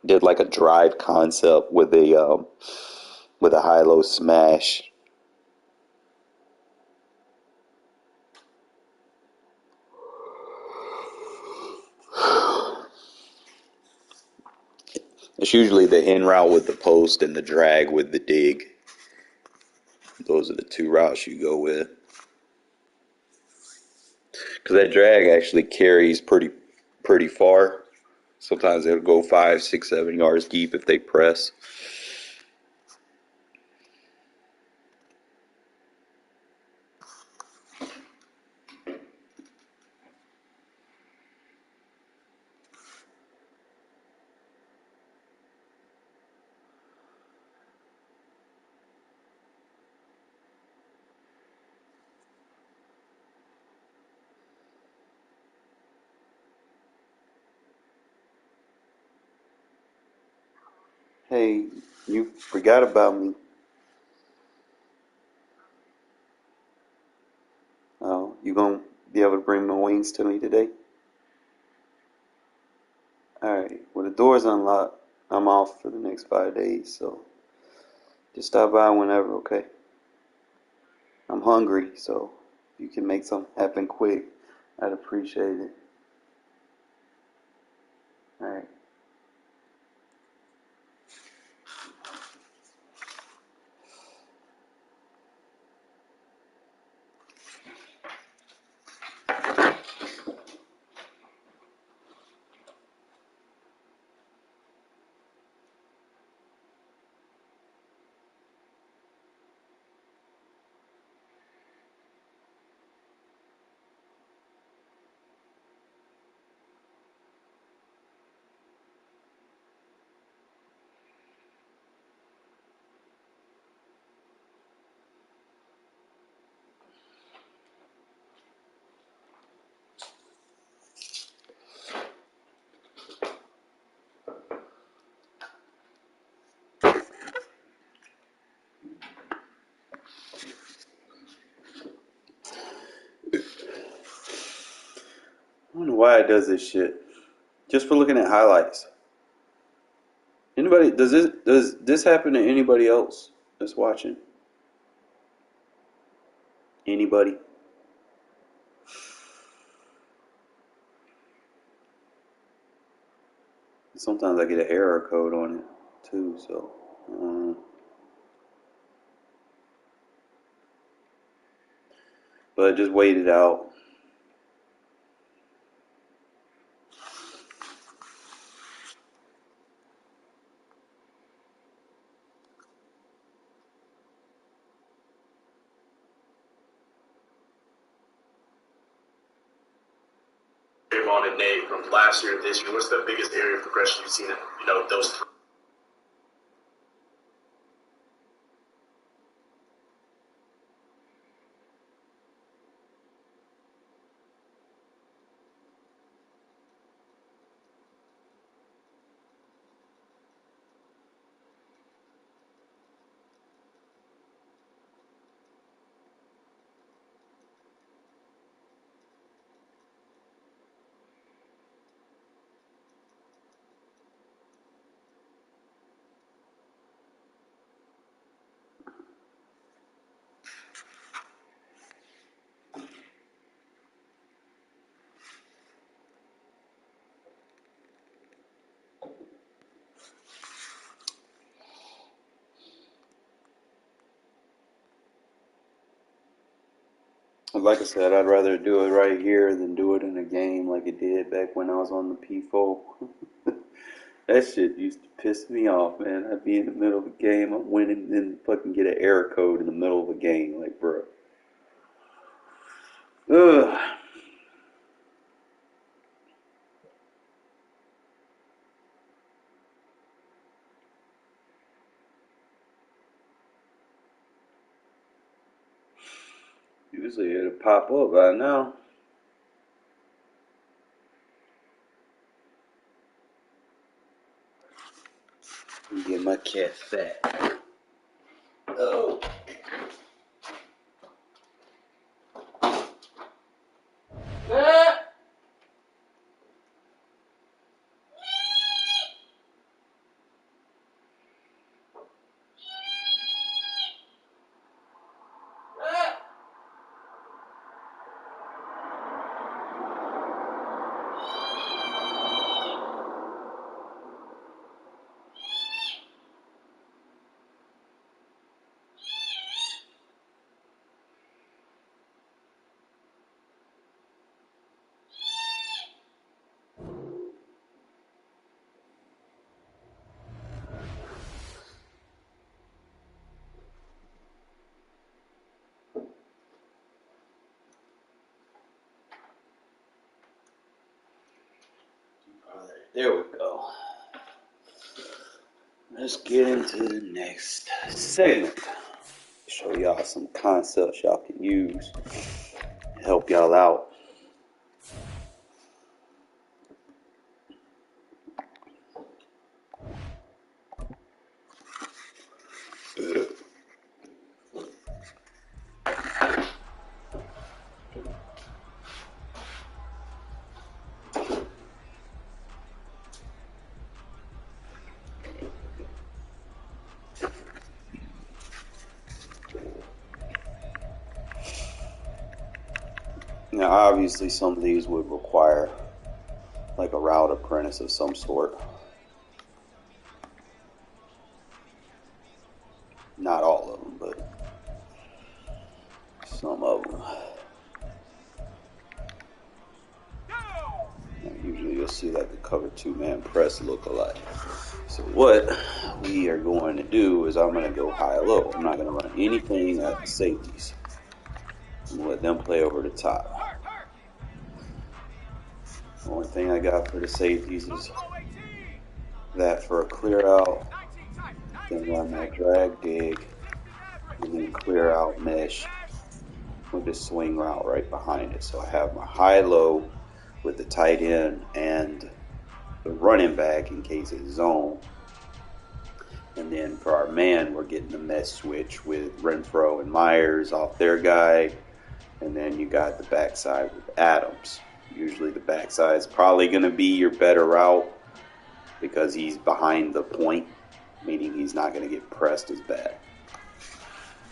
Did like a drive concept with a high-low smash. It's usually the in route with the post and the drag with the dig. Those are the two routes you go with. Because that drag actually carries pretty far. Sometimes they'll go 5, 6, 7 yards deep if they press. Hey, you forgot about me. Oh, you gonna be able to bring my wings to me today? Alright, well the door's unlocked. I'm off for the next 5 days, so just stop by whenever, okay? I'm hungry, so if you can make something happen quick, I'd appreciate it. Alright. I don't know why it does this shit. Just for looking at highlights. Anybody does this happen to anybody else that's watching? Anybody? Sometimes I get an error code on it too, so but just wait it out. On and Nate from last year to this year, what's the biggest area of progression you've seen in, those three? Like I said, I'd rather do it right here than do it in a game like it did back when I was on the P4. That shit used to piss me off, man. I'd be in the middle of a game, I'm winning, then fucking get an error code in the middle of a game. Like, bro. Ugh. Usually it'll pop up by now. Get my cat fat. Oh. There we go. Let's get into the next segment. Show y'all some concepts y'all can use. Help y'all out. Now, obviously, some of these would require like a route apprentice of some sort. Not all of them, but some of them. Now, usually you'll see like the cover 2-man press look alike. So what we are going to do is I'm going to go high-low. I'm not going to run anything at the safeties. I'm going to let them play over the top. The only thing I got for the safeties is that for a clear out, then run that drag dig, and then clear out mesh with the swing route right behind it. So I have my high-low with the tight end and the running back in case it's zone. And then for our man, we're getting the mesh switch with Renfro and Myers off their guy. And then you got the backside with Adams. Usually the backside is probably going to be your better route because he's behind the point, meaning he's not going to get pressed as bad.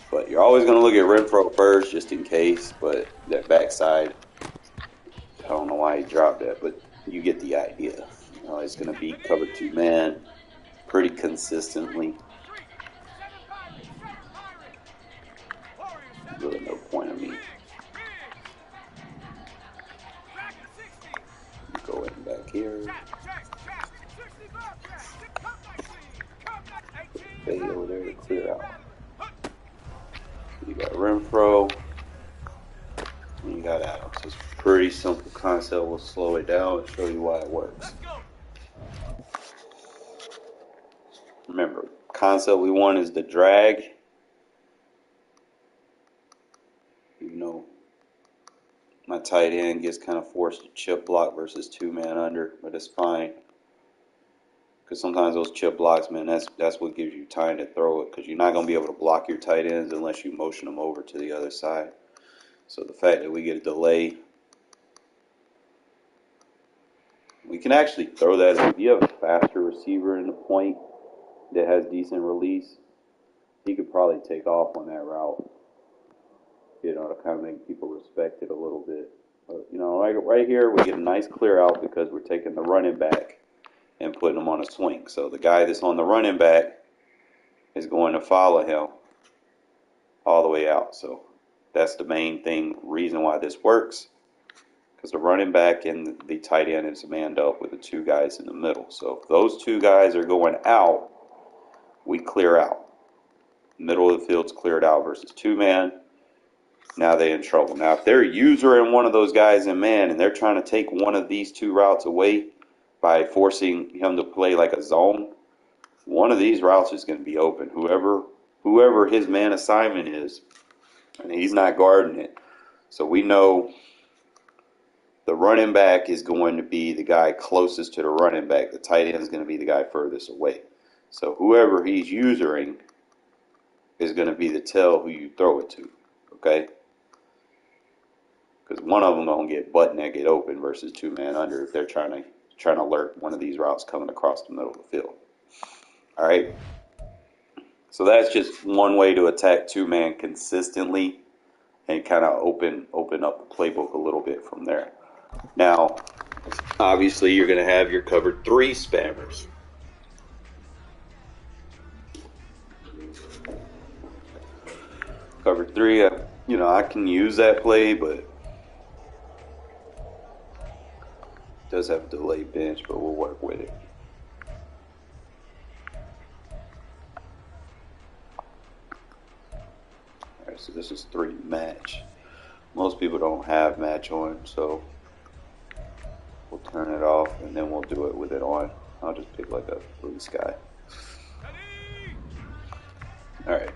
But you're always going to look at Renfro first just in case. But that backside, I don't know why he dropped that, but you get the idea. You know, it's going to be cover 2-man pretty consistently. Really no point in me going back here. Fade over there to clear out. You got Renfro, and you got Adams. It's a pretty simple concept. We'll slow it down and show you why it works. Remember, concept we want is the drag. You know, my tight end gets kind of forced to chip block versus 2-man under, but it's fine. Because sometimes those chip blocks, man, that's what gives you time to throw it. Because you're not going to be able to block your tight ends unless you motion them over to the other side. So the fact that we get a delay, we can actually throw that. If you have a faster receiver in the point that has decent release, he could probably take off on that route, you know, to kind of make people respect it a little bit. But, you know, right here, we get a nice clear out because we're taking the running back and putting him on a swing. So the guy that's on the running back is going to follow him all the way out. So that's the main reason why this works, because the running back and the tight end is manned up with the two guys in the middle. So if those two guys are going out, we clear out. Middle of the field's cleared out versus 2-man. Now they're in trouble. Now if they're a user and one of those guys in man and they're trying to take one of these two routes away by forcing him to play like a zone, one of these routes is going to be open. Whoever his man assignment is, and he's not guarding it. So we know the running back is going to be the guy closest to the running back. The tight end is going to be the guy furthest away. So whoever he's using is going to be the tell who you throw it to, okay? Because one of them going to get butt naked open versus 2-man under if they're trying to alert one of these routes coming across the middle of the field. All right. So that's just one way to attack 2-man consistently and kind of open up the playbook a little bit from there. Now, obviously, you're going to have your cover 3 spammers. Cover 3, you know, I can use that play, but it does have a delay bench, but we'll work with it. All right, so this is 3 match. Most people don't have match on, so we'll turn it off and then we'll do it with it on. I'll just pick like a blue sky. All right.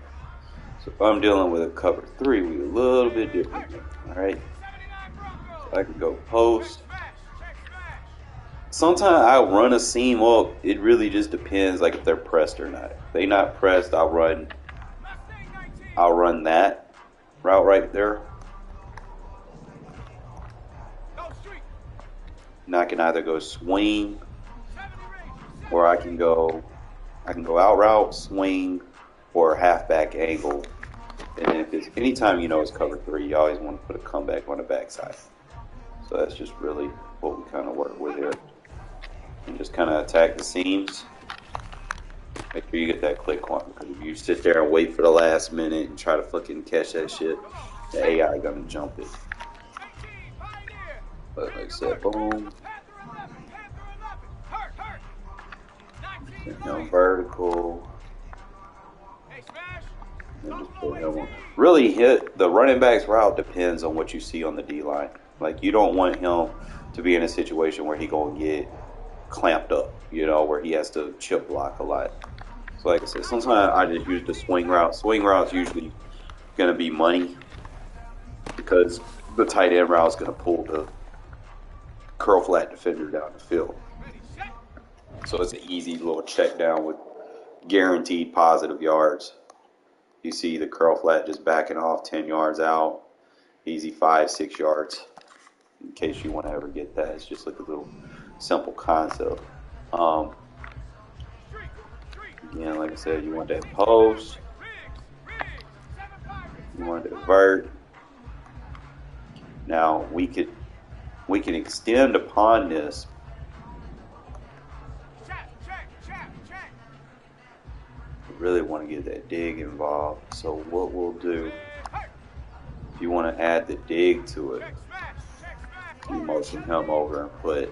So if I'm dealing with a cover 3, we're a little bit different. All right. So I can go post. Sometimes I'll run a seam up. It really just depends, like if they're pressed or not. If they're not pressed, I'll run that route right there. And I can either go swing, or I can go out route, swing, or halfback angle. And if it's anytime you know it's cover 3, you always want to put a comeback on the backside. So that's just really what we kind of work with here. And just kind of attack the seams. Make sure you get that click on, because if you sit there and wait for the last minute and try to fucking catch that shit, the AI gonna jump it. But like I said, boom. Vertical. And just put that one. Really hit the running back's route depends on what you see on the D line. Like, you don't want him to be in a situation where he gonna get clamped up, you know, where he has to chip block a lot. So like I said, sometimes I just use the swing route. Swing route's usually gonna be money because the tight end route is gonna pull the curl flat defender down the field. So it's an easy little check down with guaranteed positive yards. You see the curl flat just backing off 10 yards out, easy 5-6 yards. In case you want to ever get that, it's just like a little simple concept. Again, like I said, you want that post, you want to vert. Now we can extend upon this. Really want to get that dig involved. So what we'll do, if you want to add the dig to it, you motion him over and put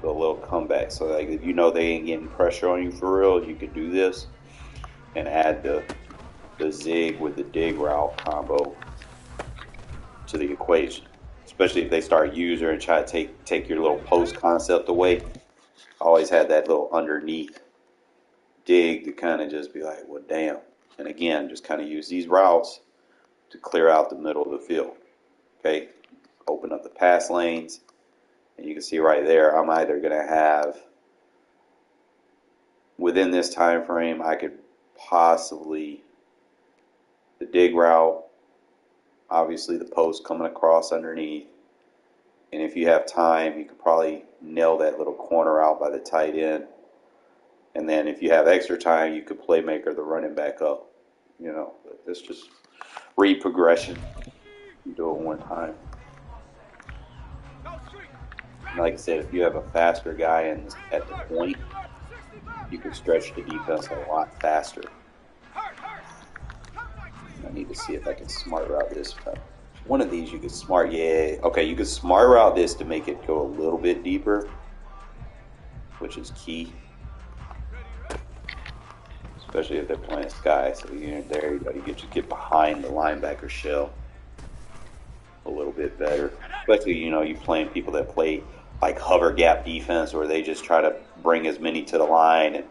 the little comeback. So like if you know they ain't getting pressure on you for real, you could do this and add the zig with the dig route combo to the equation. Especially if they start user and try to take your little post concept away. Always had that little underneath dig to kind of just be like, well, damn. And again, just kind of use these routes to clear out the middle of the field. Okay, open up the pass lanes, and you can see right there, I'm either going to have, within this time frame, I could possibly, the dig route, obviously the post coming across underneath, and if you have time, you could probably nail that little corner out by the tight end. And then if you have extra time, you could playmaker the running back up. You know, it's just read progression. You do it one time. And like I said, if you have a faster guy at the point, you can stretch the defense a lot faster. I need to see if I can smart route this. One of these you could smart, yeah. Okay, you could smart route this to make it go a little bit deeper, which is key. Especially if they're playing sky, so you're there, you gotta get behind the linebacker shell a little bit better. Especially, you know, you playing people that play like hover gap defense, where they just try to bring as many to the line and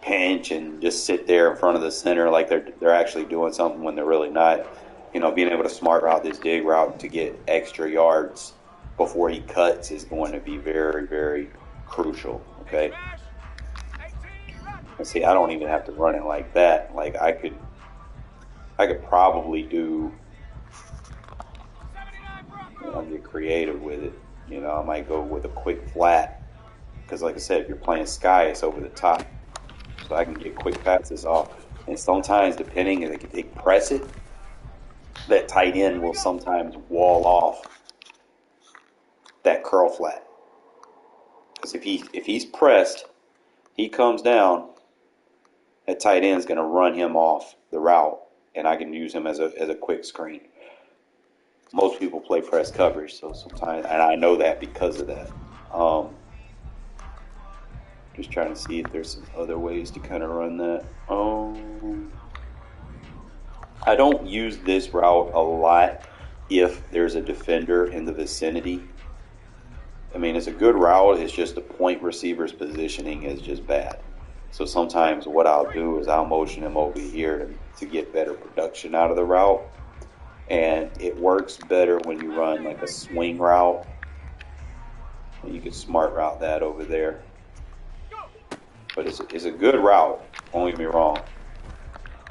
pinch and just sit there in front of the center like they're actually doing something when they're really not. You know, being able to smart route this dig route to get extra yards before he cuts is going to be very, very crucial. Okay. And see, I don't even have to run it like that. Like I could probably do, you know, get creative with it. You know, I might go with a quick flat, because like I said, if you're playing sky, it's over the top, so I can get quick passes off. And sometimes, depending if they press it, that tight end will sometimes wall off that curl flat, because if he's pressed, he comes down. That tight end is going to run him off the route, and I can use him as a quick screen. Most people play press coverage, so sometimes, and I know that because of that. Just trying to see if there's some other ways to kind of run that. I don't use this route a lot if there's a defender in the vicinity. I mean, it's a good route. It's just the point receiver's positioning is just bad. So sometimes what I'll do is I'll motion him over here to get better production out of the route. And it works better when you run like a swing route. And you can smart route that over there. But it's a good route. Don't get me wrong.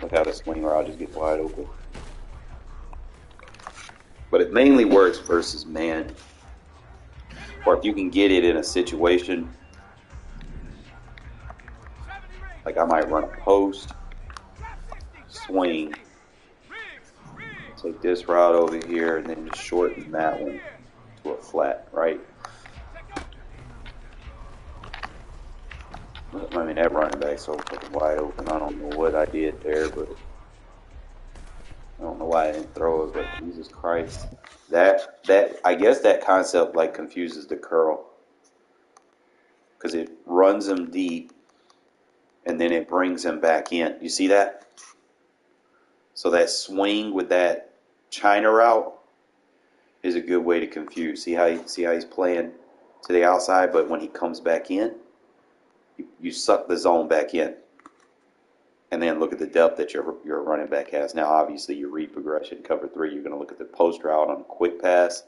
Look how the swing route just gets wide open. But it mainly works versus man. Or if you can get it in a situation, like I might run a post, swing, take this route over here, and then just shorten that one to a flat, right? I mean, that running back's so fucking wide open. I don't know what I did there, but I don't know why I didn't throw it, but Jesus Christ. That I guess that concept like confuses the curl. Because it runs him deep and then it brings him back in. You see that? So that swing with that China route is a good way to confuse. See how he's playing to the outside, but when he comes back in, you suck the zone back in. And then look at the depth that your running back has. Now, obviously, your read progression, cover 3, you're going to look at the post route on a quick pass.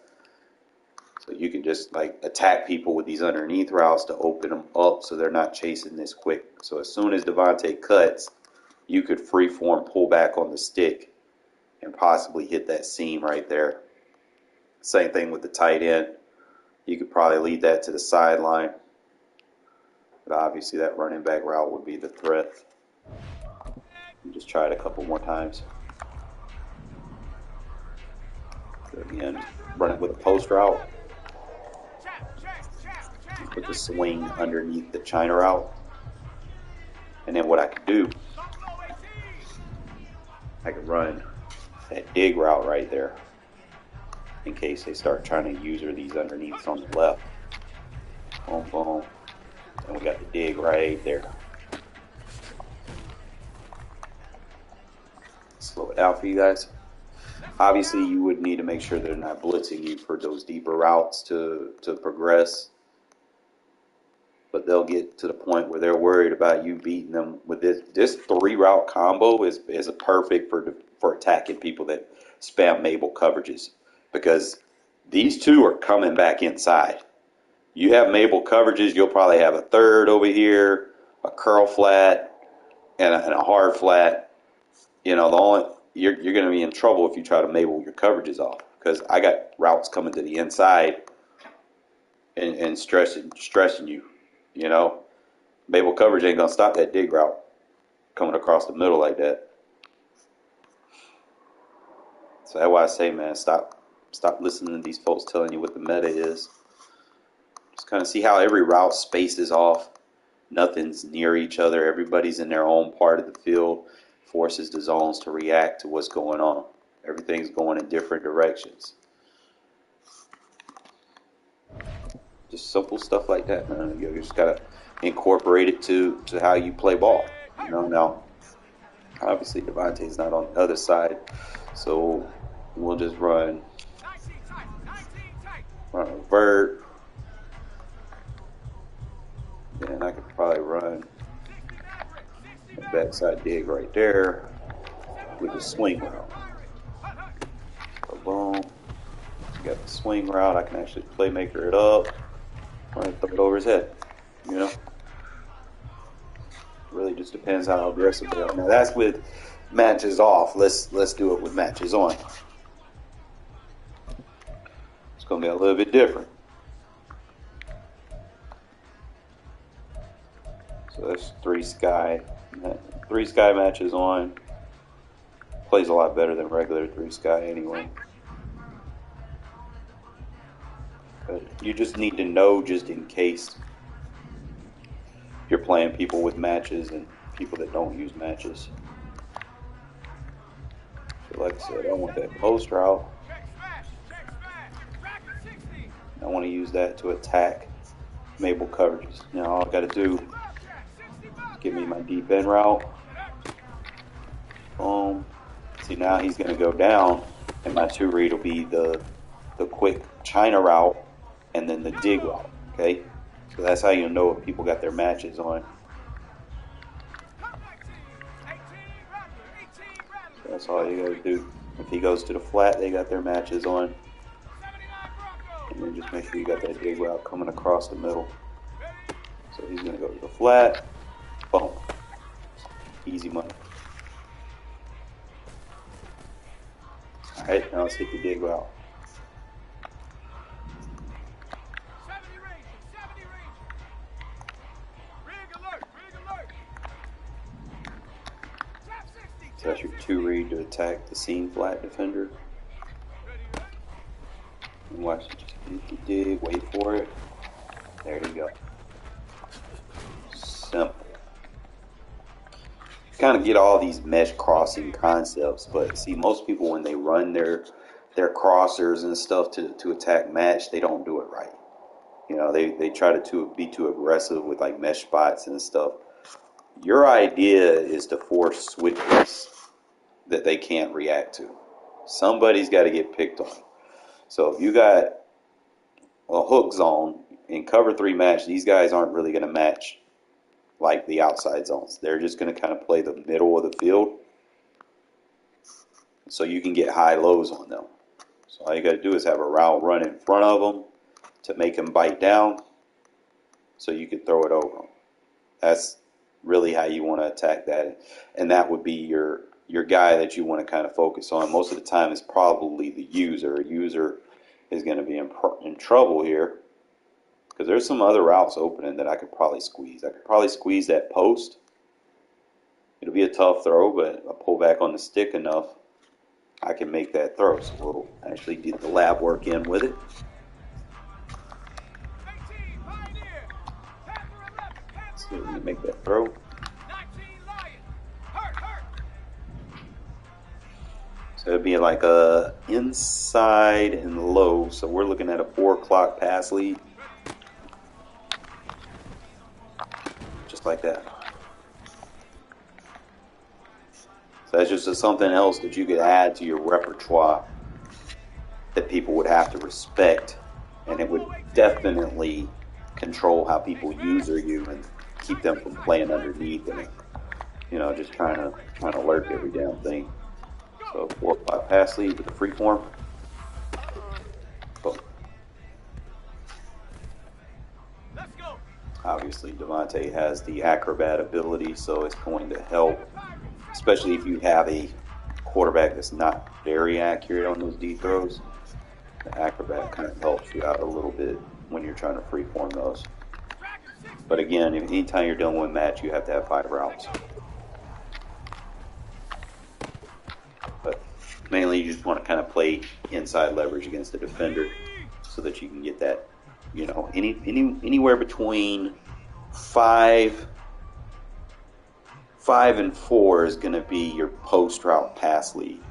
So you can just like attack people with these underneath routes to open them up so they're not chasing this quick. So as soon as Devontae cuts, you could freeform pull back on the stick and possibly hit that seam right there. Same thing with the tight end. You could probably lead that to the sideline. But obviously that running back route would be the threat. You just try it a couple more times. So again, run it with a post route. Put the swing underneath the China route. And then what I could do, I could run that dig route right there in case they start trying to user these underneaths on the left. Boom, boom. And we got the dig right there. Slow it down for you guys. Obviously, you would need to make sure they're not blitzing you for those deeper routes to progress. But they'll get to the point where they're worried about you beating them with this 3-route combo is a perfect for attacking people that spam Mabel coverages, because these two are coming back inside. You have Mabel coverages, you'll probably have a third over here, a curl flat, and a hard flat. You know, you're going to be in trouble if you try to Mabel your coverages off, because I got routes coming to the inside and stressing you. You know, Mabel coverage ain't going to stop that dig route coming across the middle like that. So that's why I say, man, stop listening to these folks telling you what the meta is. Just kind of see how every route spaces off. Nothing's near each other. Everybody's in their own part of the field. Forces the zones to react to what's going on. Everything's going in different directions. Just simple stuff like that, man. You just gotta incorporate it to how you play ball. You know, now obviously Devontae's not on the other side, so we'll just run a vert. Then I could probably run a backside dig right there with the swing route. So boom, got the swing route. I can actually playmaker it up. Throw it over his head, you know. Really just depends how aggressive they are. Now that's with matches off. Let's do it with matches on. It's gonna be a little bit different. So that's 3 sky. 3 sky matches on. Plays a lot better than regular 3 sky anyway. But you just need to know, just in case you're playing people with matches and people that don't use matches. So like I said, I want that post route. I want to use that to attack Mabel coverages. Now all I got to do is give me my deep end route. Boom. See, now he's going to go down, and my 2 read will be the quick China route and then the dig route. Okay, so that's how you know if people got their matches on. So that's all you got to do. If he goes to the flat, they got their matches on. And then just make sure you got that dig route coming across the middle. So he's going to go to the flat. Boom. Easy money. Alright, now let's hit the dig route. So that's your 2 read to attack the seam flat defender. And watch it just Dig, wait for it. There you go. Simple. Kind of get all these mesh crossing concepts, but see, most people when they run their crossers and stuff to attack match, they don't do it right. You know, they try to be too aggressive with like mesh spots and stuff. Your idea is to force switches that they can't react to. Somebody's got to get picked on. So if you got a hook zone in cover 3 match, these guys aren't really going to match like the outside zones. They're just going to kind of play the middle of the field so you can get high lows on them. So all you got to do is have a route run in front of them to make them bite down so you can throw it over them. That's really how you want to attack that. And that would be your guy that you want to kind of focus on. Most of the time it's probably the user. A user is going to be in trouble here. Because there's some other routes opening that I could probably squeeze. I could probably squeeze that post. It'll be a tough throw, but I pull back on the stick enough, I can make that throw. So we'll actually get the lab work in with it. See if we can make that throw. So it'd be like a inside and low. So we're looking at a 4 o'clock pass lead. Like that. So that's just something else that you could add to your repertoire that people would have to respect, and it would definitely control how people user you and keep them from playing underneath and, you know, just trying to lurk every damn thing. So 4 o'clock pass lead with the free form. Boom. Obviously, Devontae has the acrobat ability, so it's going to help, especially if you have a quarterback that's not very accurate on those deep throws. The acrobat kind of helps you out a little bit when you're trying to freeform those. But again, anytime you're dealing with match, you have to have 5 routes. But mainly, you just want to kind of play inside leverage against the defender so that you can get that. You know, anywhere between 5 and 4 is going to be your post route pass lead.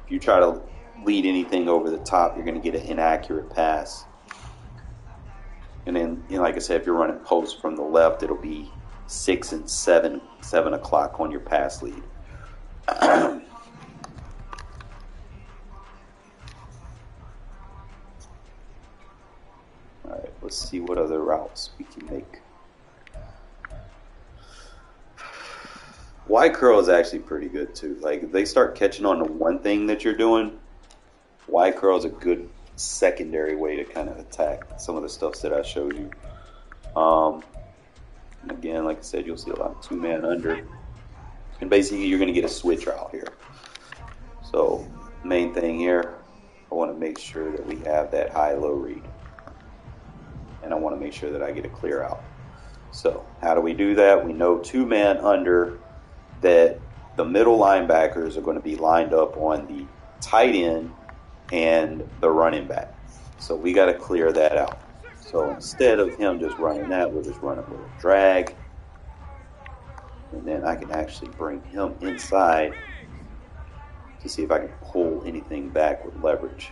If you try to lead anything over the top, you're going to get an inaccurate pass. And then, you know, like I said, if you're running post from the left, it'll be 6 and 7 o'clock on your pass lead. Alright, let's see what other routes we can make. Y curl is actually pretty good too. Like, if they start catching on to one thing that you're doing, Y curl is a good secondary way to kind of attack some of the stuff that I showed you. Again, like I said, you'll see a lot of 2-man under. And basically, you're going to get a switch route here. So, main thing here, I want to make sure that we have that high-low read. And I want to make sure that I get a clear out. So how do we do that? We know 2-man under, that the middle linebackers are going to be lined up on the tight end and the running back. So we got to clear that out. So instead of him just running that, we'll just run a little drag. And then I can actually bring him inside to see if I can pull anything back with leverage.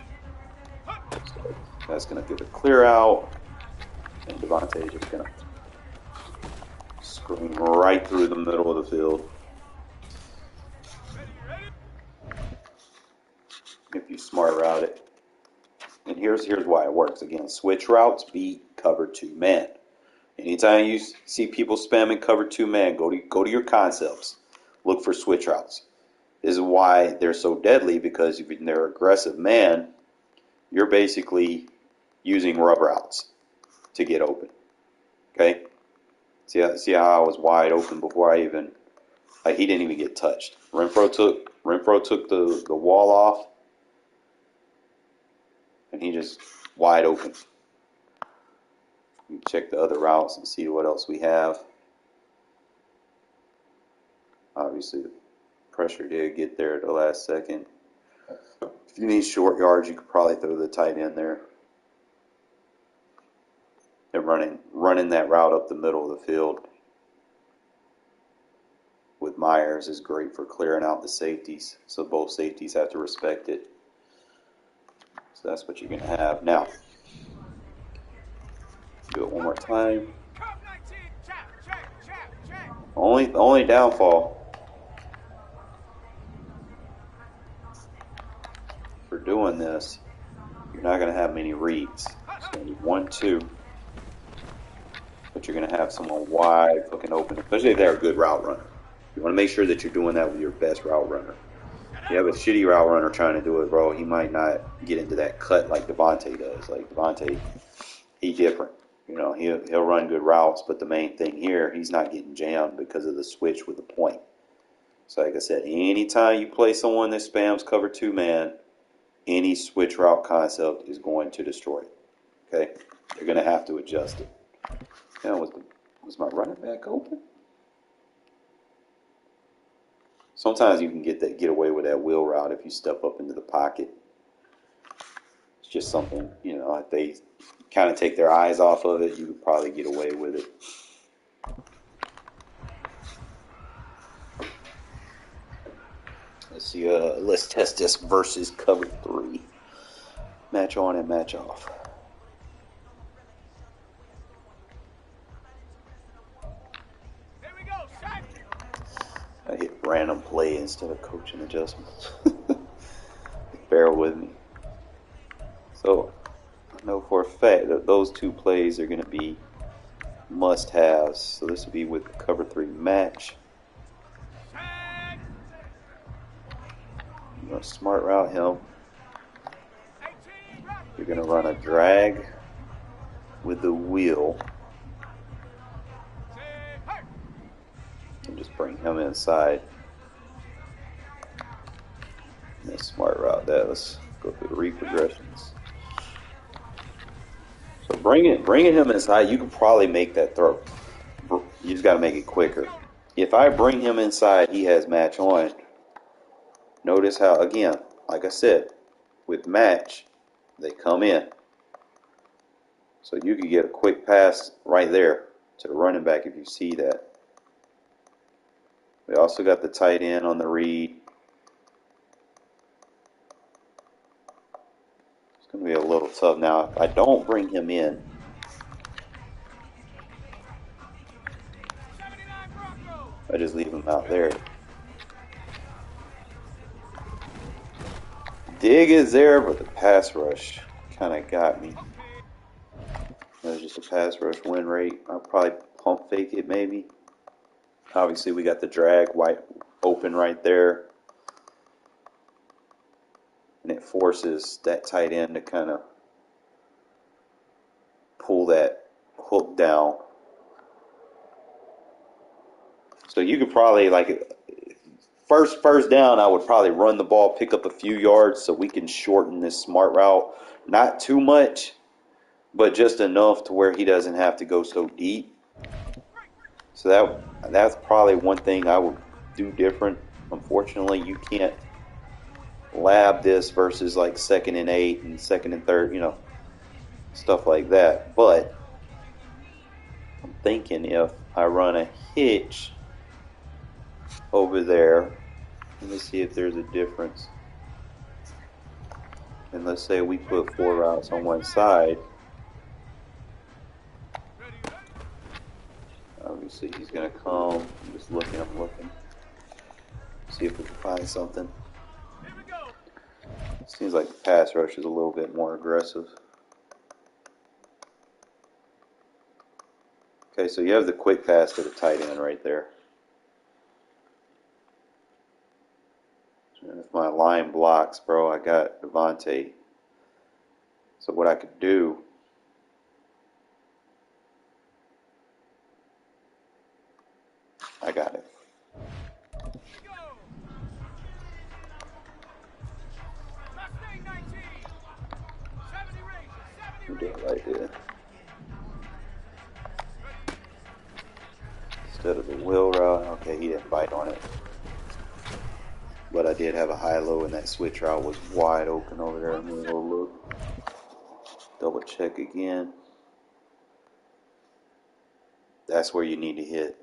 So that's going to get a clear out. And Devontae is just going to scream right through the middle of the field. If you smart route it. And here's why it works. Again, switch routes beat cover 2-man. Anytime you see people spamming cover 2-man, go to your concepts. Look for switch routes. This is why they're so deadly, because if they're aggressive man, you're basically using rub routes to get open. Okay? See how I was wide open before I even, like, he didn't even get touched. Renfro took the wall off, and he just wide open. You check the other routes and see what else we have. Obviously, the pressure did get there at the last second. If you need short yards, you could probably throw the tight end there. him running that route up the middle of the field with Myers is great for clearing out the safeties. So both safeties have to respect it. So that's what you're going to have. Now, do it one more time. Only downfall for doing this, you're not going to have many reads. So you need 1, 2. But you're going to have someone wide fucking open, especially if they're a good route runner. You want to make sure that you're doing that with your best route runner. If you have a shitty route runner trying to do it, bro, he might not get into that cut like Devontae does. Like Devontae, he's different. You know, he'll run good routes, but the main thing here, he's not getting jammed because of the switch with the point. So like I said, anytime you play someone that spams cover 2 man, any switch route concept is going to destroy it. Okay? You're going to have to adjust it. Now, was my running back open? Sometimes you can get away with that wheel route if you step up into the pocket. It's just something, you know, if they kind of take their eyes off of it, you could probably get away with it. Let's see, let's test this versus cover 3. Match on and match off. I hit random play instead of coaching adjustments. Bear with me. So, I know for a fact that those 2 plays are going to be must-haves. So this will be with cover 3 match. You're going to smart route him. You're going to run a drag with the wheel. And just bring him inside. And then smart route that. Let's go through the read progressions. So bringing him inside, you can probably make that throw. You just got to make it quicker. If I bring him inside, he has match on. Notice how, again, like I said, with match, they come in. So you can get a quick pass right there to the running back if you see that. We also got the tight end on the read. It's going to be a little tough now. If I don't bring him in, I just leave him out there. Dig is there, but the pass rush kind of got me. There's just a pass rush win rate. I'll probably pump fake it maybe. Obviously, we got the drag wide open right there. And it forces that tight end to kind of pull that hook down. So you could probably, like, first down, I would probably run the ball, pick up a few yards so we can shorten this smart route. Not too much, but just enough to where he doesn't have to go so deep. So that's probably one thing I would do different. Unfortunately, you can't lab this versus like 2nd and 8 and 2nd and 3rd, you know, stuff like that. But I'm thinking if I run a hitch over there, let me see if there's a difference. And let's say we put 4 routes on one side. Obviously, he's going to come. I'm just looking. See if we can find something. Seems like the pass rush is a little bit more aggressive. Okay, so you have the quick pass to the tight end right there. And if my line blocks, bro, I got Devontae. So what I could do, I got it. We do it right there. Instead of the wheel route, okay, he didn't bite on it. But I did have a high-low, and that switch route was wide open over there. I'm going to go look. Double check again. That's where you need to hit.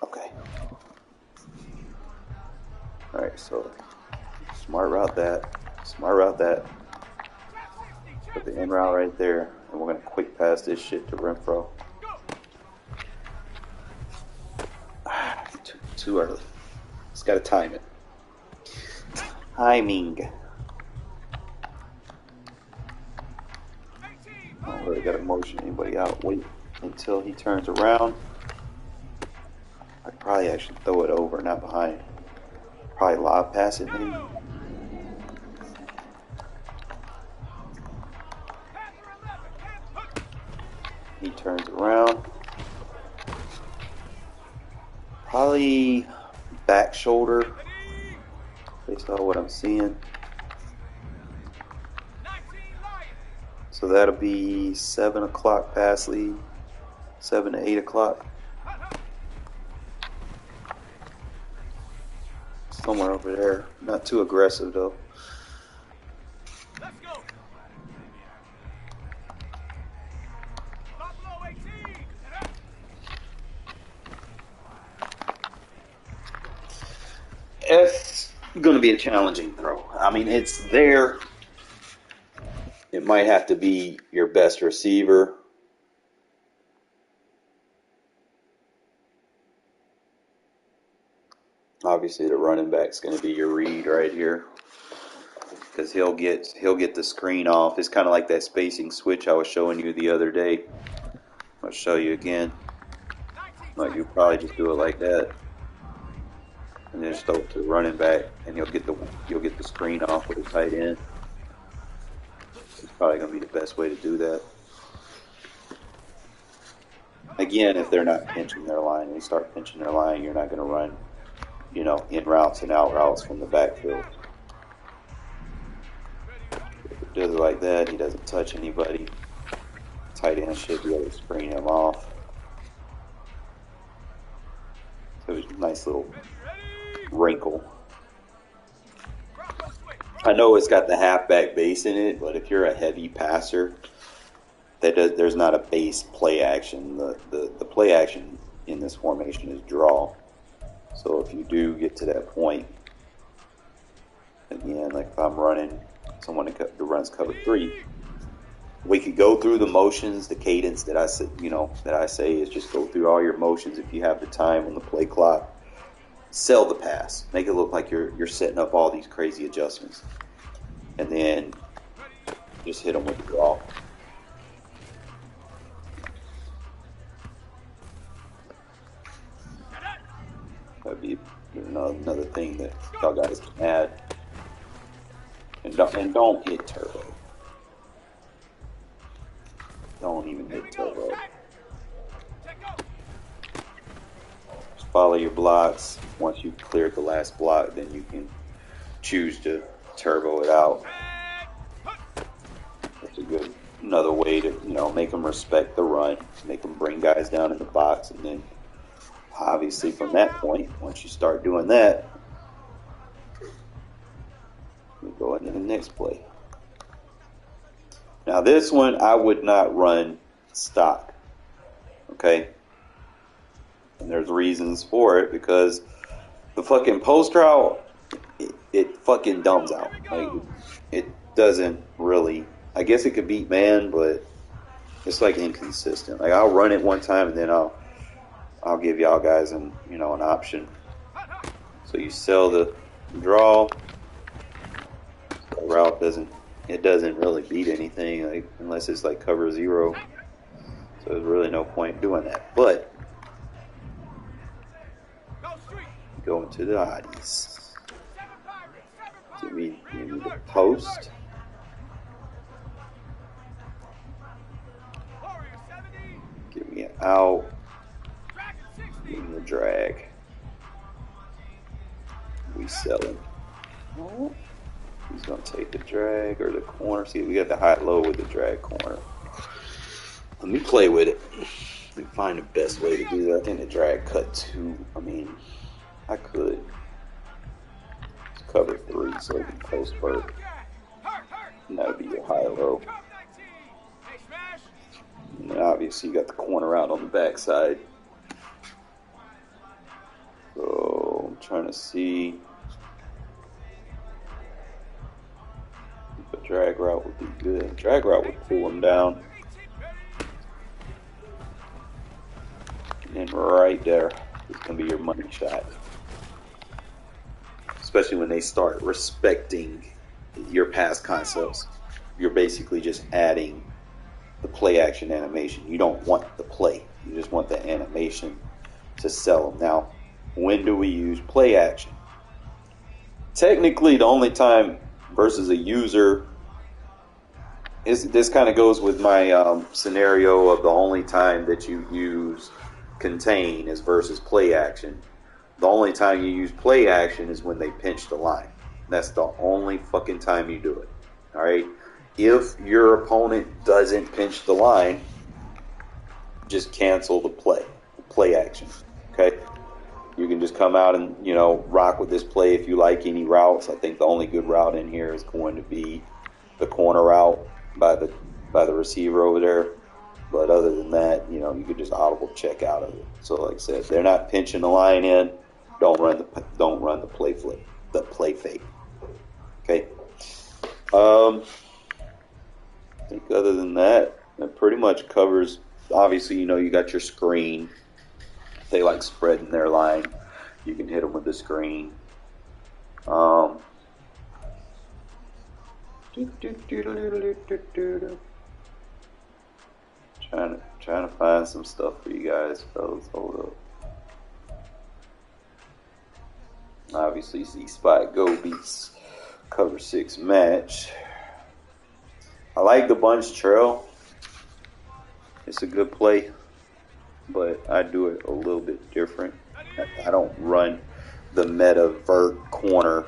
Okay. Alright, so smart route that. Smart route that. Put the in route right there. And we're going to quick pass this shit to Renfro. Too early. Just got to time it. Timing. I don't really got to motion anybody out. Wait until he turns around. I'd probably actually throw it over, not behind. Probably lob pass it maybe. He turns around. Probably back shoulder, based on what I'm seeing. So that'll be 7 o'clock pass lead. 7 to 8 o'clock. Somewhere over there. Not too aggressive though. Let's go. It's going to be a challenging throw. I mean, it's there. It might have to be your best receiver. Obviously, the running back's going to be your read right here, because he'll get the screen off. It's kind of like that spacing switch I was showing you the other day. I'll show you again. Like, you probably just do it like that, and then just throw it to the running back, and you'll get the screen off with the tight end. It's probably going to be the best way to do that. Again, if they're not pinching their line, they start pinching their line, you're not going to run, in routes and out routes from the backfield. If it does it like that, he doesn't touch anybody. Tight end should be able to screen him off. So it's a nice little wrinkle. I know it's got the halfback base in it, but if you're a heavy passer, there's not a base play action. The play action in this formation is draw. So if you do get to that point, again, like if I'm running someone that runs cover 3, we could go through the motions, the cadence that I say is just go through all your motions if you have the time on the play clock. Sell the pass, make it look like you're setting up all these crazy adjustments, and then just hit them with the draw. That'd be another thing that y'all guys can add. And don't hit turbo. Don't even hit turbo. Just follow your blocks. Once you've cleared the last block, then you can choose to turbo it out. That's another way to make them respect the run, make them bring guys down in the box, and then obviously from that point, once you start doing that, we go into the next play. Now this one, I would not run stock, okay? And there's reasons for it, because the fucking post route, it fucking dumbs out. Like, it doesn't really, I guess it could beat man, but it's like inconsistent. Like, I'll run it one time and then I'll give y'all guys an option. So you sell the draw. The route doesn't really beat anything, like, unless it's like cover 0. So there's really no point doing that. But go into the oddies. Give me the post. Give me an out. Give me the drag. We sell him. He's going to take the drag or the corner. See, we got the high-low with the drag corner. Let me play with it. Let me find the best way to do that. I think the drag cut 2. I mean, I could. It's cover 3, so it can post first. And that would be your high-low. And then obviously you got the corner out on the backside. So I'm trying to see if a drag route would be good. Drag route would pull him down. And right there is going to be your money shot. Especially when they start respecting your pass concepts. You're basically just adding the play action animation. You don't want the play. You just want the animation to sell them. Now, when do we use play action? Technically, the only time versus a user is this kind of goes with my scenario of the only time that you use contain is versus play action. The only time you use play action is when they pinch the line. That's the only fucking time you do it. All right? If your opponent doesn't pinch the line, just cancel the play action. Okay? You can just come out and, rock with this play if you like any routes. I think the only good route in here is going to be the corner route by the receiver over there. But other than that, you could just audible check out of it. So like I said, if they're not pinching the line in, don't run the play fake. Okay. I think other than that pretty much covers. Obviously, you got your screen. If they like spreading their line, you can hit them with the screen. Trying to find some stuff for you guys, fellas. Hold up. Obviously, Z Spot Go beats cover 6 match. I like the bunch trail. It's a good play, but I do it a little bit different. I don't run the meta vert corner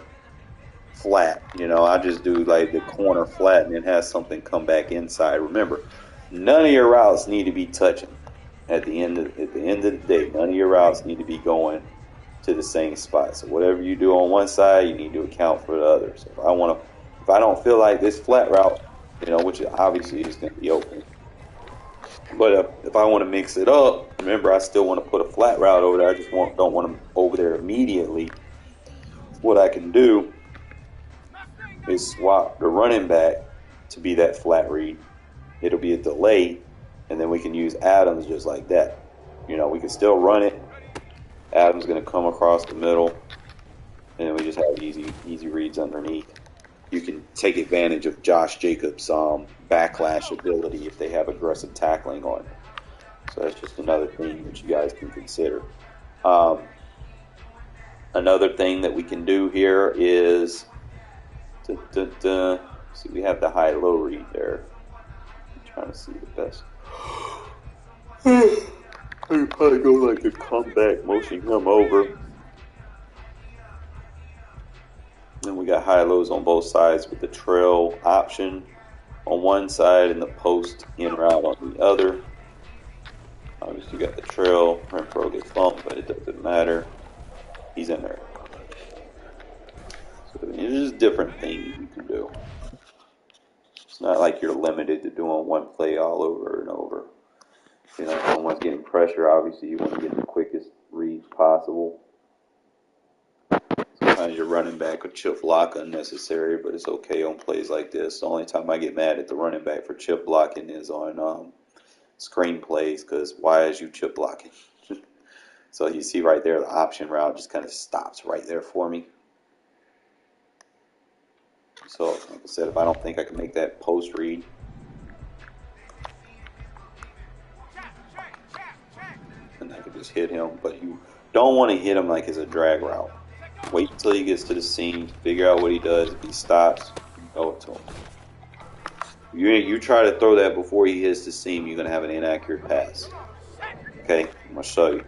flat. I just do like the corner flat and it has something come back inside. Remember, none of your routes need to be touching. At the end of the day, none of your routes need to be going to the same spot. So whatever you do on one side, you need to account for the other. So if I don't feel like this flat route, which obviously is going to be open. But if I want to mix it up, remember I still want to put a flat route over there. I just don't want them over there immediately. What I can do is swap the running back to be that flat read. It'll be a delay, and then we can use Adams just like that. We can still run it. Adams going to come across the middle, and then we just have easy reads underneath. You can take advantage of Josh Jacobs' backlash ability if they have aggressive tackling on. So that's just another thing that you guys can consider. Another thing that we can do here is, see, we have the high-low read there. I'm trying to see the best. I could probably go like a comeback, motion him over. Then we got high-lows on both sides with the trail option on one side and the post in route on the other. Obviously, you got the trail. Renfro gets bumped, but it doesn't matter. He's in there. So there's just different things you can do. It's not like you're limited to doing one play all over and over. If someone's getting pressure, obviously you want to get the quickest reads possible. Sometimes you're running back with chip block unnecessary, but it's okay on plays like this. The only time I get mad at the running back for chip blocking is on screen plays, because why is you chip blocking? So you see right there, the option route just kind of stops right there for me. So, like I said, if I don't think I can make that post read, and I can just hit him. But you don't want to hit him like it's a drag route. Wait until he gets to the seam, figure out what he does. If he stops, go to him. You try to throw that before he hits the seam, you're going to have an inaccurate pass. Okay, I'm going to show you.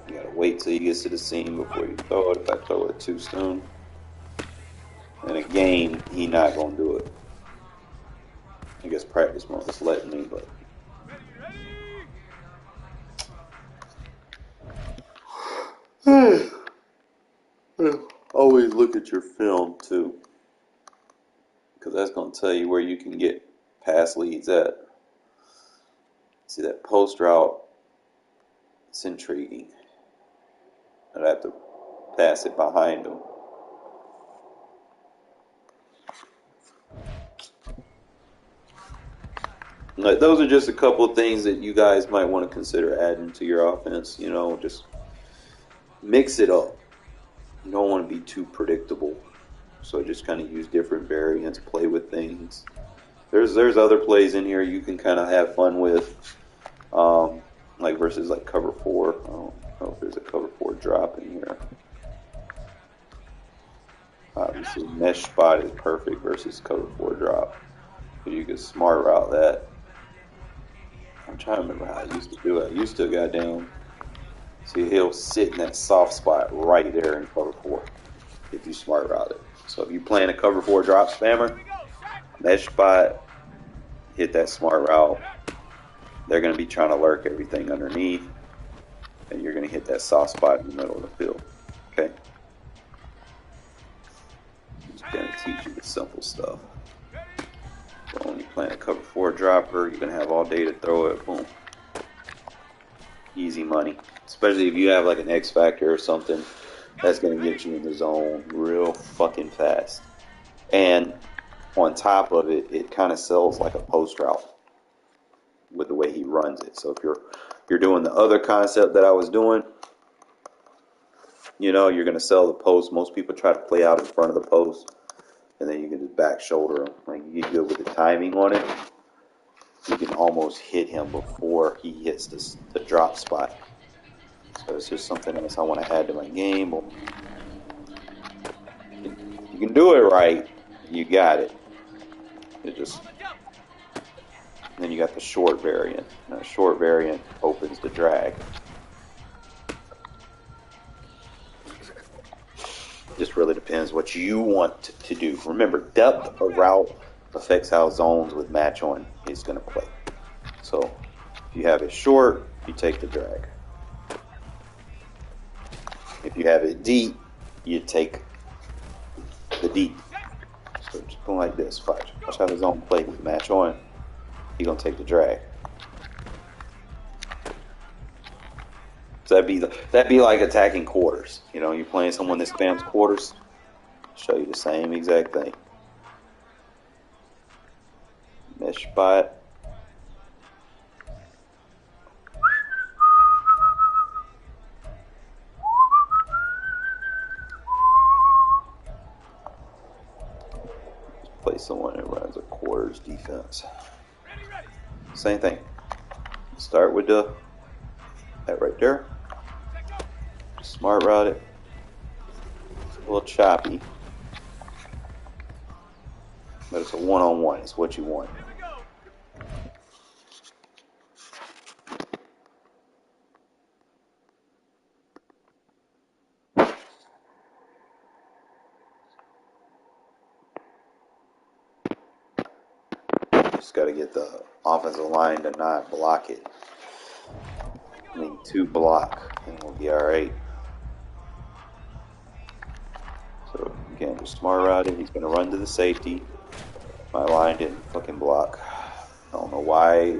You got to wait till he gets to the seam before you throw it. If I throw it too soon, and again, he not going to do it. I guess practice mode is letting me, but always look at your film too, because because that's going to tell you where you can get pass leads at. See that post route? It's intriguing. I'd have to pass it behind him. Like, those are just a couple of things that you guys might want to consider adding to your offense. You know, just mix it up. You don't want to be too predictable. So just kind of use different variants, play with things. There's other plays in here you can kind of have fun with, like versus like cover 4. I don't know if there's a cover 4 drop in here. Obviously, mesh spot is perfect versus cover 4 drop. So you can smart route that. I'm trying to remember how I used to do it. I used to goddamn. See, he'll sit in that soft spot right there in cover 4 if you smart route it. So if you're playing a cover 4 drop spammer, mesh spot, hit that smart route. They're going to be trying to lurk everything underneath, and you're going to hit that soft spot in the middle of the field. Okay? I'm just going to teach you the simple stuff. So when you're playing a cover 4 dropper, you're going to have all day to throw it. Boom. Easy money. Especially if you have like an X Factor or something, that's going to get you in the zone real fucking fast. And on top of it, it kind of sells like a post route with the way he runs it. So if you're doing the other concept that I was doing, you know, you're going to sell the post. Most people try to play out in front of the post, and then you can just back shoulder him. Like, you get good with the timing on it, you can almost hit him before he hits the drop spot. So it's just something else I want to add to my game. You can do it right, you got it. It just, then you got the short variant. Now, the short variant opens the drag. Just really depends what you want to do. Remember, depth of route affects how zones with match on is going to play. So if you have it short, you take the drag. If you have it deep, you take the deep. So just going like this. Watch how the zone play with match on. You're going to take the drag. So that'd be like attacking quarters. You know, you're playing someone that spams quarters. Show you the same exact thing. Mesh spot. Play someone that runs a quarters defense. Same thing. Start with that right there. Smart route it. It's a little choppy, but it's a one-on-one. It's what you want. Just got to get the offensive line to not block it. I mean, 2 block, and we'll be all right. So again, just smart route it. He's going to run to the safety. My line didn't fucking block. I don't know why.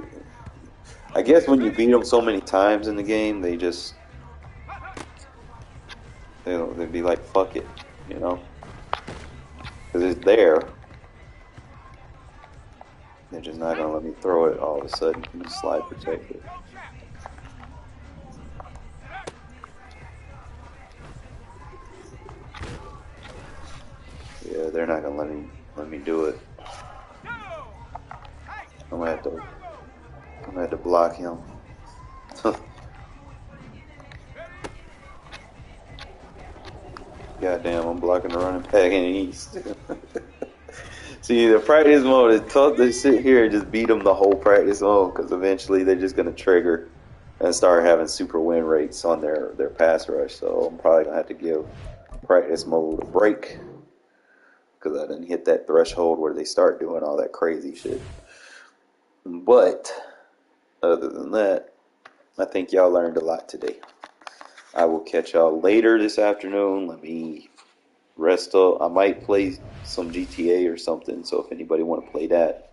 I guess when you beat them so many times in the game, they'd be like, fuck it, you know? Because it's there. They're just not going to let me throw it all of a sudden from the slide protector. Yeah, they're not going to let me do it. I'm going to have to block him. Goddamn, I'm blocking the running back in the East. See, the practice mode is tough to sit here and just beat them the whole practice mode, because eventually they're just going to trigger and start having super win rates on their pass rush. So I'm probably going to have to give practice mode a break, because I didn't hit that threshold where they start doing all that crazy shit. But other than that, I think y'all learned a lot today. I will catch y'all later this afternoon. Let me Rest up, I might play some GTA or something. So if anybody want to play that,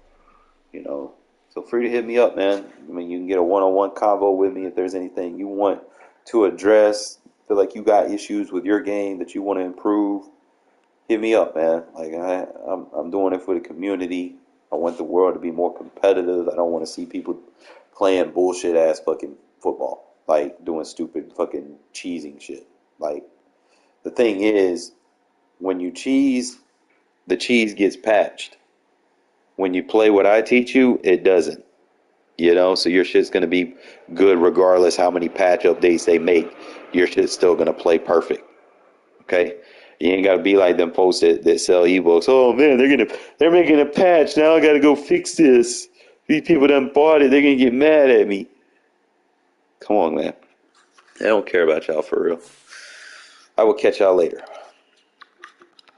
feel free to hit me up, man. I mean, you can get a one-on-one convo with me if there's anything you want to address. Feel like you got issues with your game that you want to improve. Hit me up, man. Like I'm doing it for the community. I want the world to be more competitive. I don't want to see people playing bullshit ass fucking football, like doing stupid fucking cheesing shit. Like the thing is, when you cheese, the cheese gets patched. When you play what I teach you, it doesn't. So your shit's gonna be good regardless how many patch updates they make. Your shit's still gonna play perfect. Okay? You ain't gotta be like them folks that sell ebooks. Oh man, they're making a patch. Now I gotta go fix this. These people done bought it, they're gonna get mad at me. Come on, man. I don't care about y'all for real. I will catch y'all later.